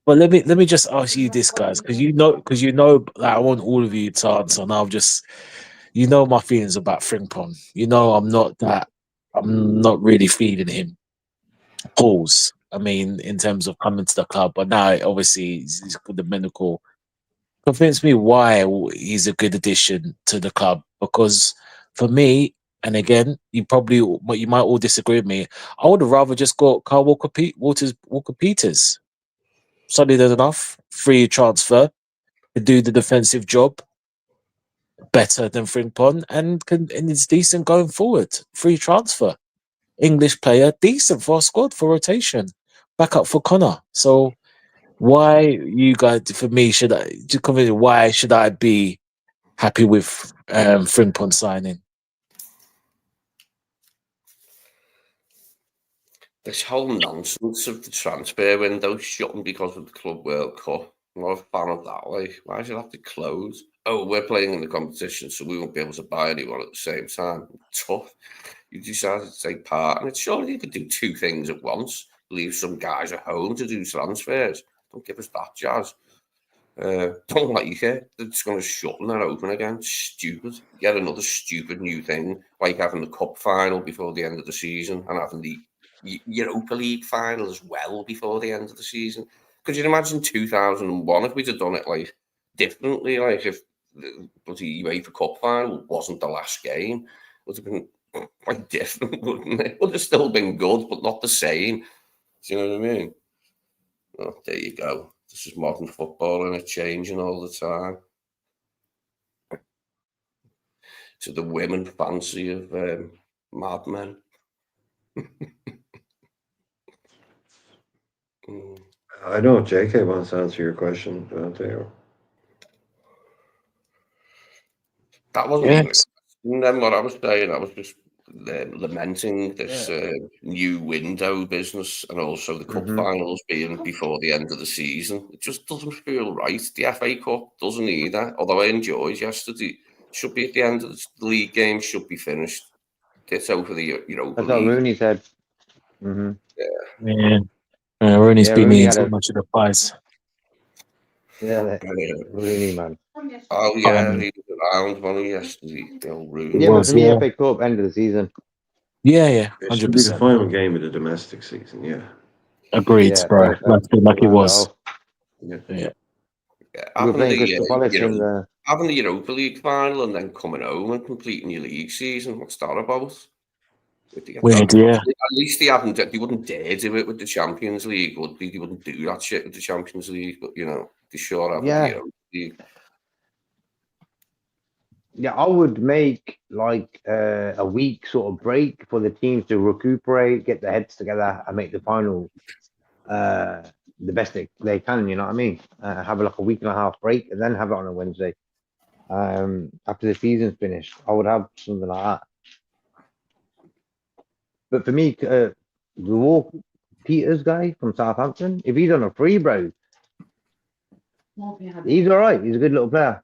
But let me just ask you this, guys, because like, I want all of you to answer, and I'll just, my feelings about Frimpong. I'm not really feeling him. Pause. I mean, in terms of coming to the club, but now obviously he's got the medical. Convince me why he's a good addition to the club, because for me, and again, you might all disagree with me. I would have rather just got Carl Walker Peters. Solid enough, free transfer to do the defensive job better than Frimpong, and it's decent going forward. Free transfer, English player, decent for our squad for rotation, back up for Connor. So why you guys? For me, why should I be happy with Frimpong signing? This whole nonsense of the transfer window shutting because of the Club World Cup. I'm not a fan of that. Like, why should I have to close? Oh, we're playing in the competition, so we won't be able to buy anyone at the same time. Tough. You decided to take part in it. Surely you could do 2 things at once. Leave some guys at home to do transfers. Don't give us that jazz. Don't like it. They're just going to shut and then open again. Stupid. Get another stupid new thing, like having the cup final before the end of the season and having the Europa League final as well before the end of the season. Could you imagine 2001 if we'd have done it like differently? Like if the UEFA Cup final wasn't the last game, it would have been quite different, wouldn't it? Would have still been good, but not the same. Do you know what I mean? Oh, there you go. This is modern football and it's changing all the time. To the women fancy of madmen. I know JK wants to answer your question, Theo. That wasn't even then what I was saying. I was just lamenting this new window business and also the cup finals being before the end of the season. It just doesn't feel right. The FA Cup doesn't either. Although I enjoyed yesterday, should be at the end of the league game. Should be finished. It's over the Europa League. That's what Rooney said. Yeah. Rooney's been eating so much of the pies. Yeah, Rooney, man. Oh yeah, he was around one yesterday. Rooney. Yeah, but for me, FA Cup end of the season. Yeah, It should be the 100%. final game of the domestic season. Yeah. Agreed, Yeah, bro. perfect. Like it Round it was. off. Yeah. Yeah. Yeah, We're having playing the Crystal Palace in Euro- the. having the Europa League final and then coming home and completing your league season. What's that about? Would they get Weird, that? yeah. At least they haven't. They wouldn't dare do it with the Champions League, would they? They wouldn't do that shit with the Champions League. But they sure have with the Yeah, Europa League. yeah. I would make like a week sort of break for the teams to recuperate, get their heads together, and make the final the best they can. You know what I mean? Have like a week and a half break, and then have it on a Wednesday. After the season's finished, I would have something like that. But for me, the Wolf Peters guy from Southampton, if he's on a free, bro, he's all right. He's a good little player.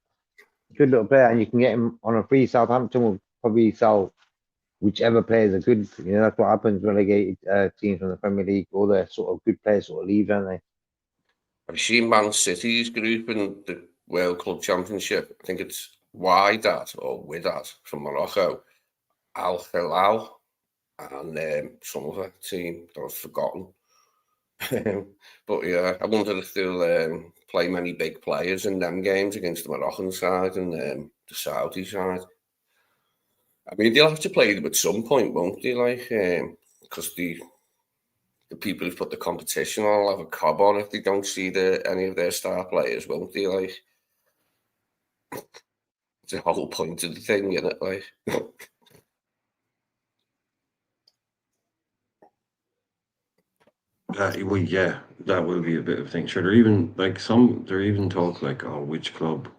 Good little player, and you can get him on a free. Southampton will probably sell whichever players are good. You know, that's what happens relegated teams from the Premier League. All the sort of good players sort of leave, don't they? Have you seen Man City's group in the World Club Championship? I think it's Wydad or Wydad from Morocco, Al Hilal, and some other team that I've forgotten. But yeah, I wonder if they'll play many big players in them games against the Moroccan side and the Saudi side. I mean, they'll have to play them at some point, won't they? Like, because the people who've put the competition on will have a cob on if they don't see any of their star players, won't they? Like, it's the whole point of the thing, isn't it? Like, Well, yeah, that will be a bit of a thing. Sure, they're even talk like, oh, which club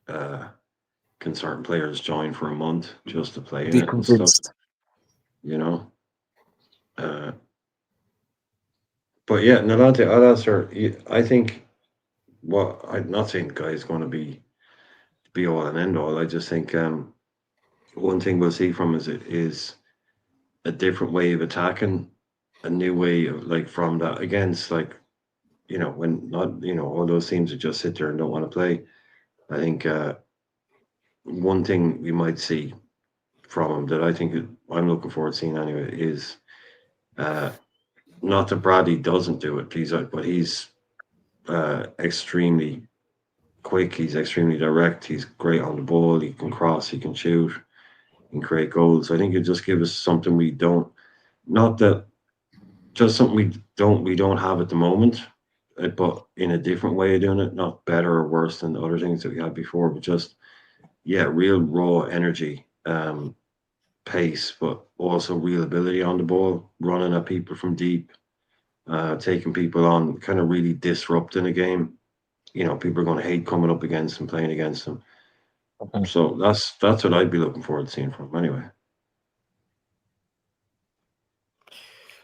can certain players join for a month just to play in Be it and stuff, convinced. you know. Uh, but yeah, no, I'll answer. I think I'm not saying the guy's going to be all and end all. I just think one thing we'll see from is a different way of attacking, a new way of like from that against like when not all those teams that just sit there and don't want to play. I think one thing we might see from him that I think I'm looking forward to seeing anyway is uh, not that Bradley doesn't do it, but he's extremely quick. He's extremely direct. He's great on the ball. He can cross. He can shoot. He can create goals. I think it just gives us something we don't. Not that just something we don't have at the moment, but in a different way of doing it. Not better or worse than the other things that we had before, but just real raw energy. Pace, but also real ability on the ball, running at people from deep, taking people on, kind of really disrupting a game. People are going to hate coming up against and playing against them. Mhm. So that's what I'd be looking forward to seeing from him anyway.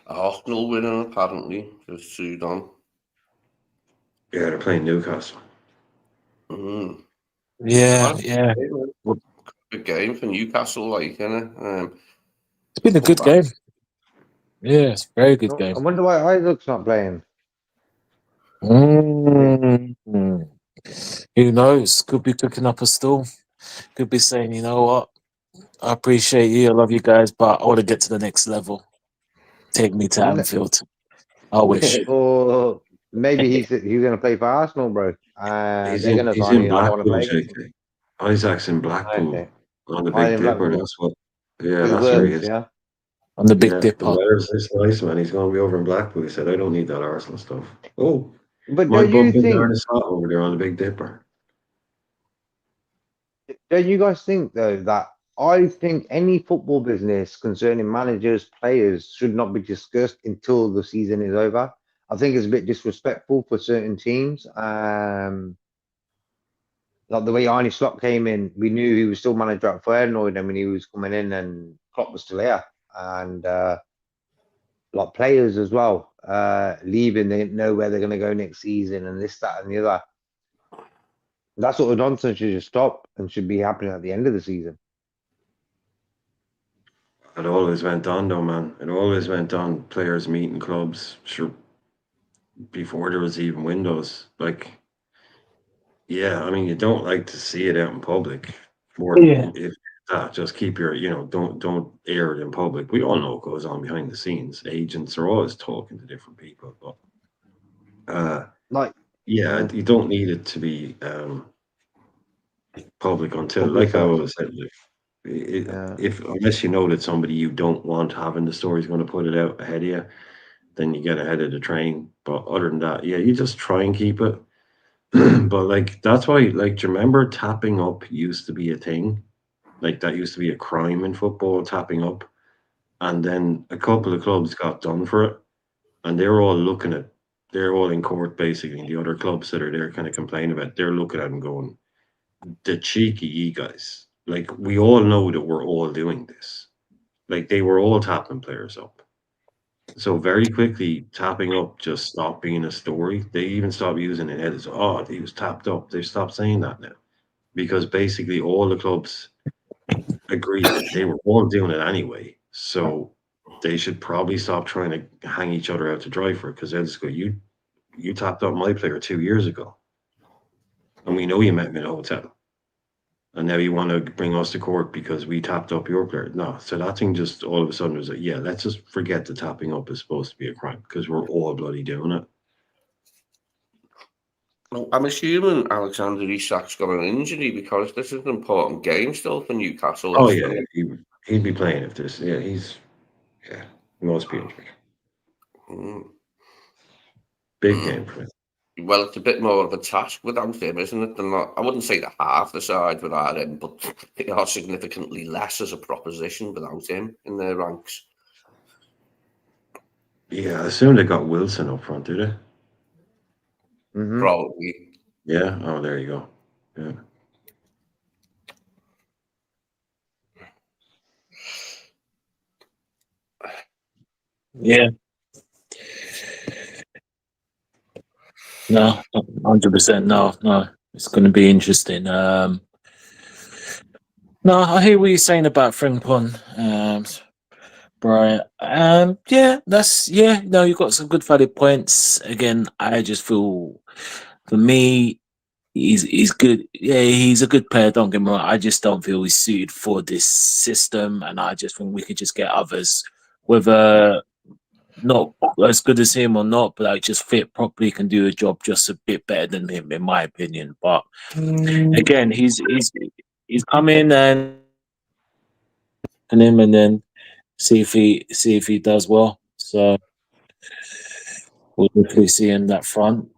Arsenal winning apparently for Sudan. Yeah, they're playing Newcastle. Mm. Yeah, That's yeah. a good game for Newcastle, like, innit? It's been a Come good back. game. Yeah, it's a very good I game. wonder why Isaac's not playing. Mm. Who knows? Could be cooking up a storm. Could be saying, you know what? I appreciate you. I love you guys, but I want to get to the next level. Take me to Isn't it? Anfield. I wish. Or maybe he's gonna play for Arsenal, bro. He's They're in gonna he's sign in you. I don't want to Blackpool, play against them. JK. Isaac's in Blackpool Okay. on the I Big in Dipper. Blackpool. That's what. Yeah, With the that's where he worms, is. yeah. I'm the Big Yeah, the Dipper. weather's this nice, man. He's going to be over in Blackpool. He said, "I don't need that Arsenal stuff." Oh, But my bum been darn is hot over there on the Big Dipper. don't you guys think though that I think any football business concerning managers, players should not be discussed until the season is over. I think it's a bit disrespectful for certain teams. Like the way Arnie Slot came in, we knew he was still manager at Feyenoord, and when he was coming in, and Klopp was still here, and like players as well, leaving, they didn't know where they're going to go next season, and this, that, and the other. That sort of nonsense should just stop and should be happening at the end of the season. It always went on, though, man. It always went on. Players meeting clubs, sure, before there was even windows. Like, yeah, I mean, you don't like to see it out in public. More Yeah. if that. Just keep your, don't air it in public. We all know what goes on behind the scenes. Agents are always talking to different people, but Like, yeah, yeah, you don't need it to be public until, like I publicized. always said, like, Yeah. if unless you know that somebody you don't want having the story is going to put it out ahead of you, then you get ahead of the train. But other than that, yeah, you just try and keep it. But like that's why, like, do you remember tapping up used to be a thing? Like that used to be a crime in football, tapping up. And then a couple of clubs got done for it, and they're all looking at, they're all in court basically. And the other clubs that are there kind of complaining about, they're looking at them going, the cheeky ye guys. Like we all know that we're all doing this. Like they were all tapping players up. So very quickly, tapping up just stopped being a story. They even stopped using it as, oh, he was tapped up. They stopped saying that now because basically all the clubs agreed that they were all doing it anyway. So they should probably stop trying to hang each other out to dry for it because they'll just go, you tapped up my player 2 years ago, and we know you met me in a hotel. And now you want to bring us to court because we tapped up your player. No. So that thing just all of a sudden was like, yeah, let's just forget the tapping up is supposed to be a crime because we're all bloody doing it. Well, I'm assuming Alexander Isak's got an injury because this is an important game still for Newcastle. Oh yeah, he'd be playing if this. Yeah, he must be injured. Mm. Big game for him. Well, it's a bit more of a task without him, isn't it? Than not, I wouldn't say they're half the side without him, but they are significantly less as a proposition without him in their ranks. Yeah, I assume they got Wilson up front, do they? Hmm. Probably. Yeah. Oh, there you go. Yeah. Yeah. No, 100%. No. It's going to be interesting. No, I hear what you're saying about Frimpong, Brian. No, you've got some good valid points. Again, I just feel for me, he's good. Yeah, he's a good player. Don't get me wrong. I just don't feel he's suited for this system, and I just think we could just get others, whether not as good as him or not, but like just fit properly, can do a job just a bit better than him, in my opinion. But again, he's come in and him, and then see if he does well. So we'll definitely see in that front.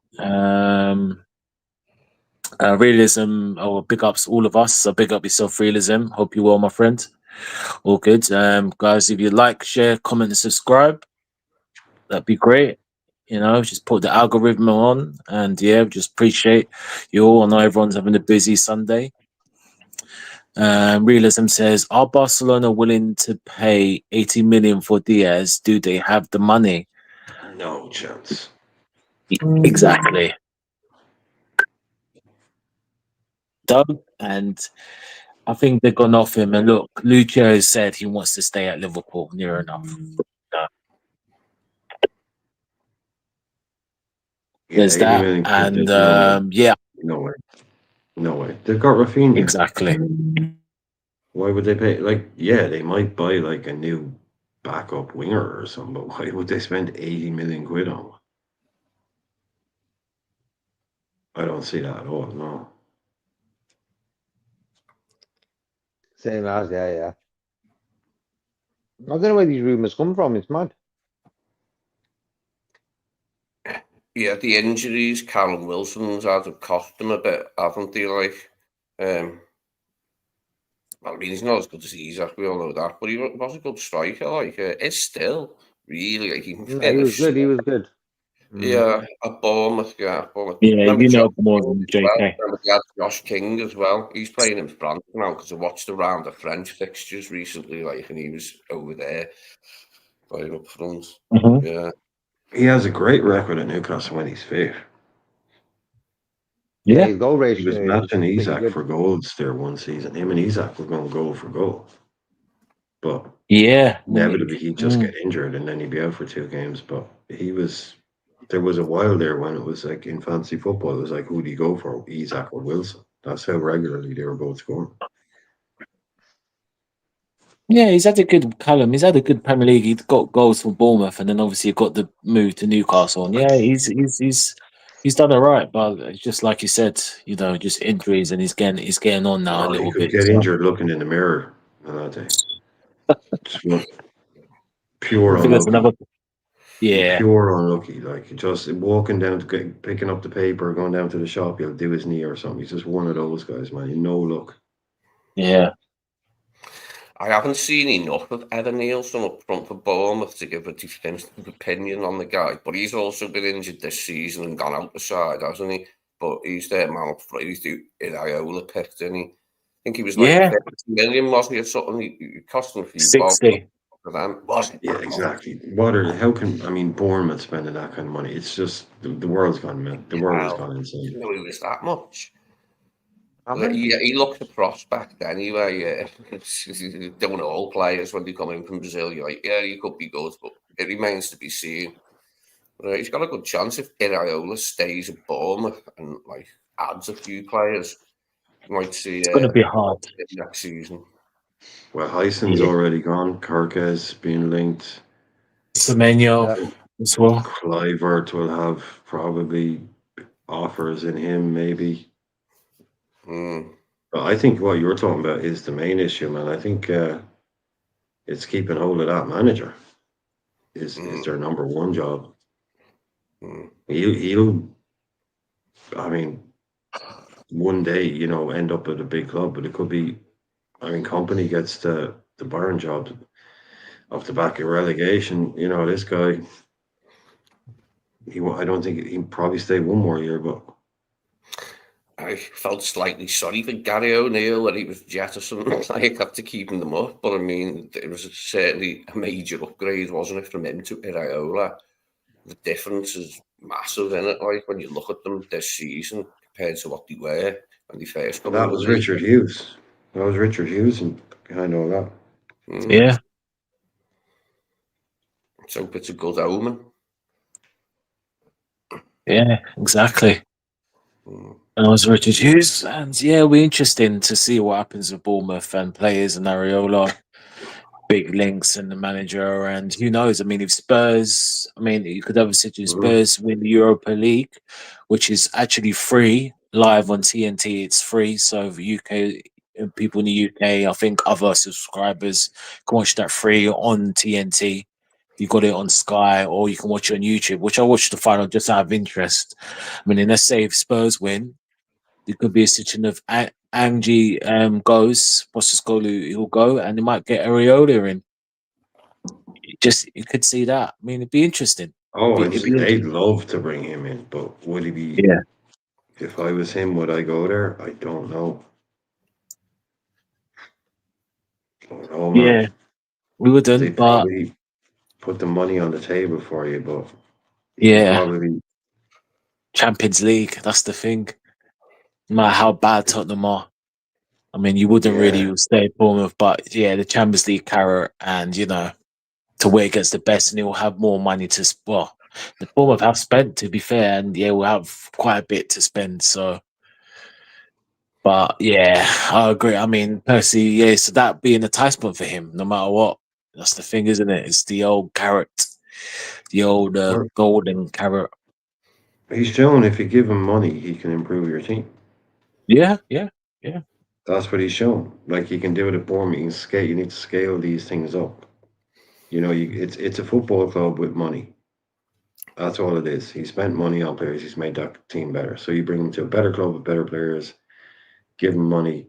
Realism, big ups all of us. So big up yourself, Realism. Hope you well, my friend. All good. Guys, if you like, share, comment, and subscribe, that'd be great. Just put the algorithm on, and yeah, just appreciate you all. I know everyone's having a busy Sunday. Realism says, are Barcelona willing to pay 80 million for Diaz? Do they have the money? No chance. Exactly. Doug, and I think they've gone off him. And look, Lucio has said he wants to stay at Liverpool. Near enough. Yeah, There's 80 that, million quid. and There's no way. yeah, No way. No way. They've got Rafinha. exactly. Why would they pay? Like, yeah, they might buy like a new backup winger or something, but why would they spend 80 million quid on one? I don't see that at all. No. Same as, yeah. I don't know where these rumors come from. It's mad. Yeah, the injuries, Callum Wilson's had to cost them a bit, haven't they? Like, I mean, he's not as good as Isak, we all know that, but he was a good striker. Like, it's still really like he can No, he was finish. good. He was good. Yeah, at Bournemouth, yeah. Bournemouth. Yeah, Remember you Josh know more King than as well? JK. Remember they had Josh King as well. He's playing in France now because I watched around the French fixtures recently, like, and he was over there playing up front. Mhm. Yeah. He has a great record at Newcastle when he's fit. Yeah, Yeah, his goal He was ratio is matching pretty Isak good. for goals there one season. Him and Isak were going goal for goal. But yeah. inevitably he'd just get injured and then he'd be out for 2 games. But there was a while there when it was like in fantasy football, it was like, who do you go for, Isak or Wilson? That's how regularly they were both scoring. Yeah, he's had a good Callum. He's had a good Premier League. He's got goals for Bournemouth, and then obviously got the move to Newcastle. And yeah, he's done all right. But it's just like you said, just injuries, and he's getting on now a Oh, he little could bit. get So injured looking in the mirror that day. Just I pure think that's unlucky. another. Yeah, Pure unlucky. Like just walking down to picking up the paper, going down to the shop, he'll do his knee or something. He's just one of those guys, man. No luck. yeah. I haven't seen enough of Evan Nielsen up front for Bournemouth to give a definitive opinion on the guy, but he's also been injured this season and gone out the side, hasn't he? But he's their man up front. He's the Iraola picked, didn't he? I think he was like Yeah, 30 million, wasn't he, or something? He cost him a few bob 60. for them, wasn't Yeah, exactly. Bournemouth spending that kind of money? It's just the world's gone, man. The world has gone I insane. didn't know he was that much. I think. He looked a prospect anyway. Don't all players when they come in from Brazil, you're like, yeah, he could be good, but it remains to be seen. But, he's got a good chance if Iraola stays at Bournemouth and like adds a few players. You might see It's going to be hard. next season. Well, Hyson's Yeah. already gone. Kirkes being linked. Semenyo Yeah. as well. Clivert will have probably offers in him, maybe. Mm. But I think what you're talking about is the main issue, man. I think it's keeping hold of that manager is their number one job. Mm. He'll I mean, one day, end up at a big club, but it could be. I mean, company gets the Bayern job off the back of relegation. This guy. I don't think he probably stay one more year, but I felt slightly sorry for Gary O'Neill when he was jettisoned. I have to keep them up, but I mean, it was certainly a major upgrade, wasn't it, from him to Iraola? The difference is massive in it. Like when you look at them this season compared to what they were when they first come that in the was league. Richard Hughes. That was Richard Hughes, and behind all that. Yeah. Let's hope it's a good omen. Yeah, exactly. And I was Richard Hughes, and yeah, it'll be interesting to see what happens with Bournemouth and players and Areola, big links and the manager, and who knows? I mean, if Spurs, you could have a situation Spurs win the Europa League, which is actually free live on TNT. It's free, so for UK people in the UK, I think other subscribers can watch that free on TNT. You got it on Sky, or you can watch it on YouTube. Which I watched the final just out of interest. Let's say if Spurs win, it could be a situation of Angie goes, Postecoglou he'll go, and they might get Areola in. You could see that. It'd be interesting. Oh, It'd be they'd interesting. love to bring him in, but would he be? Yeah, If I was him, would I go there? I don't know. Don't know, man. yeah, we wouldn't, They'd but probably put the money on the table for you, but he'd yeah, probably. Champions League. That's the thing. No matter how bad Tottenham are, you wouldn't Yeah. really stay at Bournemouth, but yeah, the Champions League carrot, and to where it gets the best, and he'll have more money to. Well, the Bournemouth have spent, to be fair, and yeah, we'll have quite a bit to spend. So. But yeah, I agree. Percy, yeah, so that being a ties point for him, no matter what. That's the thing, isn't it? It's the old carrot, the old Well, golden carrot. he's shown if you give him money, he can improve your team. Yeah, yeah, yeah. That's what he's shown. Like he can do it at Bournemouth. You need to scale these things up. It's a football club with money. That's all it is. He spent money on players. He's made that team better. So you bring him to a better club with better players. Give him money.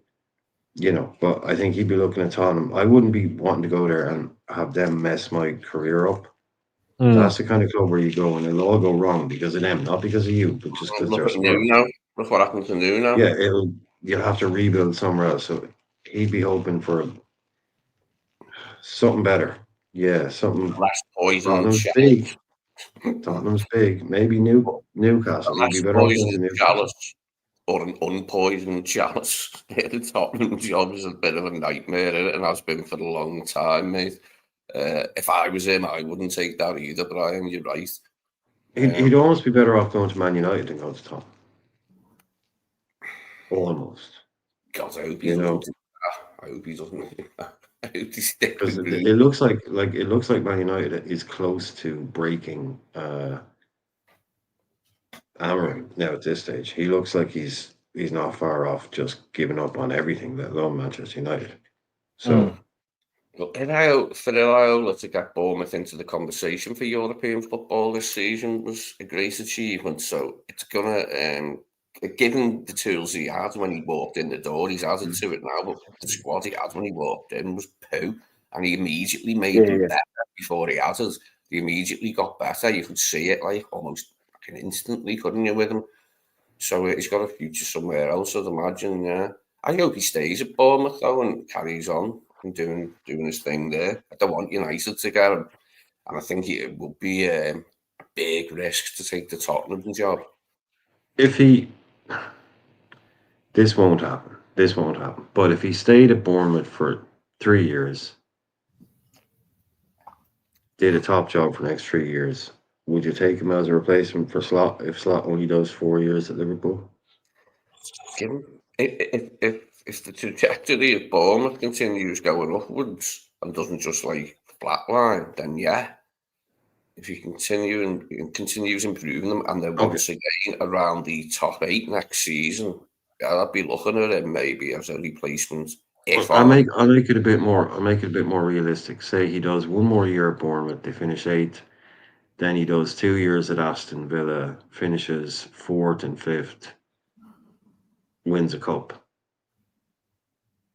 But I think he'd be looking at Tottenham. I wouldn't be wanting to go there and have them mess my career up. That's the kind of club where you go and it'll all go wrong because of them, not because of you, but just because Look they're at Spurs. Nuno. Look what happened to Nuno. Yeah, you'll have to rebuild somewhere else. So he'd be hoping for something better. Yeah, something. Less poison and Tottenham's chalice. big. Tottenham's big. Maybe Newcastle. He'd be Less better off going to poison Newcastle. chalice or an unpoisoned chalice. The Tottenham job is a bit of a nightmare, isn't it? And has been for a long time, mate. If I was him, I wouldn't take that either, Brian. You're right. He'd almost be better off going to Man United than going to Tottenham. Almost. God, I hope he doesn't do that. I hope he doesn't do that. Because it looks like Man United is close to breaking Amorim now at this stage. He looks like he's not far off just giving up on everything, let alone Manchester United. So Well, for Iraola to get Bournemouth into the conversation for European football this season was a great achievement. So it's gonna, given the tools he had when he walked in the door, he's added to it now. But the squad he had when he walked in was poo, and he immediately made them better before he added. He immediately got better. You could see it like almost instantly, couldn't you, with him? So he's got a future somewhere else, I'd imagine. Yeah, I hope he stays at Bournemouth though and carries on and doing his thing there. I don't want United to get him, and I think it will be a big risk to take the Tottenham job. This won't happen. This won't happen. But if he stayed at Bournemouth for 3 years, did a top job for the next 3 years, would you take him as a replacement for Slot if Slot only does 4 years at Liverpool? If the trajectory of Bournemouth continues going upwards and doesn't just like flatline, then yeah. If he continues improving them and they're once again around the top 8 next season, yeah, I'd be looking at him maybe as a replacement. I'll make it a bit more. I'll make it a bit more realistic. Say he does 1 more year at Bournemouth, they finish 8th. Then he does 2 years at Aston Villa, finishes 4th and 5th, wins a cup.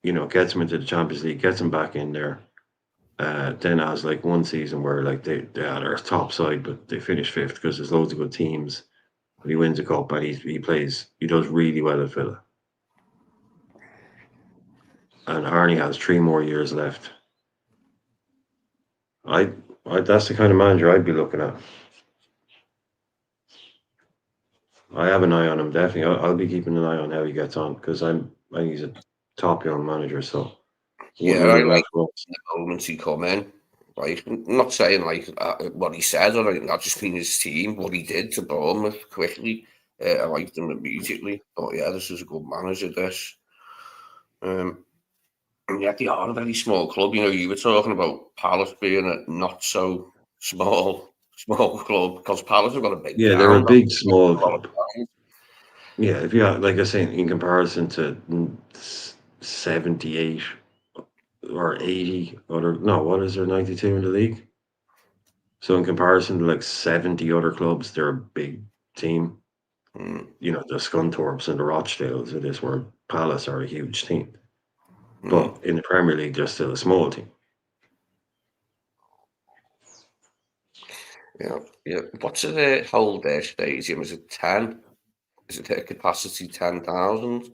Gets him into the Champions League, gets him back in there. Then has like 1 season where like they're top side, but they finish 5th because there's loads of good teams. But he wins a cup and he does really well at Villa. And Harney has 3 more years left. That's the kind of manager I'd be looking at. I have an eye on him, definitely. I'll be keeping an eye on how he gets on because I think he's a top young manager. So yeah, I like the moments he come in. Like, I'm not saying like what he said or not just being his team, what he did to Bournemouth quickly. I liked him immediately. But yeah, this is a good manager. This. And yet they are a very small club. You were talking about Palace being a not so small club because Palace have got a big. Yeah, they're a big small club. Yeah, if you like I say, in comparison to 78 or 80 what is there, 92 in the league? So in comparison to like 70 other clubs, they're a big team. The Scunthorpes and the Rochdales of this world, Palace are a huge team. But in the Premier League, they're still a small team. Yeah. What's the whole their stadium? Is it 10? Is it their capacity 10,000?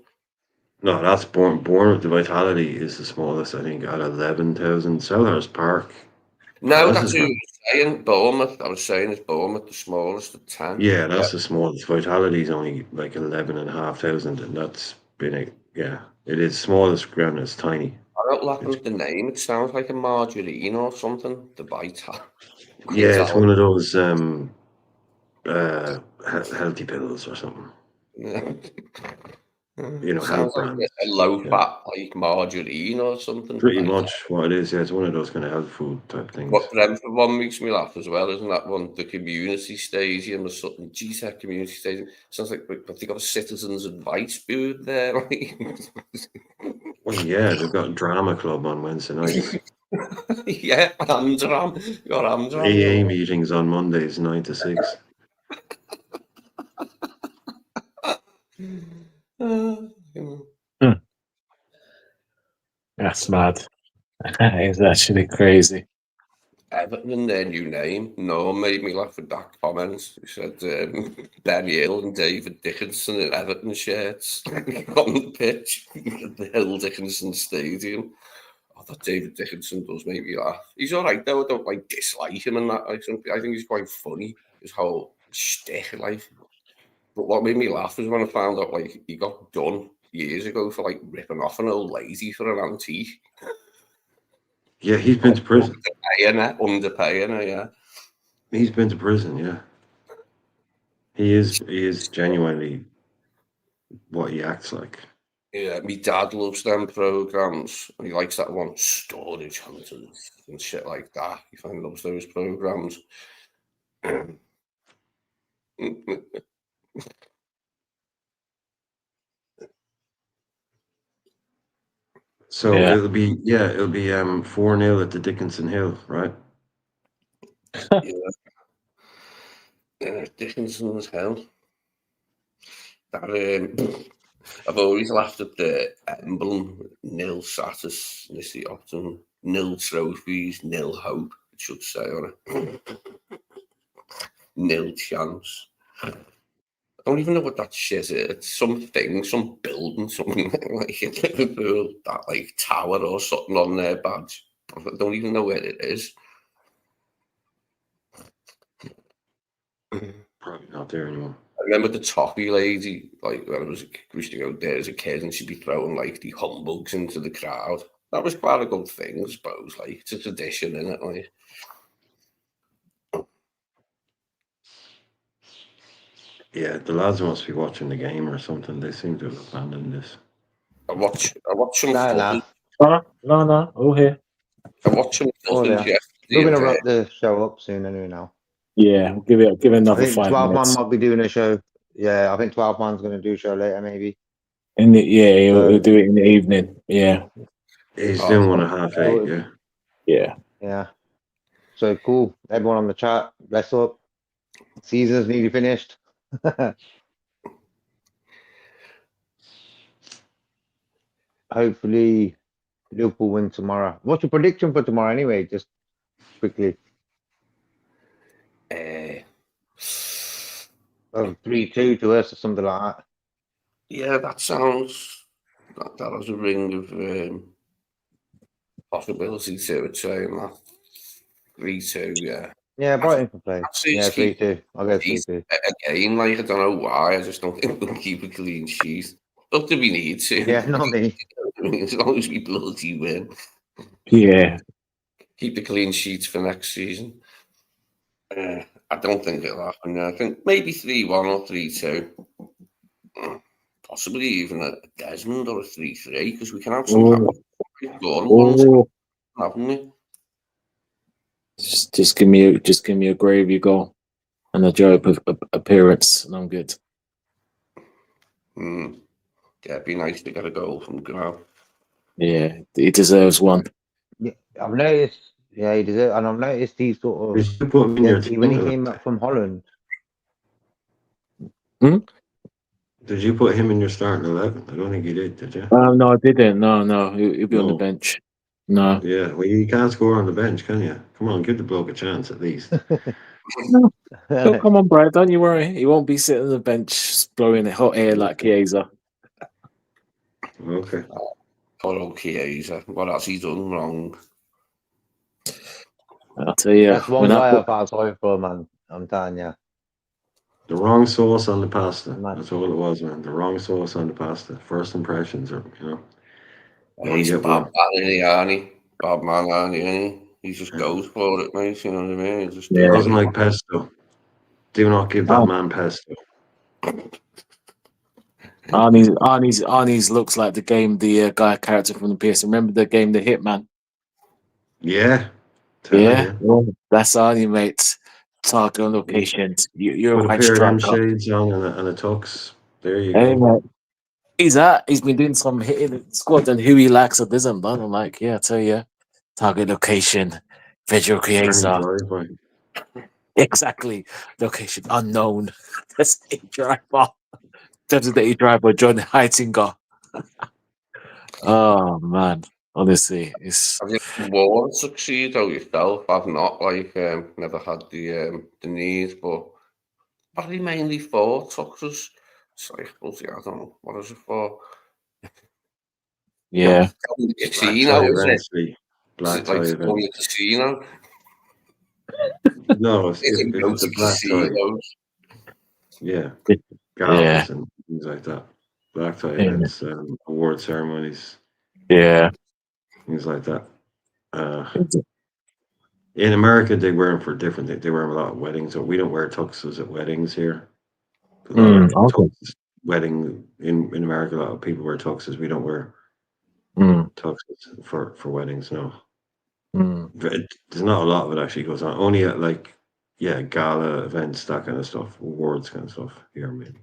No, that's Bournemouth. The Vitality is the smallest, I think, at 11,000. Selhurst Park. No, that's who I was saying. Bournemouth. I was saying it's Bournemouth, the smallest at 10. Yeah, that's the smallest. Vitality is only like 11,500, and that's been it is smallest ground. It's tiny. I don't like the name. It sounds like a margarine or something. The Vital. Yeah, it's one of those healthy pills or something. Sounds like a low-fat like margarine or something. Pretty much what it is. Yeah, it's one of those kind of health food type things. What Brentford one makes me laugh as well, isn't that one? The community stadium or something. GTEC community stadium. Sounds like they got a citizens' advice booth there. Well, yeah, they've got a drama club on Wednesday nights. Yeah, Amdram. Got Amdram. AA meetings on Mondays, 9 to 6. That's mad. It's actually crazy. Everton, their new name. No, made me laugh with that comment. He said Ben Hill and David Dickinson in Everton shirts on the pitch at the Hill Dickinson Stadium. I thought David Dickinson does make me laugh. He's all right though. I don't like dislike him and that. I think he's quite funny. His whole shtick, like. But what made me laugh was when I found out like he got done years ago for like ripping off an old lady for an antique. Yeah, he's been to prison. Underpaying her, yeah. He's been to prison, yeah. He is genuinely what he acts like. Yeah, my dad loves them programs. He likes that one, Storage Hunters and shit like that. He fucking loves those programs. So Yeah. it'll be 4-0 at the Dickinson Hill, right? Yeah, Dickinson's hell. That, I've always laughed at the emblem, nil status, Nisi Optum, nil trophies, nil hope, it should say on it. Nil chance. I don't even know what that shit is. It's something, some building, something like Liverpool, that like tower or something on their badge. I don't even know where it is. Probably not there anymore. I remember the toffee lady, like when I was we used to go there as a kid, and she'd be throwing like the humbugs into the crowd. That was quite a good thing, I suppose. Like it's a tradition, isn't it? Like, Yeah, the lads must be watching the game or something. They seem to have abandoned this. I watched some Nah, footage. No, all here. I watched some Oh, footage yeah. yesterday. We're gonna And, wrap the show up soon anyway now. Yeah, we'll give it I another think 5 12 man minutes. might be doing a show. Yeah, I think 12 man's gonna do a show later maybe. He'll So do it in the evening. Yeah, He's oh, doing one at 8:30, yeah. yeah. yeah. So cool. Everyone on the chat, rest up. Season's nearly finished. Hopefully Liverpool win tomorrow. What's your prediction for tomorrow anyway? Just quickly. uh, 3-2 to us or something like that. yeah, that sounds. That has a ring of possibility to it, saying that 3-2. Yeah. Yeah, I Brighton can play. I'd say Yeah, just keep 3-2. I'll go sheet 3-2. again. Like I don't know why. I just don't think we can keep a clean sheet. Not that we need to. Yeah, not me. As long as we bloody win, Yeah. keep the clean sheets for next season. I don't think it'll happen. I think maybe 3-1 or 3-2. Possibly even a Desmond or a 3-3 because we can have some Oh, scoring ones, haven't we? just give me a gravy goal and a Joe appearance, and I'm good. Yeah, it'd be nice to get a goal from Grau. Yeah, he deserves one. Yeah, I've noticed. Yeah, he deserves, and I've noticed he sort of. Did you put him in your When he team? came back from Holland. Did you put him in your starting 11? I don't think you did you? No, I didn't. No, he'll be on the No. bench. No. Yeah, well, you can't score on the bench, can you? Come on, give the bloke a chance at least. Oh, come on, Brad. Don't you worry. He won't be sitting on the bench blowing hot air like Chiesa. Okay. Poor old Chiesa. What has he done wrong? I'll tell you. That's one guy I felt sorry for, man. I'm telling you. The wrong sauce on the pasta. Man. That's all it was, man. The wrong sauce on the pasta. First impressions are, you He's a get bad one. man, isn't he? Bad man, isn't he? He just goes for it, mate. You know what I mean? He just He Yeah. doesn't like pesto. Do not give that man pesto. Arnie's looks like the guy character from the PS. Remember the game, The Hitman? Yeah. Yeah, well, that's Arnie, mate. Target on location. You're Put a a right pair of them striker. shades on and a tux. There you Hey, go. mate. He's been doing some hitting the squad and who he likes or doesn't, but I'm like, yeah, I tell you, target location, Visual Turning Chiesa. driveway. Exactly. Location unknown. Designated driver. Designated driver, John Heitinger. Oh, man. Honestly, it's. Have you worn tuxedo yourself? I've not, like, never had the need, but probably mainly for tuxes. It's like, bloody, I don't know, what is it for? Yeah. The Black casino, tie is it? eventually. Is Black it tie like to go event. to the casino? No, if Go it's to a black tie, casinos. yeah. Yeah. Galas and things like that. Black tie Yeah. events, award ceremonies, Yeah. things like that. In America, they wear them for different things. They wear them a lot of weddings. So we don't wear tuxes at weddings here. A lot of Okay. wedding in America. A lot of people wear tuxes. We don't wear Mm, tuxes for weddings. No, mm. there's not a lot of it actually goes on. Only at like gala events, that kind of stuff, awards kind of stuff here maybe.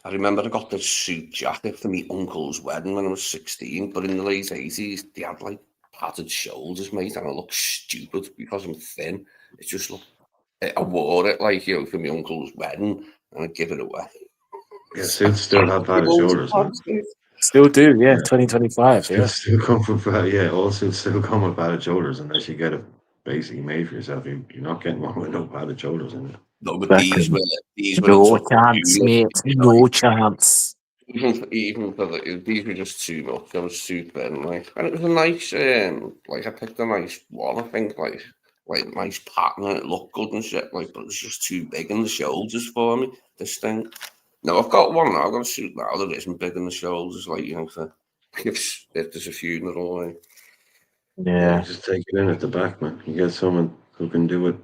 I remember I got this suit jacket for my uncle's wedding when I was 16, but in the late 80s, they had like padded shoulders, mate, and I looked stupid because I'm thin. It just looked, I wore it like, for my uncle's wedding, and I'd give it away. Yeah, suits still have padded shoulders, man. Still do, yeah. Yeah. 2025, yeah. Still come from all suits still come with padded shoulders unless you get it basically made for yourself. You're not getting one with no padded shoulders in it. No, but Exactly. these were No the tough chance, unit, mate. No chance. even for these were just too much. I was super thin, like, and it was a nice, like I picked a nice one, I think, like nice pattern, and it looked good and shit, like, but it was just too big in the shoulders for me. This thing. No, I've got one now. I've got a suit now that isn't big in the shoulders, like, for if there's a funeral. Like. Yeah. Just take it in at the back, man. You get someone who can do it.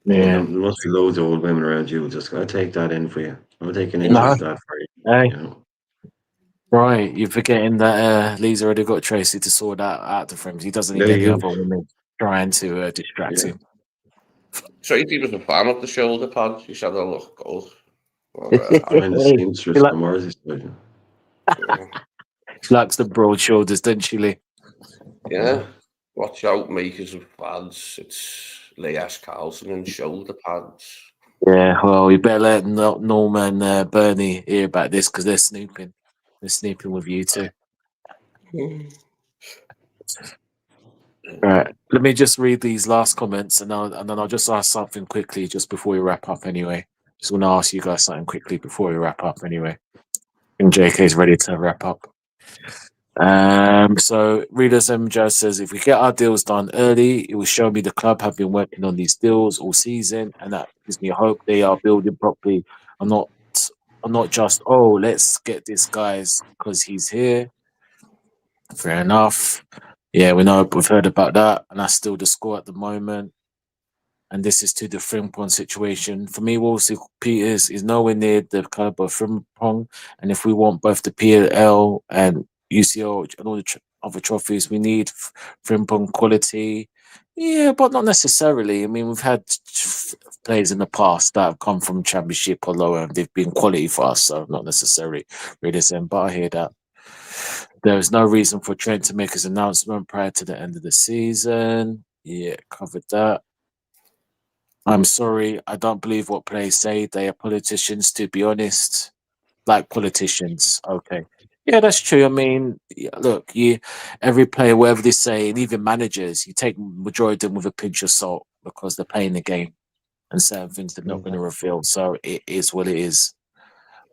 Yeah. There must be loads of old women around you. Just gotta take that in for you. I'm gonna take an inch No. of that for you. Hey. You know. Right, you're forgetting that Lee's already got Tracy to sort that out the frames. He doesn't need any other women trying to distract him. Tracy was a fan of the shoulder pads. He said they look good. Behind the seamstress on the Morrissey side. She likes the broad shoulders, doesn't she, Lee? Yeah. Watch out, makers of pads. It's Lee-S. Carlson and shoulder pads. Yeah, well, you better let Norm and Bernie hear about this because they're snooping. They're snooping with you too. All right, let me just read these last comments and then I'll just ask something quickly just before we wrap up anyway. Just want to ask you guys something quickly before we wrap up anyway. And JK's ready to wrap up. So Readers MJ says, if we get our deals done early, it will show me the club have been working on these deals all season, and that gives me hope they are building properly. I'm not just let's get this guys because he's here. Fair enough. Yeah, we've heard about that, and that's still the score at the moment. And this is to the Frimpong situation. For me, Wolsey Peters is nowhere near the caliber of Frimpong, and if we want both the PLL and UCL and all the other trophies, we need Frimpong quality. Yeah, but not necessarily. I mean, we've had players in the past that have come from Championship or lower, and they've been quality for us, so not necessarily realism. But I hear that. There is no reason for Trent to make his announcement prior to the end of the season. Yeah, covered that. I'm sorry, I don't believe what players say. They are politicians, to be honest. Like politicians, okay. Yeah, that's true. I mean, look, every player, whatever they say, and even managers, you take majority of them with a pinch of salt because they're playing the game and certain things they're not going to reveal. So it is what it is.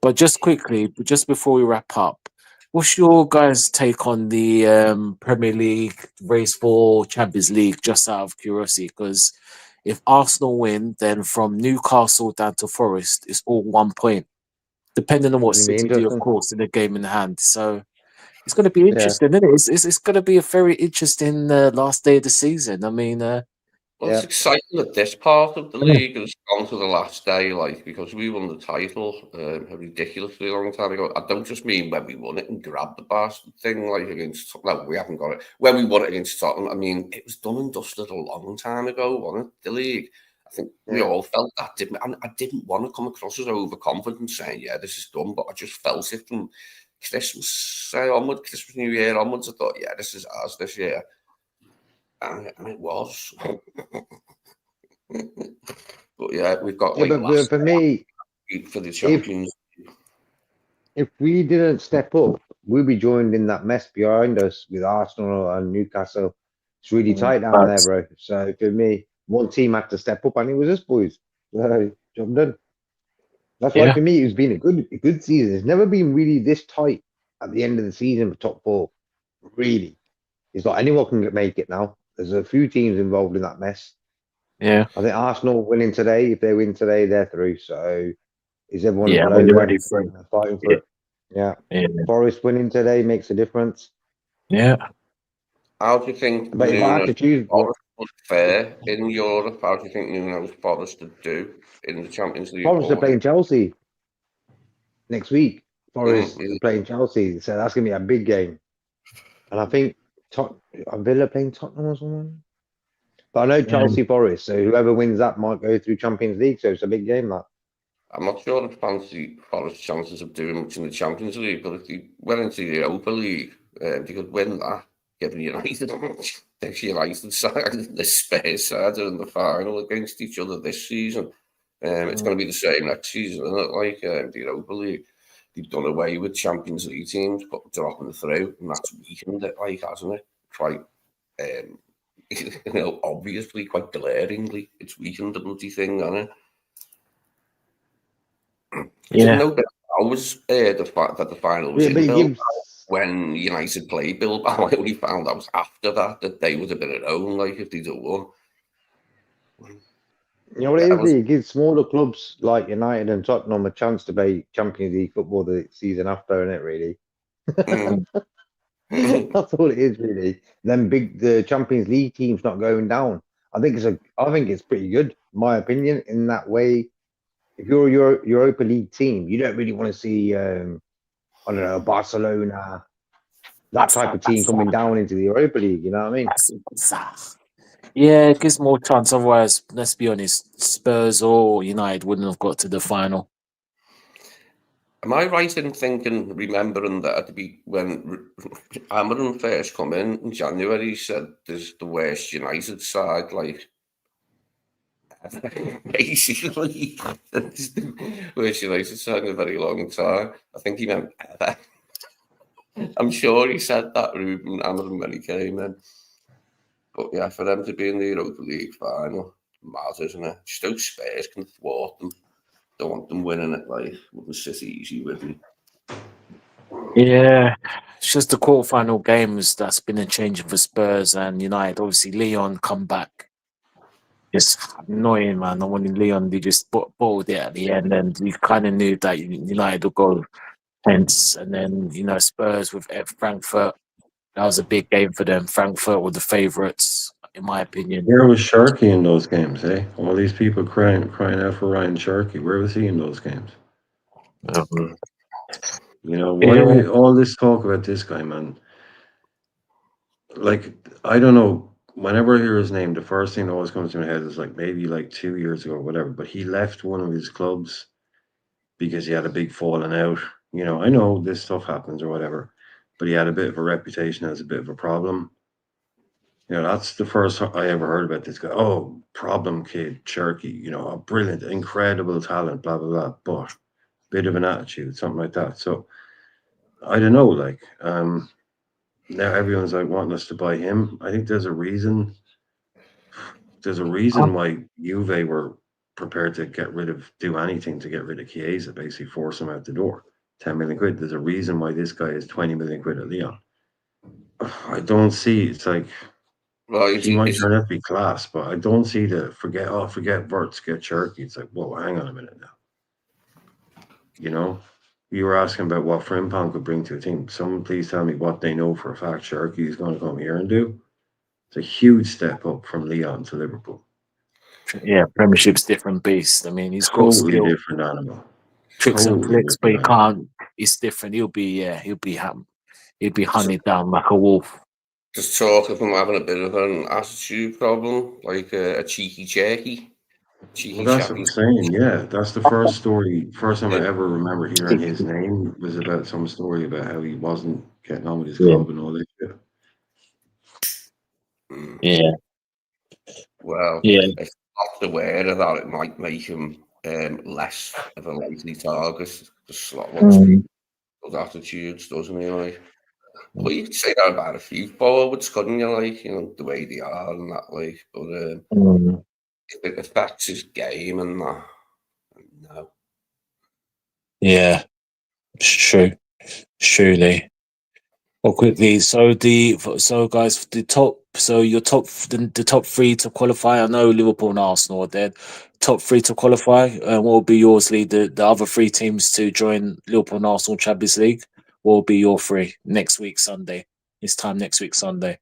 But just quickly, just before we wrap up, what's your guys' take on the Premier League race for Champions League, just out of curiosity? Because if Arsenal win, then from Newcastle down to Forest, it's all 1 point, depending on what City do, of course, in the game in hand. So it's going to be interesting, isn't it? It's going to be a very interesting last day of the season. I mean, it's exciting that this part of the league has gone to the last day, like, because we won the title a ridiculously long time ago. I don't just mean when we won it and grabbed the bastard thing, like against. No, we haven't got it. When we won it against Tottenham, I mean, it was done and dusted a long time ago, wasn't it? The league. I think we all felt that, didn't we? And I didn't want to come across as overconfident, saying, "Yeah, this is done," but I just felt it from Christmas New Year onwards. I thought, "Yeah, this is ours this year." And it was. But yeah, we've got but for me, for the champions. If we didn't step up, we'd be joined in that mess behind us with Arsenal and Newcastle. It's really tight down there, bro. So for me, one team had to step up, and it was us boys. So job done. That's why for me it's been a good season. It's never been really this tight at the end of the season for top four. Really, it's like anyone can make it now. There's a few teams involved in that mess. Yeah, I think Arsenal winning today. If they win today, they're through. So is everyone below when them ready for it. fighting for it? Yeah. Forest winning today makes a difference. Yeah. How do you think But if I had to choose, Forest was fair in Europe? How do you think Nuno's Forest would do in the Champions League? Forest are playing Chelsea. next week. Forest Mm, are playing Chelsea, so that's gonna be a big game. And I think are Villa playing Tottenham or someone. But I know Chelsea Forest, so whoever wins that might go through Champions League. So it's a big game. That I'm not sure if fancy Forest chances of doing much in the Champions League, but if they went into the Europa League, they could win that. Given United, if United side and the Spurs side are in the final against each other this season, it's going to be the same next season, isn't it? Like the Europa League, they've done away with Champions League teams, but dropping through, and that's weakened it, like, hasn't it? Quite, obviously, quite glaringly, it's weakened the bloody thing, hasn't it? I didn't know that I was the fact that the final was yeah, in but it Bilbao gives. when United played Bilbao. I only found out after that they would have been at home, like if they'd have won. You know what Yeah, it is? It gives smaller clubs like United and Tottenham a chance to play Champions League football the season after, isn't it? Really, that's all it is. Really, then the Champions League teams not going down. I think it's pretty good, in my opinion. In that way, if you're a Europa League team, you don't really want to see I don't know, Barcelona, that type of team coming down into the Europa League. You know what I mean? Yeah, it gives more chance. Otherwise, let's be honest, Spurs or United wouldn't have got to the final. Am I right in thinking, remembering that when Amarin first come in January, he said there's the worst United side, like basically, that's the worst United side in a very long time. I think he meant ever. I'm sure he said that, Ruben Amarin, when he came in. But yeah, for them to be in the Europa League final, mad, isn't it? Stoke Spurs can thwart them. Don't want them winning it, like, wouldn't sit easy with them. Yeah, it's just the quarterfinal games that's been a change for Spurs and United. Obviously, Leon come back. It's annoying, man. I wanted Leon, they just balled it at the end, and you kind of knew that United would go hence. And then, Spurs with Frankfurt, that was a big game for them. Frankfurt were the favourites, in my opinion. Where was Sharkey in those games, eh? All these people crying out for Ryan Sharkey. Where was he in those games? Why do we all this talk about this guy, man? Like, I don't know. Whenever I hear his name, the first thing that always comes to my head is like maybe like 2 years ago or whatever. But he left one of his clubs because he had a big falling out. I know this stuff happens or whatever, but he had a bit of a reputation as a bit of a problem. That's the first I ever heard about this guy. Oh, problem kid, Cherky, a brilliant, incredible talent, blah, blah, blah, but bit of an attitude, something like that. So I don't know, like, now everyone's like wanting us to buy him. I think there's a reason. There's a reason why Juve were prepared to do anything to get rid of Chiesa, basically force him out the door. 10 million quid. There's a reason why this guy is 20 million quid at Leon. I don't see, it's like, Well, he might turn out to be class, but I don't see forget Verts, get Cherky. It's like, whoa, hang on a minute now. You were asking about what Frimpong could bring to a team. Someone please tell me what they know for a fact Cherky is going to come here and do. It's a huge step up from Leon to Liverpool. Yeah, Premiership's different beast. I mean, he's got Totally skill, different animal. tricks and Totally flicks, but he different animal. can't. It's different. He'll be hunted down like a wolf. Just talk of him having a bit of an attitude problem, like a cheeky Cherky. Well, that's what I'm saying. Yeah, that's the first time I ever remember hearing his name was about some story about how he wasn't getting on with his club and all this shit. Yeah. Well, Yeah. if not aware of that, it might make him less of a likely target. Just lots of good attitudes, doesn't he? Like, well, you could say that about a few forwards, couldn't you? Like, the way they are and that, like, but if it affects his game and that, no. Yeah. True. Surely. Well, quickly. So guys, the top three to qualify. I know Liverpool and Arsenal are dead. Top three to qualify. What will be yours, Lee? The other three teams to join Liverpool and Arsenal Champions League. What will be your three next week Sunday? This time next week Sunday.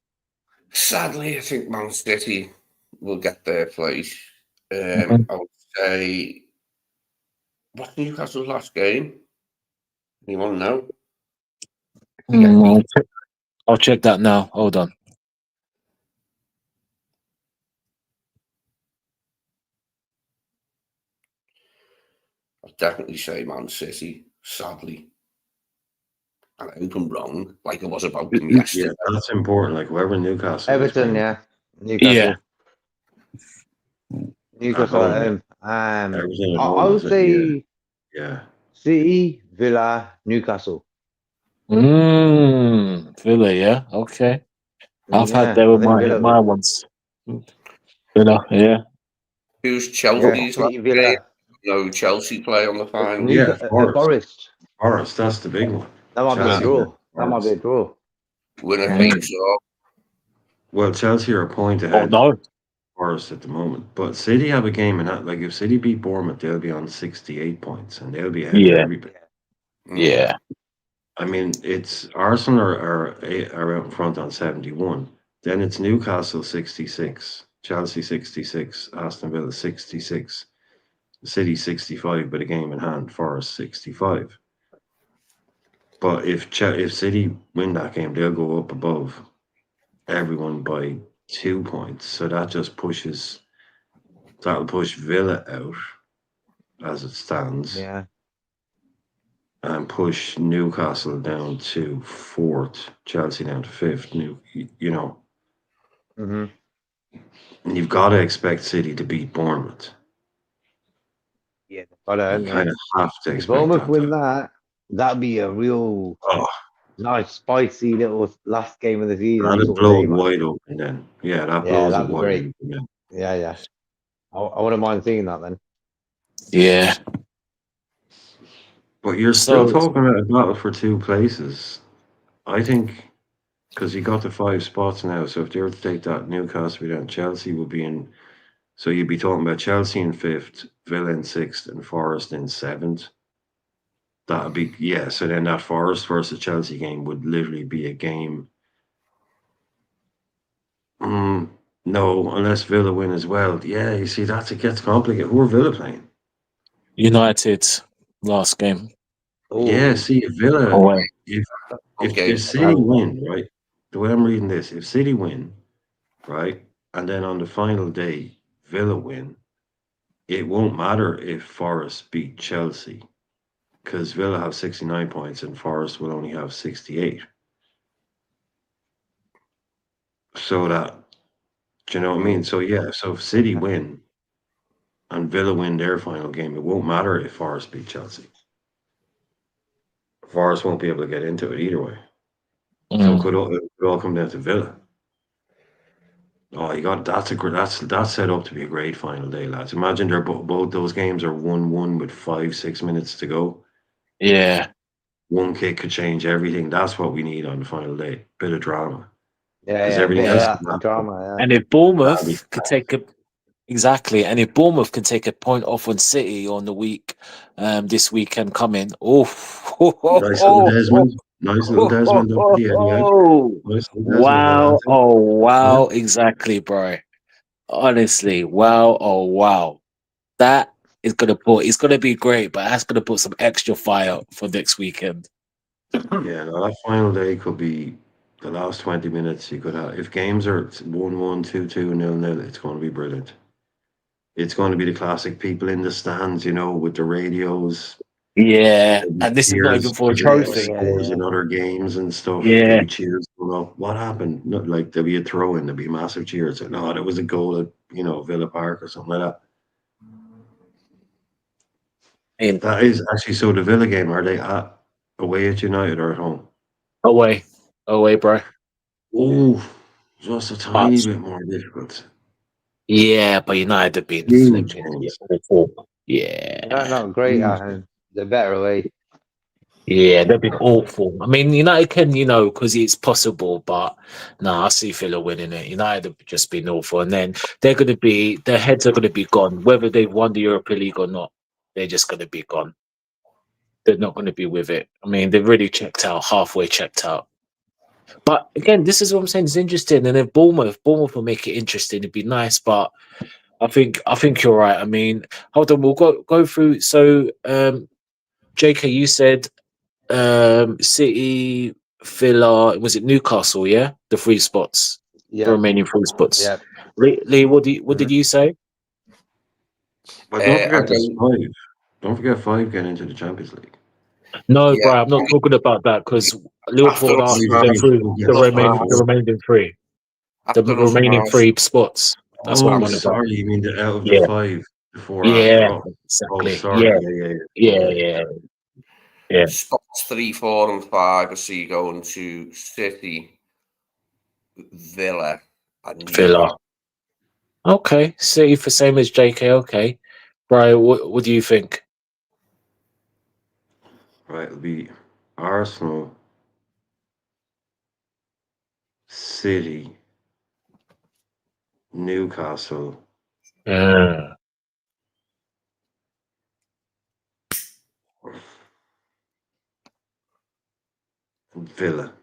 Sadly, I think Man City will get their place. I would say, what's Newcastle's last game? You want to know? I'll check that now. Hold on. I'd definitely say Man City, sadly. And I hope I'm wrong, like I was about them yesterday. Yeah, that's important. Like whoever Newcastle is Everton, playing yeah. Newcastle. Newcastle home, at yeah. home. Everton at I home, would is it? Yeah, say yeah. City, Villa, Newcastle. Villa, yeah. Okay. I've had Yeah, them I with think my Villa. my ones. Villa, yeah. Who's Yeah, Chelsea's last City, game? Villa. No Chelsea play on the final. Yeah, Forest. Forest, that's the big one. That might be a Chelsea draw. versus That might be a Forest. draw. Winner Mm. takes all. Well, Chelsea are a point Oh ahead no. of Forest at the moment, but City have a game in that. Like if City beat Bournemouth, they'll be on 68 points, and they'll be ahead of Yeah. everybody. Yeah. I mean, it's Arsenal are out in front on 71. Then it's Newcastle 66, Chelsea 66, Aston Villa 66, City 65, but a game in hand. Forest 65. But if City win that game, they'll go up above everyone by 2 points. So that'll push Villa out as it stands, Yeah. and push Newcastle down to fourth, Chelsea down to fifth. You know, Mm-hmm. and you've got to expect City to beat Bournemouth. Yeah, but You kind of have to if expect Bournemouth that. win that, that'd be a real Oh, nice, spicy little last game of the season that'd sort of blow day, it man. wide open then. Yeah, that Yeah, blows it that'd be wide great. open then. Yeah, yeah. I wouldn't mind seeing that then. Yeah. But you're still So talking about a battle for two places. I think because you got the 5 spots now. So if they were to take that, Newcastle down, Chelsea would be in. So you'd be talking about Chelsea in fifth, Villa in sixth, and Forest in seventh. That'd be, yeah. So then that Forest versus Chelsea game would literally be a game. No, unless Villa win as well. Yeah, you see, it gets complicated. Who are Villa playing? United last game. Yeah, Oh, see, if Villa, Away. if Okay. if City win, right? The way I'm reading this, if City win, right, and then on the final day Villa win, it won't matter if Forest beat Chelsea because Villa have 69 points and Forest will only have 68. So that, do you know what I mean? So yeah, so if City win and Villa win their final game, it won't matter if Forest beat Chelsea. Forest won't be able to get into it either way. So it could all come down to Villa. Oh, you got that's set up to be a great final day, lads. Imagine they're both those games are 1-1 with 5-6 minutes to go. Yeah. One kick could change everything. That's what we need on the final day. Bit of drama. yeah, Because yeah, a everything bit else of that drama. Yeah. And if that'd be Bournemouth could take a exactly, and if Bournemouth can take a point off on City on the week, this weekend coming, nice little Desmond. Nice little Desmond up the Etihad. Nice little Desmond wow, Valente. oh Yeah. wow, exactly, bro. Honestly, wow, oh wow. That is gonna put it's gonna be great, but that's gonna put some extra fire for next weekend. Yeah, no, that final day could be the last 20 minutes you could have. If games are 1-1, 2-2, 0-0, it's going to be brilliant. It's going to be the classic people in the stands, with the radios. Yeah, There'll be and this is not even cheers for a because of the trophy. scores in other games and stuff. There'll Yeah, be cheers going up. What happened? Like there'll be a throw in, there'll be massive cheers. No, there was a goal at Villa Park or something like that. in That is actually so. The Villa game, are they away at United or at home? away, away, bro. Oh, just a But tiny bit more difficult. yeah, but United have been Huge flipping games. awful. Yeah, Not great Huge at home. The better way. yeah, they've been awful. I mean, United can, because it's possible, but no, I see Villa winning it. United have just been awful, and then their heads are gonna be gone, whether they've won the Europa League or not. They're just gonna be gone. They're not gonna be with it. I mean, they've really checked out, halfway checked out. But again, this is what I'm saying. It's interesting, and if Bournemouth will make it interesting. It'd be nice, but I think you're right. I mean, hold on, we'll go through. So, JK, you said City, Villa. Was it Newcastle? Yeah, the three spots, the Yeah, remaining three spots. yeah. Lee, what did you say? But don't I forget there's don't, five. Don't forget five getting into the Champions League. No, yeah, bro, I'm not talking about that because after Liverpool are us, Five, they're three, through who the gets after us, five. remaining three, the after us, remaining three spots. That's what I'm Oh, on about. sorry, you mean out of the Yeah, five, the four after? yeah, Oh, exactly. sorry. Yeah, Yeah. yeah, Okay. yeah, yeah. spots 3, 4, and 5. I see going to City, Villa, and Villa. Newcastle. Okay, City for same as JK. Okay, Brian, what do you think? Right, it'll be Arsenal, City, Newcastle, Yeah. and Villa.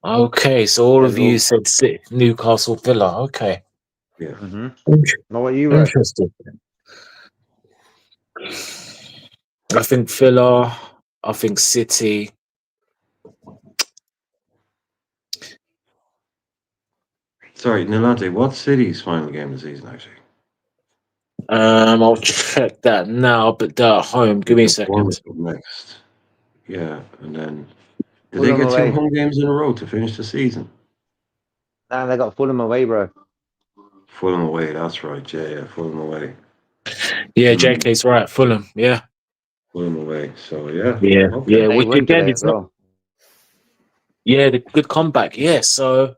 Okay, so all of you Hello. said City, Newcastle, Villa. Okay, Yeah. Mm-hmm. Int- Know what you wrote? interesting. I think Villa. I think City. Sorry, Nilante, what's City's final game of the season, actually? I'll check that now, but they're at home. Give me a They've got second. next. Yeah, and then did they Fulham get two away. home games in a row to finish the season? Nah, they got Fulham away, bro. Fulham away, that's right. Yeah, Fulham away. Yeah, Mm, JK's right. Fulham. Yeah, Fulham away. So yeah, yeah, okay. yeah. They Which win again, today as it's not. well. Yeah, the good comeback. Yeah. So,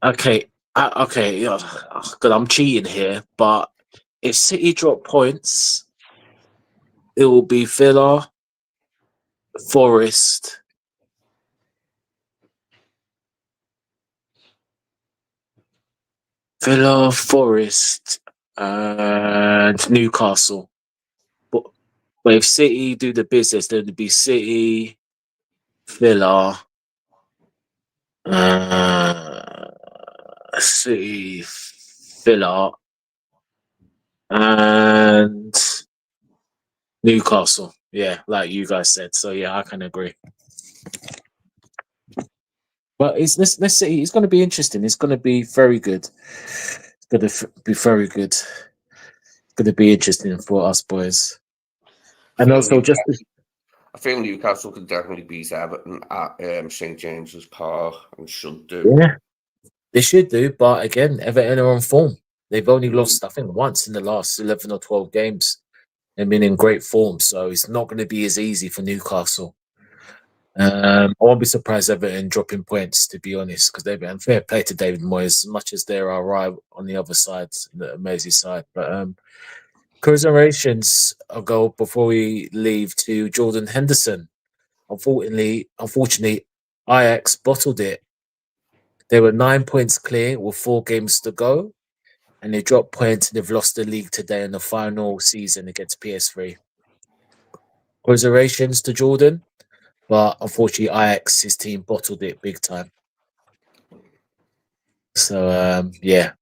okay, okay. Yeah, because I'm cheating here, but if City drop points, it will be Villa, Forest, Villa, Forest, and Newcastle. But, but if City do the business, then it'd be City, Villa, uh, City, Villa, and Newcastle. Yeah, like you guys said. So yeah, I can agree. But it's let's see. It's going to be interesting. It's going to be very good. It's going to be very good. It's going to be interesting for us boys. I And feel also, just Newcastle, I feel Newcastle could definitely beat Everton at St James's Park and should do. yeah, they should do. But again, Everton are on form. They've only Mm. lost, I think, once in the last 11 or 12 games. They've been in great form, so it's not going to be as easy for Newcastle. I won't be surprised Everton dropping points, to be honest, because they've been fair play to David Moyes, as much as they're our rival on the other side, the amazing side. But commiserations, I'll go before we leave to Jordan Henderson. Unfortunately, Ajax bottled it. They were 9 points clear with 4 games to go, and they dropped points and they've lost the league today in the final season against PS3. Commiserations to Jordan, but unfortunately, Ajax, his team bottled it big time. So yeah,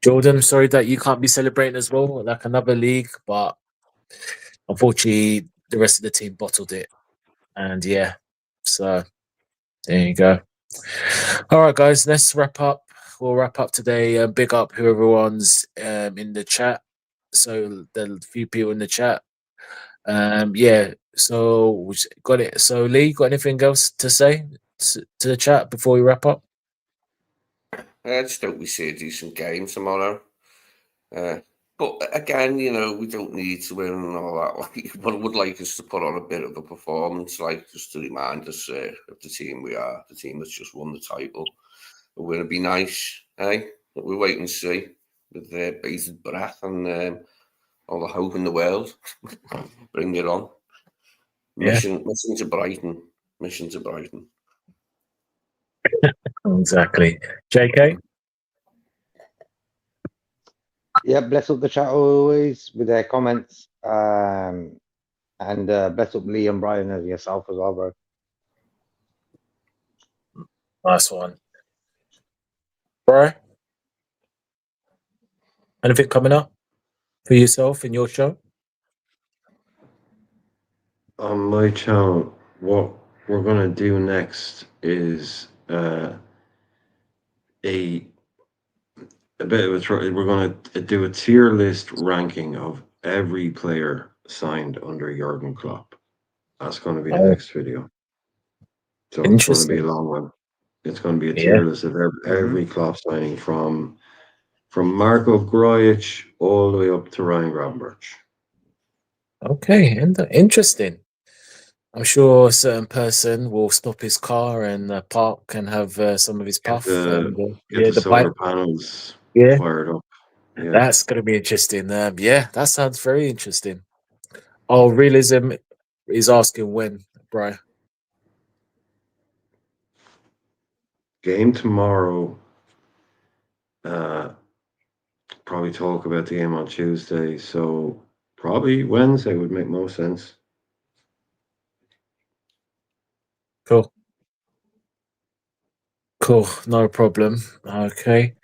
Jordan, sorry that you can't be celebrating as well, like another league, but unfortunately, the rest of the team bottled it. And yeah, so there you go. All right, guys, let's wrap up. We'll wrap up today. Big up who everyone's in the chat. So the few people in the chat. Yeah. So we got it. So Lee, got anything else to say to the chat before we wrap up? I just hope we see a decent game tomorrow. But again, we don't need to win and all that. But I would like us to put on a bit of a performance, just to remind us of the team we are, the team that's just won the title. But we're going to be nice, eh? But we'll wait and see with bated breath and all the hope in the world. Bring it on. Yeah. Mission to Brighton. Mission to Brighton. Exactly. JK? Yeah, bless up the chat always with their comments. And bless up Lee and Brian as yourself as well, bro. Nice one. Bro? Anything coming up for yourself in your show? on my channel, what we're gonna do next is a bit of we're gonna do a tier list ranking of every player signed under Jurgen Klopp. That's gonna be the Oh, next video. So it's gonna be a interesting. long one. It's gonna be a Yeah. tier list of every Klopp signing from Marco Grujic all the way up to Ryan Gravenberch. Okay. Interesting. I'm sure a certain person will stop his car and park and have some of his puff and Get yeah, the the pipe. solar panels Yeah, fired up. Yeah. that's gonna be interesting. Yeah, that sounds very interesting. Oh, realism is asking when, Brian. Game tomorrow. Probably talk about the game on Tuesday. So probably Wednesday would make most sense. Cool. Cool, no problem. Okay.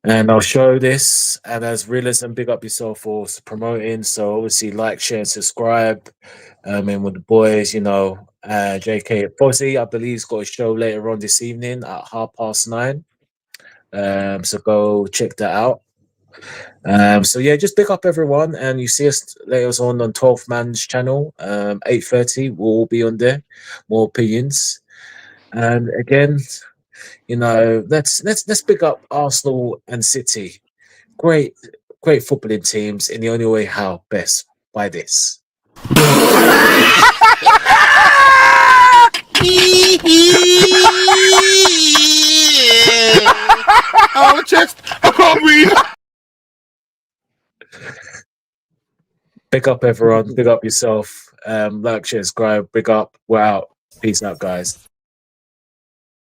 And I'll show this. And as realism, big up yourself for promoting. So obviously like, share, and subscribe. And with the boys, JK Fozzy, I believe, has got a show later on this evening at 9:30. So go check that out. So yeah, just pick up everyone, and you see us later on 12th Man's channel, 8:30. We'll all be on there. More opinions. And again, let's pick up Arsenal and City. Great footballing teams in the only way how best by this. Oh, chest! I can't breathe! Pick up everyone, pick up yourself. Like, share, subscribe, big up. We're out. Peace out, guys.